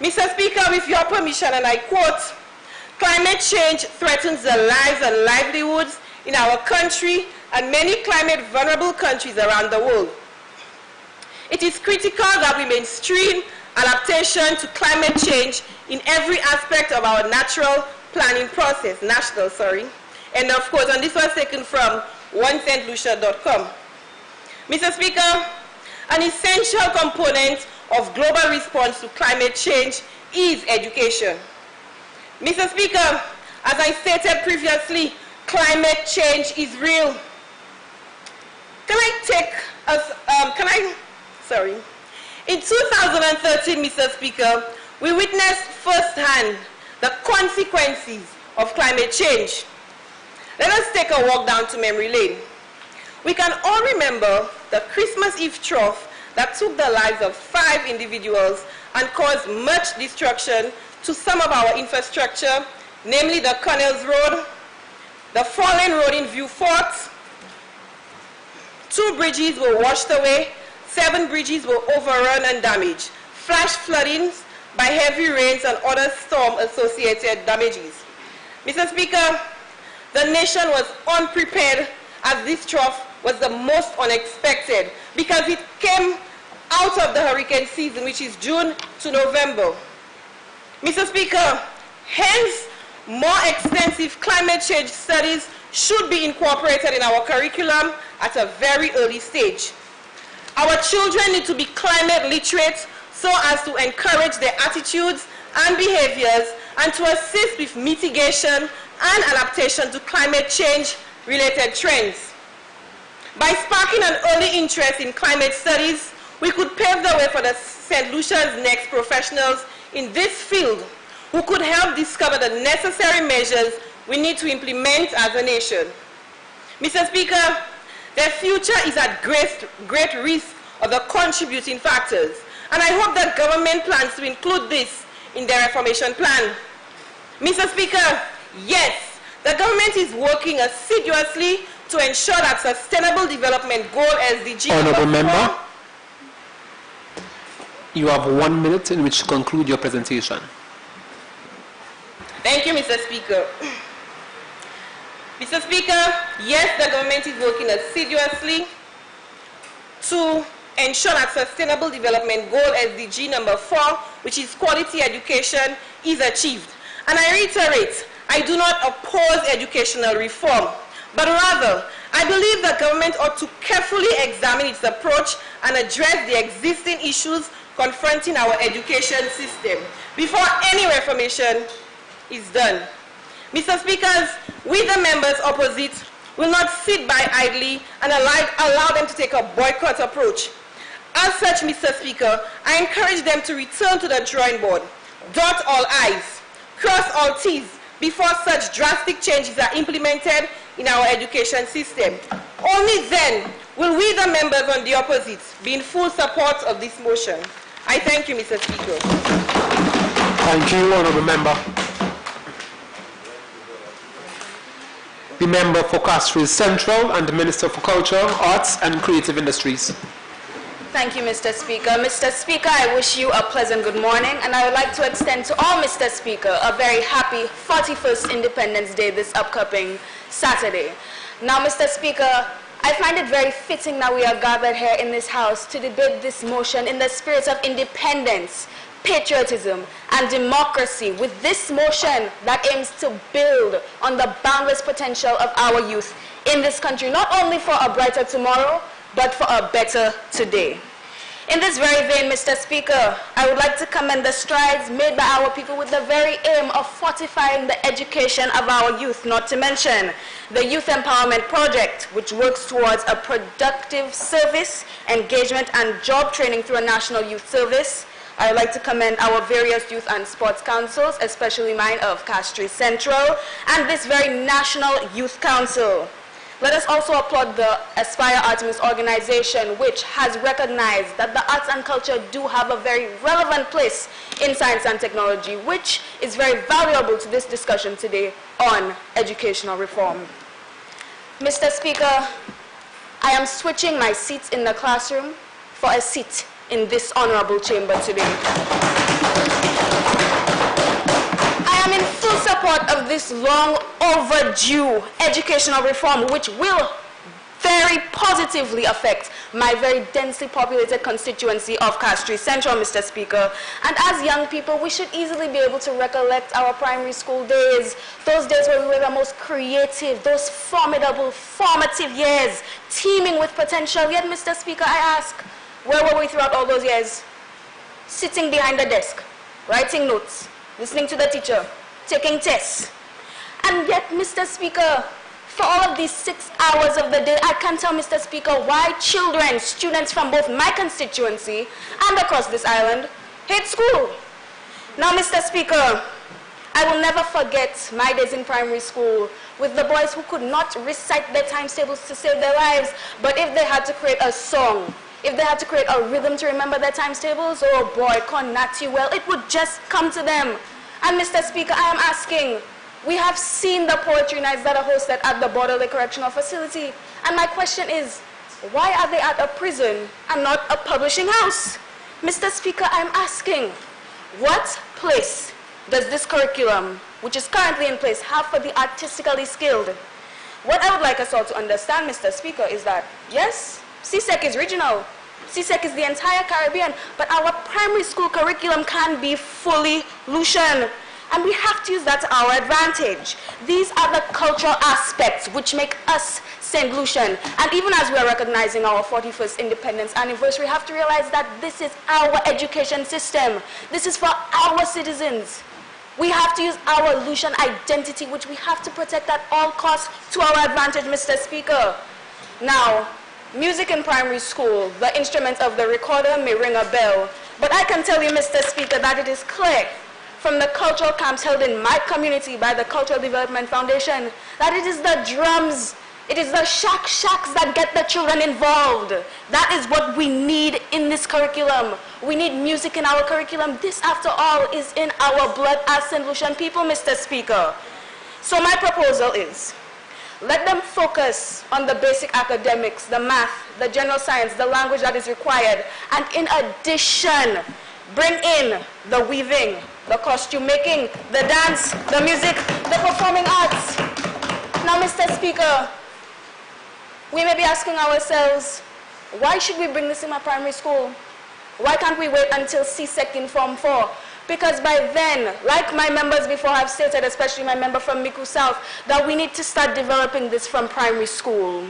Mr. Speaker, with your permission, and I quote, "Climate change threatens the lives and livelihoods in our country and many climate-vulnerable countries around the world. It is critical that we mainstream adaptation to climate change in every aspect of our national process. End of quote. And this was taken from onestlucia.com. Mr. Speaker, an essential component of global response to climate change is education. Mr. Speaker, as I stated previously, climate change is real. In 2013, Mr. Speaker, we witnessed firsthand the consequences of climate change. Let us take a walk down to memory lane. We can all remember the Christmas Eve trough that took the lives of 5 individuals and caused much destruction to some of our infrastructure, namely the Connells Road, the 4-lane road in Vieux Fort. 2 bridges were washed away, 7 bridges were overrun and damaged, flash floodings by heavy rains and other storm-associated damages. Mr. Speaker, the nation was unprepared as this trough was the most unexpected because it came out of the hurricane season, which is June to November. Mr. Speaker, hence, more extensive climate change studies should be incorporated in our curriculum at a very early stage. Our children need to be climate literate so as to encourage their attitudes and behaviors and to assist with mitigation and adaptation to climate change-related trends. By sparking an early interest in climate studies, we could pave the way for the St. Lucia's next professionals in this field who could help discover the necessary measures we need to implement as a nation. Mr. Speaker, their future is at great risk of the contributing factors, and I hope that government plans to include this in their reformation plan. Mr. Speaker, yes, the government is working assiduously to ensure that Sustainable Development Goal SDG. Honourable Member, you have 1 minute in which to conclude your presentation. Thank you, Mr. Speaker. Mr. Speaker, yes, the government is working assiduously to ensure that Sustainable Development Goal SDG number 4, which is quality education, is achieved. And I reiterate, I do not oppose educational reform, but rather, I believe the government ought to carefully examine its approach and address the existing issues confronting our education system before any reformation is done. Mr. Speakers, we the members opposite will not sit by idly and allow them to take a boycott approach. As such, Mr. Speaker, I encourage them to return to the drawing board, dot all I's, cross all T's, before such drastic changes are implemented in our education system. Only then will we, the members on the opposite, be in full support of this motion. I thank you, Mr. Speaker. Thank you, Honourable Member. The Member for Castries Central and the Minister for Culture, Arts and Creative Industries. Thank you, Mr. Speaker. Mr. Speaker, I wish you a pleasant good morning, and I would like to extend to all, Mr. Speaker, a very happy 41st Independence Day this upcoming Saturday. Now, Mr. Speaker, I find it very fitting that we are gathered here in this House to debate this motion in the spirit of independence, patriotism, and democracy, with this motion that aims to build on the boundless potential of our youth in this country, not only for a brighter tomorrow, but for a better today. In this very vein, Mr. Speaker, I would like to commend the strides made by our people with the very aim of fortifying the education of our youth, not to mention the Youth Empowerment Project, which works towards a productive service, engagement, and job training through a national youth service. I would like to commend our various youth and sports councils, especially mine of Castries Central, and this very National Youth Council. Let us also applaud the Aspire Artemis organization, which has recognized that the arts and culture do have a very relevant place in science and technology, which is very valuable to this discussion today on educational reform. Mr. Speaker, I am switching my seats in the classroom for a seat in this honorable chamber today. I am in full support of this long overdue educational reform, which will very positively affect my very densely populated constituency of Castries Central, Mr. Speaker. And as young people, we should easily be able to recollect our primary school days, those days where we were the most creative, those formidable, formative years, teeming with potential. Yet, Mr. Speaker, I ask, where were we throughout all those years? Sitting behind the desk, writing notes, listening to the teacher, taking tests. And yet, Mr. Speaker, for all of these 6 hours of the day, I can't tell, Mr. Speaker, why children, students from both my constituency and across this island hate school. Now, Mr. Speaker, I will never forget my days in primary school with the boys who could not recite their times tables to save their lives, but if they had to create a song, if they had to create a rhythm to remember their times tables, oh boy, Konati, well, it would just come to them. And Mr. Speaker, I am asking, we have seen the poetry nights that are hosted at the Borderley Correctional Facility. And my question is, why are they at a prison and not a publishing house? Mr. Speaker, I'm asking, what place does this curriculum, which is currently in place, have for the artistically skilled? What I would like us all to understand, Mr. Speaker, is that, yes, CSEC is regional. CSEC is the entire Caribbean, but our primary school curriculum can be fully Lucian. And we have to use that to our advantage. These are the cultural aspects which make us St. Lucian. And even as we are recognizing our 41st independence anniversary, we have to realize that this is our education system. This is for our citizens. We have to use our Lucian identity, which we have to protect at all costs to our advantage, Mr. Speaker. Now, music in primary school, the instrument of the recorder may ring a bell. But I can tell you, Mr. Speaker, that it is clear from the cultural camps held in my community by the Cultural Development Foundation, that it is the drums, it is the shacks that get the children involved. That is what we need in this curriculum. We need music in our curriculum. This, after all, is in our blood as St. Lucian people, Mr. Speaker. So my proposal is, let them focus on the basic academics, the math, the general science, the language that is required, and in addition, bring in the weaving, the costume making, the dance, the music, the performing arts. Now, Mr. Speaker, we may be asking ourselves, why should we bring this in my primary school? Why can't we wait until C-Sec in Form 4? Because by then, like my members before have stated, especially my member from Miku South, that we need to start developing this from primary school.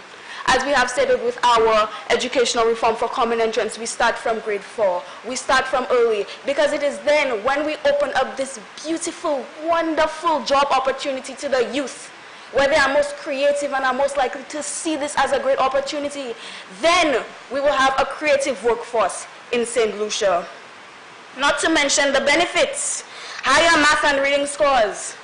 As we have stated with our educational reform for common entrance, we start from grade 4. We start from early, because it is then when we open up this beautiful, wonderful job opportunity to the youth, where they are most creative and are most likely to see this as a great opportunity, then we will have a creative workforce in St. Lucia. Not to mention the benefits: higher math and reading scores,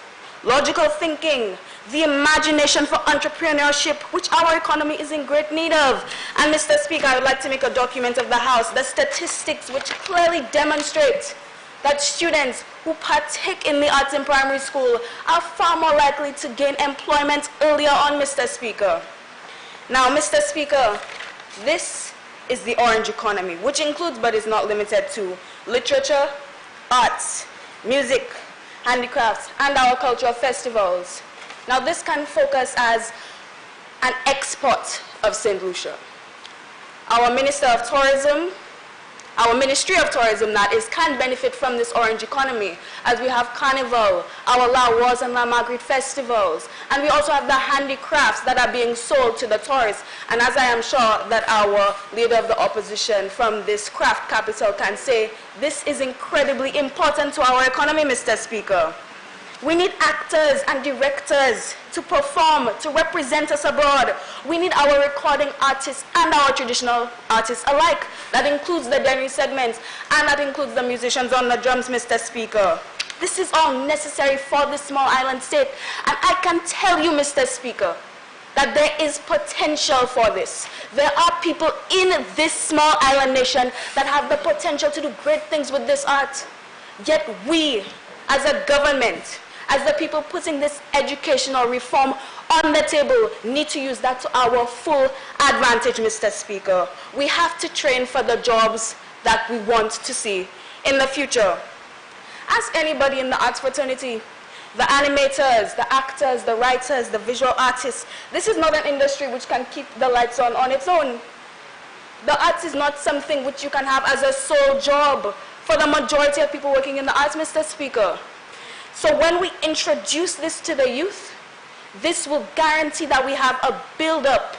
logical thinking, the imagination for entrepreneurship, which our economy is in great need of. And Mr. Speaker, I would like to make a document of the House, the statistics which clearly demonstrate that students who partake in the arts in primary school are far more likely to gain employment earlier on, Mr. Speaker. Now, Mr. Speaker, this is the orange economy, which includes but is not limited to literature, arts, music, handicrafts, and our cultural festivals. Now, this can focus as an export of St. Lucia. Our Minister of Tourism, our Ministry of Tourism, that is, can benefit from this orange economy, as we have Carnival, our La Rose and La Marguerite festivals, and we also have the handicrafts that are being sold to the tourists. And as I am sure that our leader of the opposition from this craft capital can say, this is incredibly important to our economy, Mr. Speaker. We need actors and directors to perform, to represent us abroad. We need our recording artists and our traditional artists alike. That includes the dairy segments, and that includes the musicians on the drums, Mr. Speaker. This is all necessary for this small island state. And I can tell you, Mr. Speaker, that there is potential for this. There are people in this small island nation that have the potential to do great things with this art. Yet we, as a government, as the people putting this educational reform on the table, need to use that to our full advantage, Mr. Speaker. We have to train for the jobs that we want to see in the future. Ask anybody in the arts fraternity, the animators, the actors, the writers, the visual artists. This is not an industry which can keep the lights on its own. The arts is not something which you can have as a sole job for the majority of people working in the arts, Mr. Speaker. So when we introduce this to the youth, this will guarantee that we have a build-up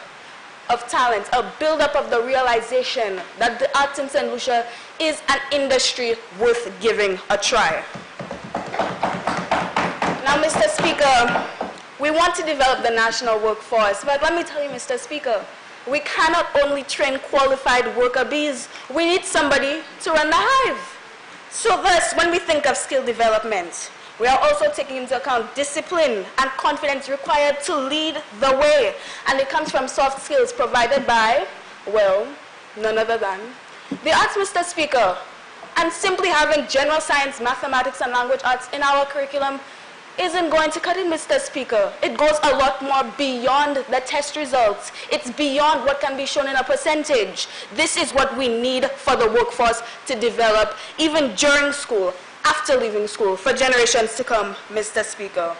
of talent, a build-up of the realization that the arts in St. Lucia is an industry worth giving a try. Now, Mr. Speaker, we want to develop the national workforce, but let me tell you, Mr. Speaker, we cannot only train qualified worker bees, we need somebody to run the hive. So thus, when we think of skill development, we are also taking into account discipline and confidence required to lead the way. And it comes from soft skills provided by, well, none other than the arts, Mr. Speaker. And simply having general science, mathematics, and language arts in our curriculum isn't going to cut it, Mr. Speaker. It goes a lot more beyond the test results. It's beyond what can be shown in a percentage. This is what we need for the workforce to develop, even during school, after leaving school, for generations to come, Mr. Speaker.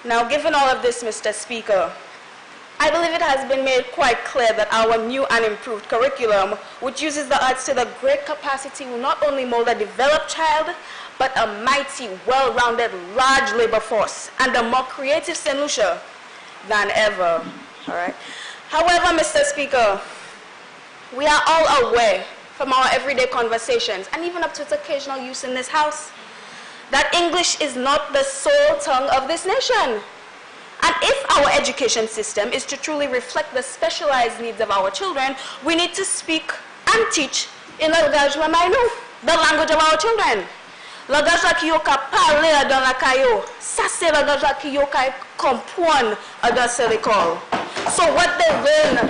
Now, given all of this, Mr. Speaker, I believe it has been made quite clear that our new and improved curriculum, which uses the arts to the great capacity, will not only mold a developed child, but a mighty, well-rounded, large labor force, and a more creative St. Lucia than ever. All right. However, Mr. Speaker, we are all aware from our everyday conversations, and even up to its occasional use in this house, that English is not the sole tongue of this nation. And if our education system is to truly reflect the specialized needs of our children, we need to speak and teach in the langage mamainu, the language of our children. Langage la ki yo ka parle dans la kayo, ça c'est langage la ki yo ka comprendre dans l'école. So what they learn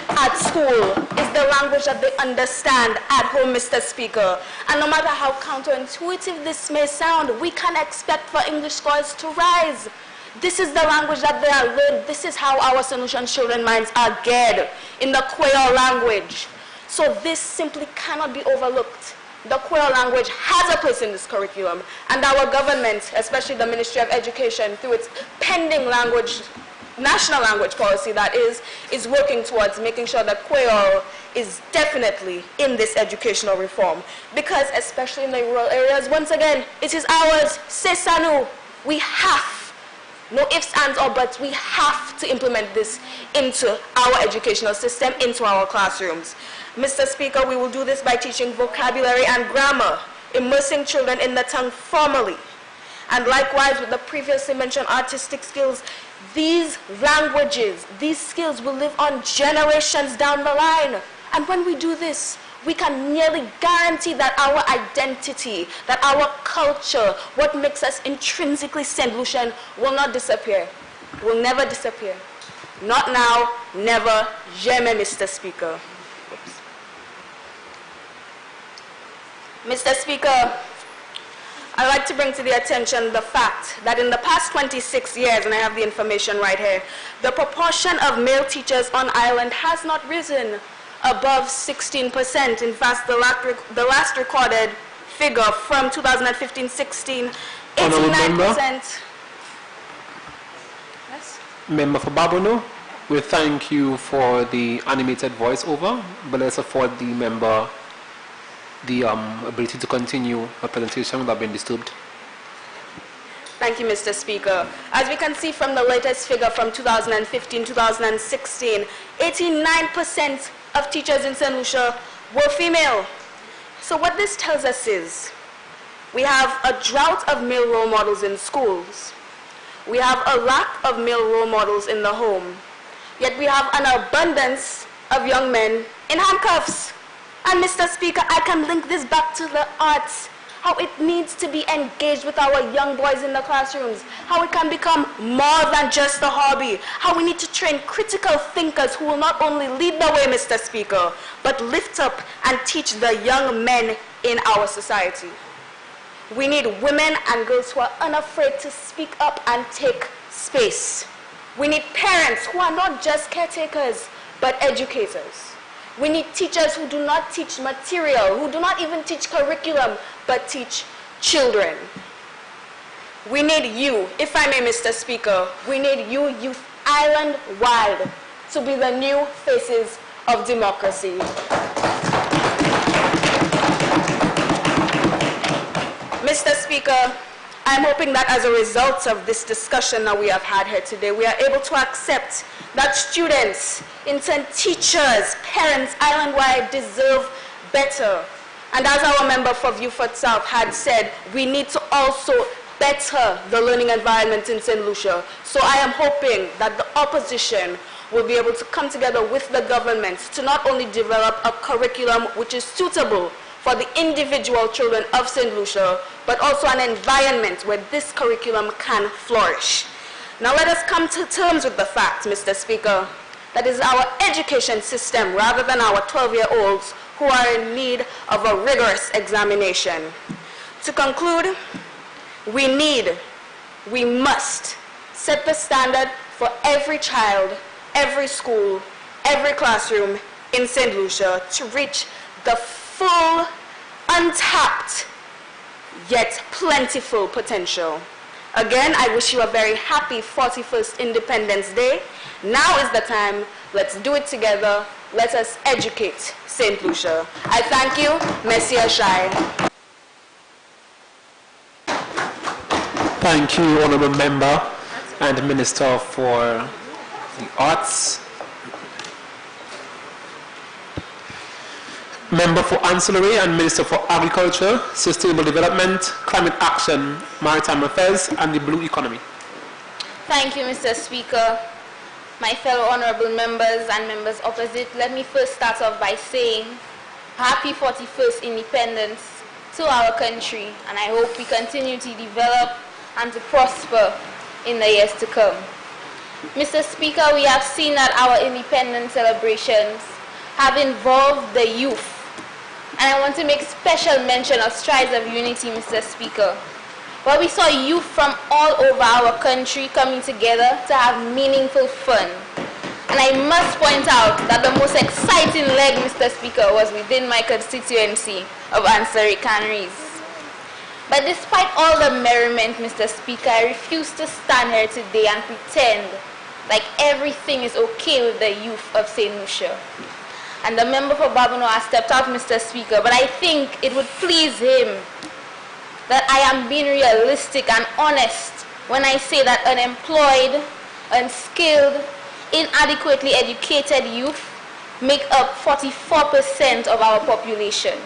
at school is the language that they understand at home, Mr. Speaker. And no matter how counterintuitive this may sound, we can expect for English scores to rise. This is the language that they are learned. This is how our St. Lucian children's minds are geared, in the Creole language. So this simply cannot be overlooked. The Creole language has a place in this curriculum, and our government, especially the Ministry of Education, through its pending national language policy that is working towards making sure that Creole is definitely in this educational reform. Because especially in the rural areas, once again, it is ours, c'est ça nous. We have, no ifs, ands, or buts, we have to implement this into our educational system, into our classrooms. Mr. Speaker, we will do this by teaching vocabulary and grammar, immersing children in the tongue formally. And likewise, with the previously mentioned artistic skills, these languages, these skills will live on generations down the line. And when we do this, we can nearly guarantee that our identity, that our culture, what makes us intrinsically St. Lucian, will not disappear, will never disappear. Not now, never, jamais, Mr. Speaker. Mr. Speaker, I'd like to bring to the attention the fact that in the past 26 years, and I have the information right here, the proportion of male teachers on island has not risen above 16%. In fact, the last recorded figure from 2015-16, 89%. Yes? Member for Babonneau, we thank you for the animated voiceover, but let's afford the member the ability to continue her presentation without being disturbed. Thank you, Mr. Speaker. As we can see from the latest figure from 2015-2016, 89% of teachers in St. Lucia were female. So what this tells us is we have a drought of male role models in schools. We have a lack of male role models in the home. Yet we have an abundance of young men in handcuffs. And Mr. Speaker, I can link this back to the arts, how it needs to be engaged with our young boys in the classrooms, how it can become more than just a hobby, how we need to train critical thinkers who will not only lead the way, Mr. Speaker, but lift up and teach the young men in our society. We need women and girls who are unafraid to speak up and take space. We need parents who are not just caretakers, but educators. We need teachers who do not teach material, who do not even teach curriculum, but teach children. We need you, if I may, Mr. Speaker, we need you, youth island-wide, to be the new faces of democracy. Mr. Speaker, I'm hoping that as a result of this discussion that we have had here today, we are able to accept that students, in turn teachers, parents, island-wide deserve better. And as our member for Vieux-Fort South had said, we need to also better the learning environment in St. Lucia. So I am hoping that the opposition will be able to come together with the government to not only develop a curriculum which is suitable for the individual children of St. Lucia, but also an environment where this curriculum can flourish. Now let us come to terms with the fact, Mr. Speaker, that is our education system rather than our 12-year-olds who are in need of a rigorous examination. To conclude, we must set the standard for every child, every school, every classroom in St. Lucia to reach the full, untapped, yet plentiful potential. Again, I wish you a very happy 41st Independence Day. Now is the time. Let's do it together. Let us educate St. Lucia. I thank you. Merci Shai. Thank you, Honourable Member and Minister for the Arts. Member for Ancillary and Minister for Agriculture, Sustainable Development, Climate Action, Maritime Affairs and the Blue Economy. Thank you, Mr. Speaker. My fellow honorable members and members opposite, let me first start off by saying happy 41st Independence to our country, and I hope we continue to develop and to prosper in the years to come. Mr. Speaker, we have seen that our independence celebrations have involved the youth, and I want to make special mention of Strides of Unity, Mr. Speaker, where we saw youth from all over our country coming together to have meaningful fun. And I must point out that the most exciting leg, Mr. Speaker, was within my constituency of Ansari Canries. But despite all the merriment, Mr. Speaker, I refuse to stand here today and pretend like everything is okay with the youth of St. Lucia. And the member for Babonneau has stepped out, Mr. Speaker, but I think it would please him that I am being realistic and honest when I say that unemployed, unskilled, inadequately educated youth make up 44% of our population,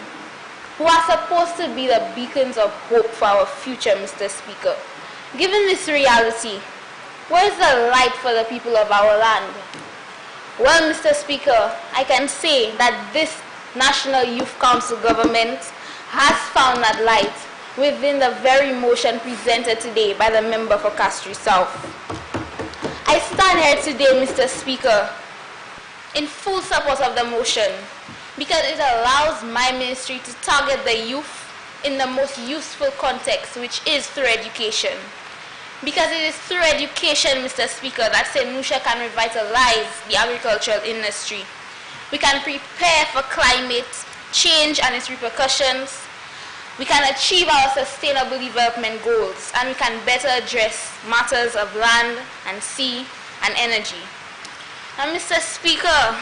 who are supposed to be the beacons of hope for our future, Mr. Speaker. Given this reality, where is the light for the people of our land? Well, Mr. Speaker, I can say that this National Youth Council government has found that light within the very motion presented today by the member for Castries South. I stand here today, Mr. Speaker, in full support of the motion because it allows my ministry to target the youth in the most useful context, which is through education. Because it is through education, Mr. Speaker, that St. Lucia can revitalize the agricultural industry. We can prepare for climate change and its repercussions. We can achieve our sustainable development goals, and we can better address matters of land and sea and energy. Now, Mr. Speaker,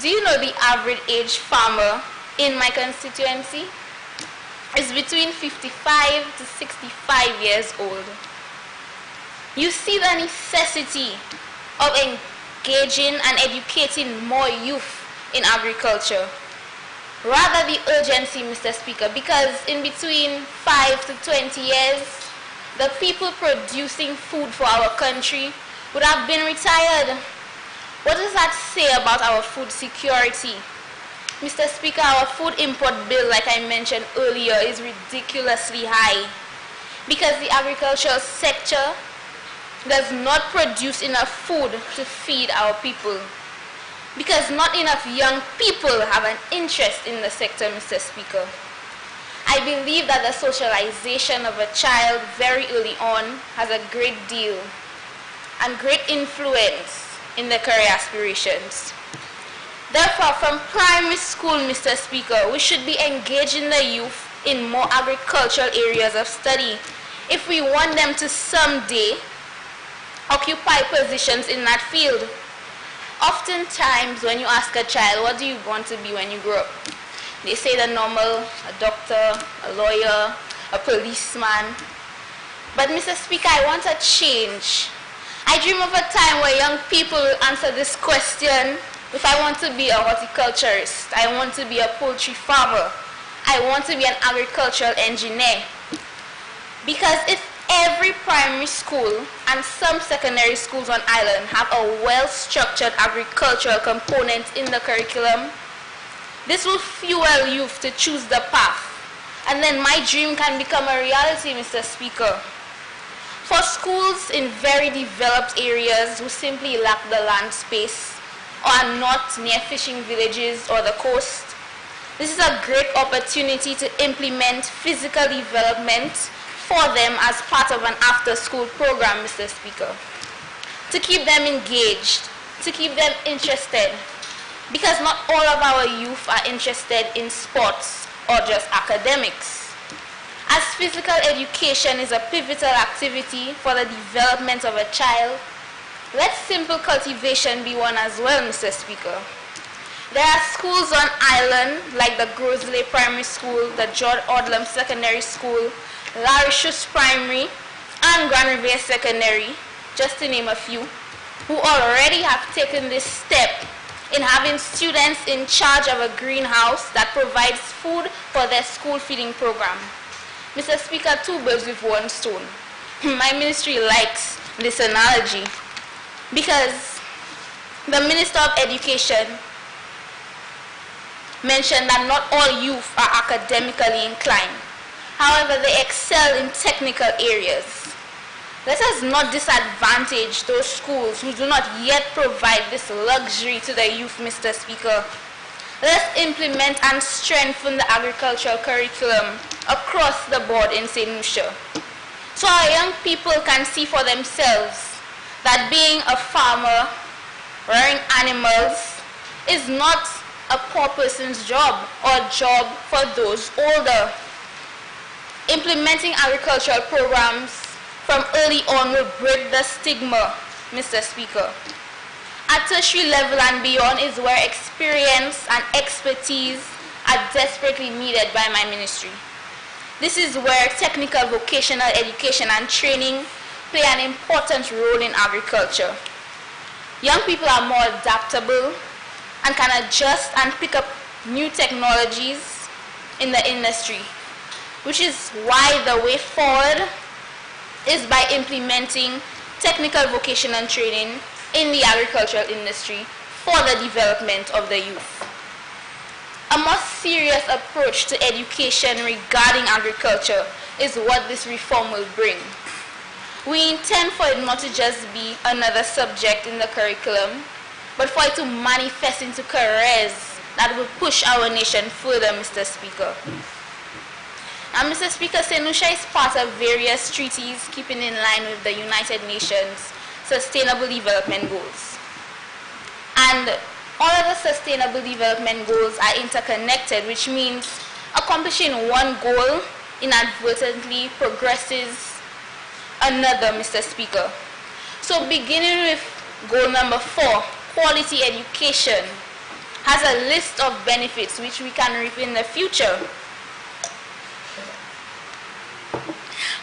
do you know the average age farmer in my constituency is between 55 to 65 years old? You see the necessity of engaging and educating more youth in agriculture. Rather the urgency, Mr. Speaker, because in between 5 to 20 years, the people producing food for our country would have been retired. What does that say about our food security? Mr. Speaker, our food import bill, like I mentioned earlier, is ridiculously high because the agricultural sector does not produce enough food to feed our people. Because not enough young people have an interest in the sector, Mr. Speaker. I believe that the socialization of a child very early on has a great deal and great influence in their career aspirations. Therefore, from primary school, Mr. Speaker, we should be engaging the youth in more agricultural areas of study if we want them to someday occupy positions in that field. Oftentimes, when you ask a child, what do you want to be when you grow up? They say the normal, a doctor, a lawyer, a policeman. But Mr. Speaker, I want a change. I dream of a time where young people will answer this question. If I want to be a horticulturist, I want to be a poultry farmer, I want to be an agricultural engineer. Because if every primary school and some secondary schools on island have a well-structured agricultural component in the curriculum, this will fuel youth to choose the path. And then my dream can become a reality, Mr. Speaker. For schools in very developed areas who simply lack the land space or are not near fishing villages or the coast, this is a great opportunity to implement physical development for them as part of an after-school program, Mr. Speaker. To keep them engaged, to keep them interested, because not all of our youth are interested in sports or just academics. As physical education is a pivotal activity for the development of a child, let simple cultivation be one as well, Mr. Speaker. There are schools on island like the Grosley Primary School, the George Odlum Secondary School, Larishus Primary, and Grand Riviere Secondary, just to name a few, who already have taken this step in having students in charge of a greenhouse that provides food for their school feeding program. Mr. Speaker, two birds with one stone. My ministry likes this analogy because the Minister of Education mentioned that not all youth are academically inclined. However, they excel in technical areas. Let us not disadvantage those schools who do not yet provide this luxury to the youth, Mr. Speaker. Let us implement and strengthen the agricultural curriculum across the board in St. Lucia, so our young people can see for themselves that being a farmer rearing animals is not a poor person's job or a job for those older. Implementing agricultural programs from early on will break the stigma, Mr. Speaker. At tertiary level and beyond is where experience and expertise are desperately needed by my ministry. This is where technical vocational education and training play an important role in agriculture. Young people are more adaptable and can adjust and pick up new technologies in the industry, which is why the way forward is by implementing technical vocational training in the agricultural industry for the development of the youth. A more serious approach to education regarding agriculture is what this reform will bring. We intend for it not to just be another subject in the curriculum, but for it to manifest into careers that will push our nation further, Mr. Speaker. Now, Mr. Speaker, St. Lucia is part of various treaties keeping in line with the United Nations Sustainable Development Goals. And all of the Sustainable Development Goals are interconnected, which means accomplishing one goal inadvertently progresses another, Mr. Speaker. So beginning with goal number 4, quality education, has a list of benefits which we can reap in the future.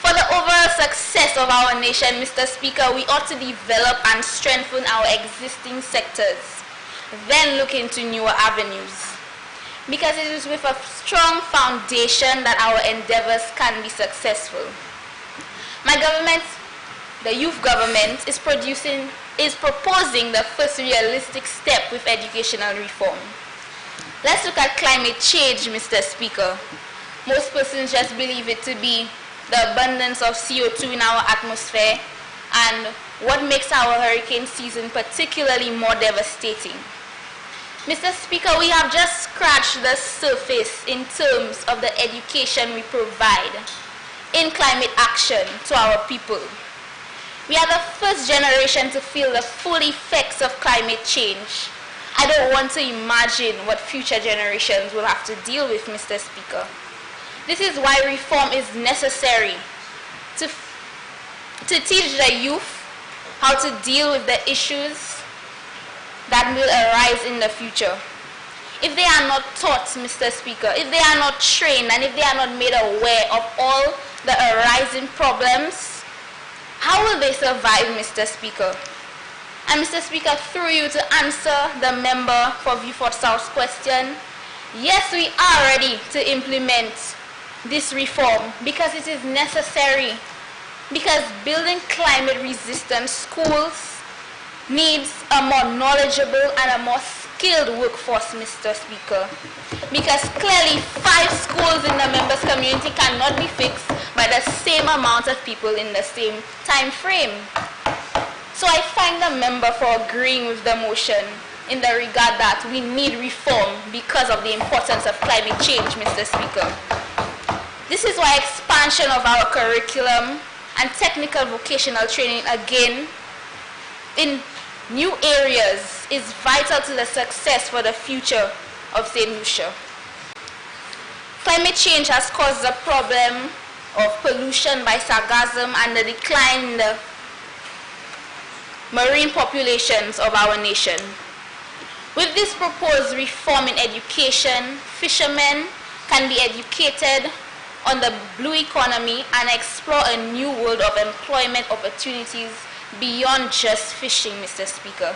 For the overall success of our nation, Mr. Speaker, we ought to develop and strengthen our existing sectors, then look into newer avenues. Because it is with a strong foundation that our endeavors can be successful. My government, the youth government, is proposing the first realistic step with educational reform. Let's look at climate change, Mr. Speaker. Most persons just believe it to be the abundance of CO2 in our atmosphere and what makes our hurricane season particularly more devastating. Mr. Speaker, we have just scratched the surface in terms of the education we provide in climate action to our people. We are the first generation to feel the full effects of climate change. I don't want to imagine what future generations will have to deal with, Mr. Speaker. This is why reform is necessary to teach the youth how to deal with the issues that will arise in the future. If they are not taught, Mr. Speaker, if they are not trained, and if they are not made aware of all the arising problems, how will they survive, Mr. Speaker? And Mr. Speaker, through you to answer the member for Vieux-Fort South's question, yes, we are ready to implement this reform because it is necessary. Because building climate-resistant schools needs a more knowledgeable and a more skilled workforce, Mr. Speaker. Because clearly 5 schools in the members' community cannot be fixed by the same amount of people in the same time frame. So I thank the member for agreeing with the motion in the regard that we need reform because of the importance of climate change, Mr. Speaker. This is why expansion of our curriculum and technical vocational training again in new areas is vital to the success for the future of St. Lucia. Climate change has caused the problem of pollution by sargassum and the decline in the marine populations of our nation. With this proposed reform in education, fishermen can be educated on the blue economy and explore a new world of employment opportunities beyond just fishing, Mr. Speaker.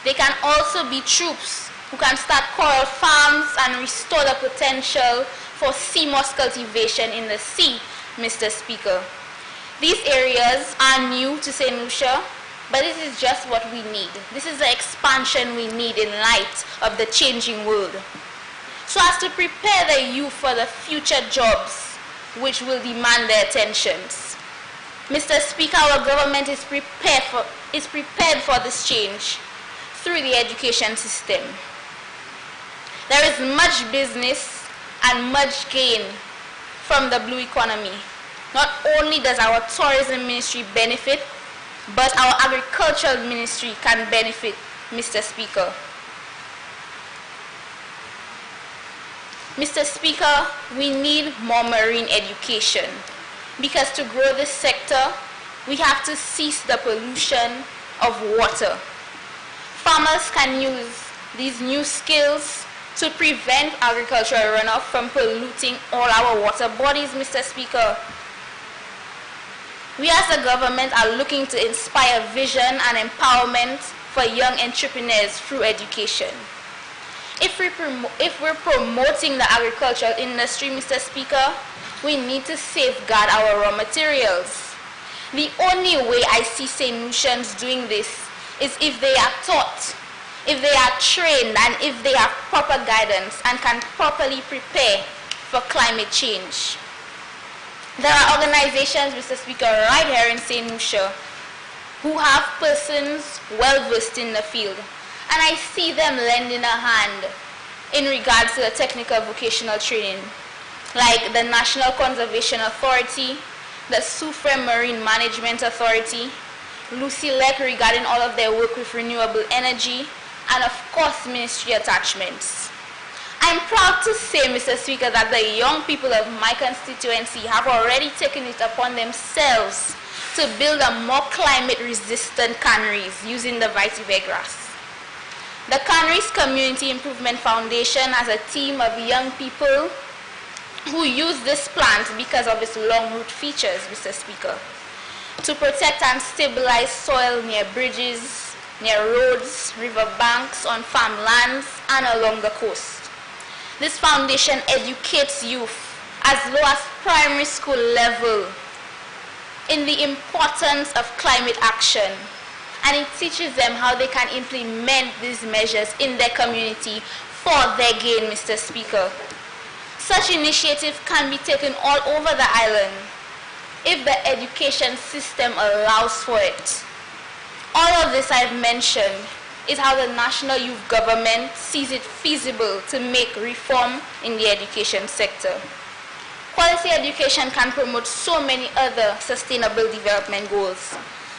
They can also be troops who can start coral farms and restore the potential for sea moss cultivation in the sea, Mr. Speaker. These areas are new to St. Lucia, but this is just what we need. This is the expansion we need in light of the changing world. So as to prepare the youth for the future jobs which will demand their attentions. Mr. Speaker, our government is prepared for this change through the education system. There is much business and much gain from the blue economy. Not only does our tourism ministry benefit, but our agricultural ministry can benefit Mr. Speaker. Mr. Speaker, we need more marine education because to grow this sector, we have to cease the pollution of water. Farmers can use these new skills to prevent agricultural runoff from polluting all our water bodies, Mr. Speaker. We as a government are looking to inspire vision and empowerment for young entrepreneurs through education. If we're promoting the agricultural industry, Mr. Speaker, we need to safeguard our raw materials. The only way I see St. Lucians doing this is if they are taught, if they are trained, and if they have proper guidance and can properly prepare for climate change. There are organizations, Mr. Speaker, right here in St. Lucia who have persons well versed in the field. And I see them lending a hand in regards to the technical vocational training, like the National Conservation Authority, the Sufre Marine Management Authority, Lucilec regarding all of their work with renewable energy, and of course ministry attachments. I'm proud to say, Mr. Speaker, that the young people of my constituency have already taken it upon themselves to build a more climate-resistant canneries using the vetiver grass. The Canneries Community Improvement Foundation has a team of young people who use this plant because of its long root features, Mr. Speaker, to protect and stabilize soil near bridges, near roads, river banks, on farmlands, and along the coast. This foundation educates youth as low as primary school level in the importance of climate action, and it teaches them how they can implement these measures in their community for their gain, Mr. Speaker. Such initiatives can be taken all over the island if the education system allows for it. All of this I've mentioned is how the national youth government sees it feasible to make reform in the education sector. Quality education can promote so many other sustainable development goals,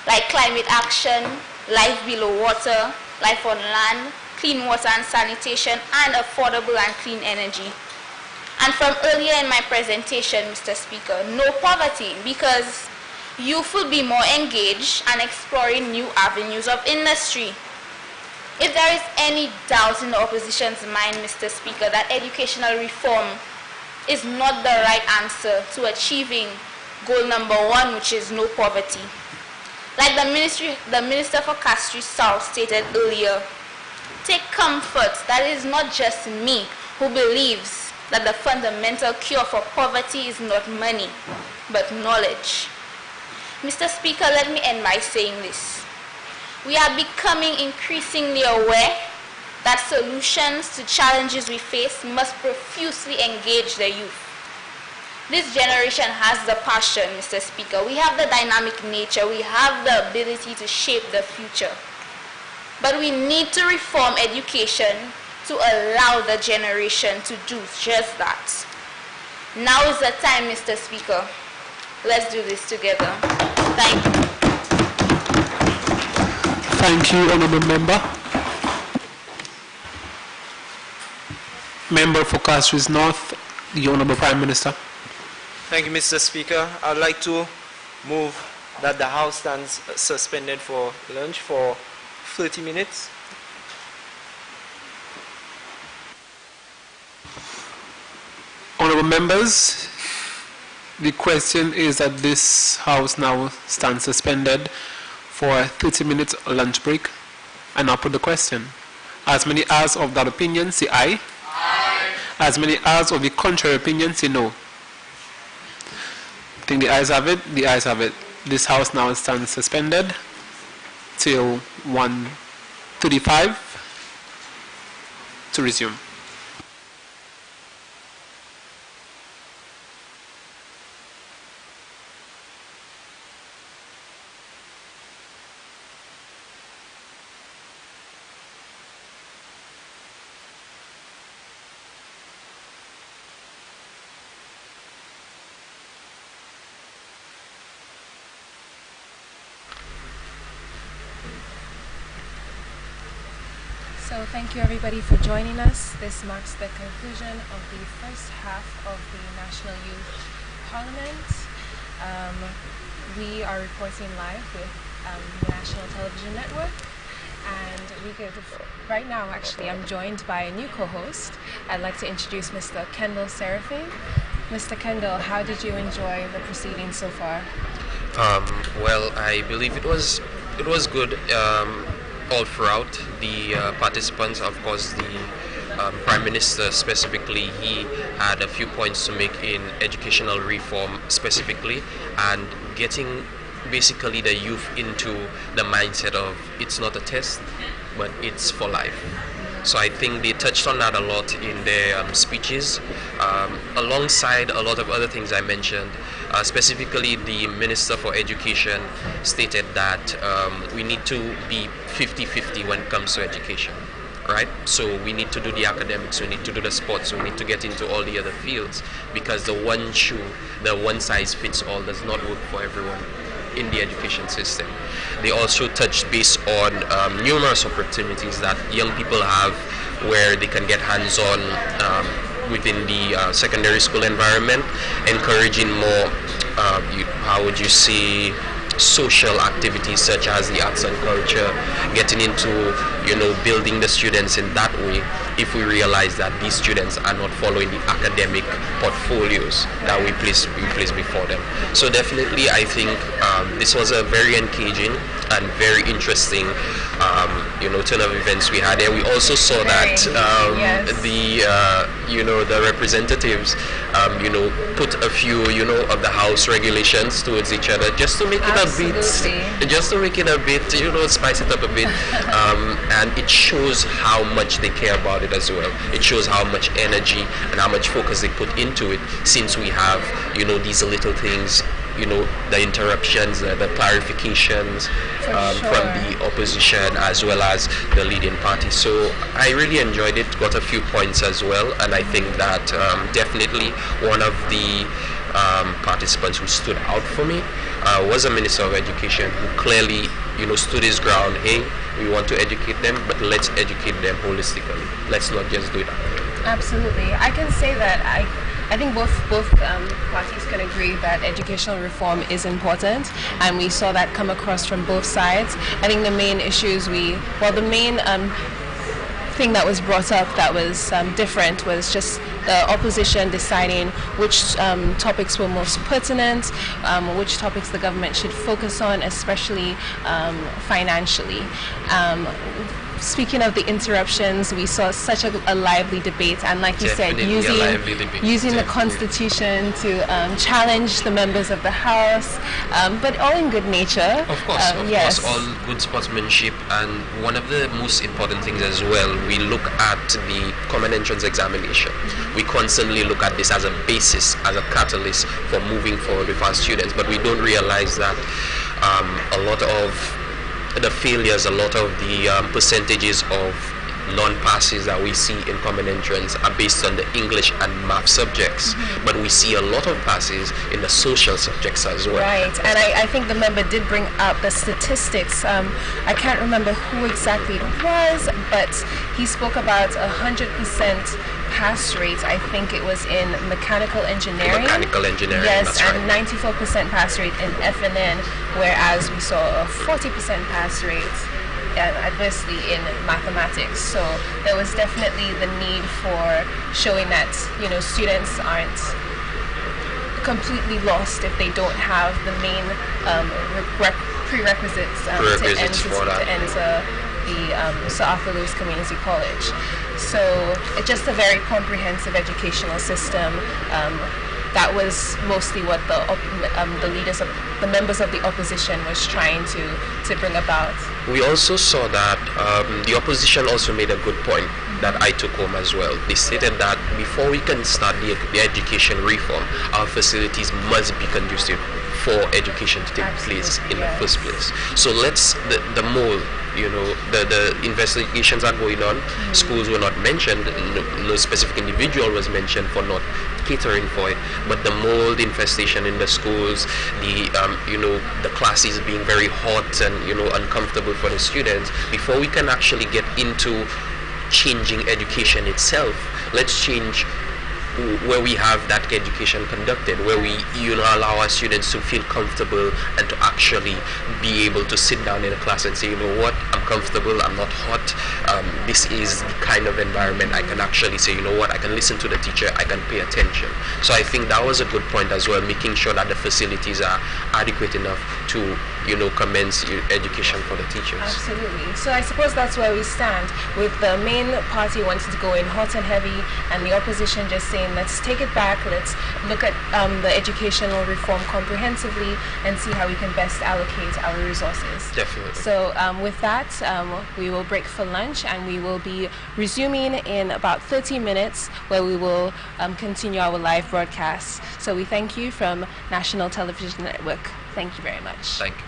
like climate action, life below water, life on land, clean water and sanitation, and affordable and clean energy. And from earlier in my presentation, Mr. Speaker, no poverty, because youth will be more engaged and exploring new avenues of industry. If there is any doubt in the opposition's mind, Mr. Speaker, that educational reform is not the right answer to achieving goal number 1, which is no poverty. Like the Minister for Castries South stated earlier, take comfort that it is not just me who believes that the fundamental cure for poverty is not money, but knowledge. Mr. Speaker, let me end by saying this. We are becoming increasingly aware that solutions to challenges we face must profusely engage the youth. This generation has the passion, Mr. Speaker. We have the dynamic nature. We have the ability to shape the future. But we need to reform education to allow the generation to do just that. Now is the time, Mr. Speaker. Let's do this together. Thank you. Thank you, Honourable Member. Member for Castries North, the Honourable Prime Minister. Thank you, Mr. Speaker. I'd like to move that the House stands suspended for lunch for 30 minutes. Honourable Members, the question is that this House now stands suspended for a 30 minutes lunch break. And I'll put the question. As many as of that opinion say aye. Aye. As many as of the contrary opinion say no. I think the ayes have it. The ayes have it. This House now stands suspended till 1:35 to resume. So thank you everybody for joining us. This marks the conclusion of the first half of the National Youth Parliament. We are reporting live with the National Television Network, and right now actually I'm joined by a new co-host. I'd like to introduce Mr. Kendall Seraphine. Mr. Kendall, how did you enjoy the proceedings so far? Well, I believe it was good all throughout. The participants, of course, the Prime Minister specifically, he had a few points to make in educational reform specifically, and getting basically the youth into the mindset of it's not a test, but it's for life. So I think they touched on that a lot in their speeches, alongside a lot of other things I mentioned. Specifically, the Minister for Education stated that we need to be 50-50 when it comes to education, right? So we need to do the academics, we need to do the sports, we need to get into all the other fields, because the one size fits all does not work for everyone in the education system. They also touched base on numerous opportunities that young people have where they can get hands-on within the secondary school environment, encouraging more, how would you say, social activities such as the arts and culture, getting into, building the students in that way, if we realize that these students are not following the academic portfolios that we place before them. So definitely I think this was a very engaging and very interesting turn of events we had there. We also saw that the representatives put a few of the house regulations towards each other, just to make it a bit spice it up a bit, and it shows how much they care about it as well. It shows how much energy and how much focus they put into it, since we have these little things, the interruptions, the clarifications from the opposition as well as the leading party. So I really enjoyed it, got a few points as well, and I think that definitely one of the participants who stood out for me was a Minister of Education who clearly stood his ground. Hey, we want to educate them, but let's educate them holistically. Let's not just do it. Absolutely. I can say that I think both parties can agree that educational reform is important, and we saw that come across from both sides. I think the main issues the main thing that was brought up that was different was just the opposition deciding which topics were most pertinent, which topics the government should focus on, especially financially. Speaking of the interruptions, we saw such a lively debate, and like you said, using the Constitution to challenge the members of the House, but all in good nature. Of course, all good sportsmanship. And one of the most important things as well, we look at the common entrance examination. We constantly look at this as a basis, as a catalyst for moving forward with our students, but we don't realize that a lot of the failures, a lot of the percentages of non-passes that we see in common entrance are based on the English and math subjects, but we see a lot of passes in the social subjects as well. Right, and I think the member did bring up the statistics. I can't remember who exactly it was, but he spoke about 100% pass rate. I think it was in mechanical engineering. Yes, and 94% pass rate in FNN, whereas we saw a 40% pass rate adversely in mathematics. So there was definitely the need for showing that students aren't completely lost if they don't have the main prerequisites to enter the Sir Arthur Lewis Community College. So it's just a very comprehensive educational system. That was mostly what the leaders of the members of the opposition was trying to bring about. We also saw that the opposition also made a good point that I took home as well. They stated that before we can start the education reform, our facilities must be conducive for education to take place in the first place. So the mold, the investigations are going on. Schools were not mentioned, no specific individual was mentioned for not catering for it, but the mold infestation in the schools, the classes being very hot and uncomfortable for the students, before we can actually get into changing education itself. Let's change where we have that education conducted, where we allow our students to feel comfortable and to actually be able to sit down in a class and say, you know what, I'm comfortable, I'm not hot, this is the kind of environment I can actually say, you know what, I can listen to the teacher, I can pay attention. So I think that was a good point as well, making sure that the facilities are adequate enough to commence education for the teachers. Absolutely. So I suppose that's where we stand, with the main party wanting to go in hot and heavy and the opposition just saying, let's take it back, let's look at the educational reform comprehensively and see how we can best allocate our resources. Definitely. So with that, we will break for lunch and we will be resuming in about 30 minutes where we will continue our live broadcast. So we thank you from National Television Network. Thank you very much. Thank you.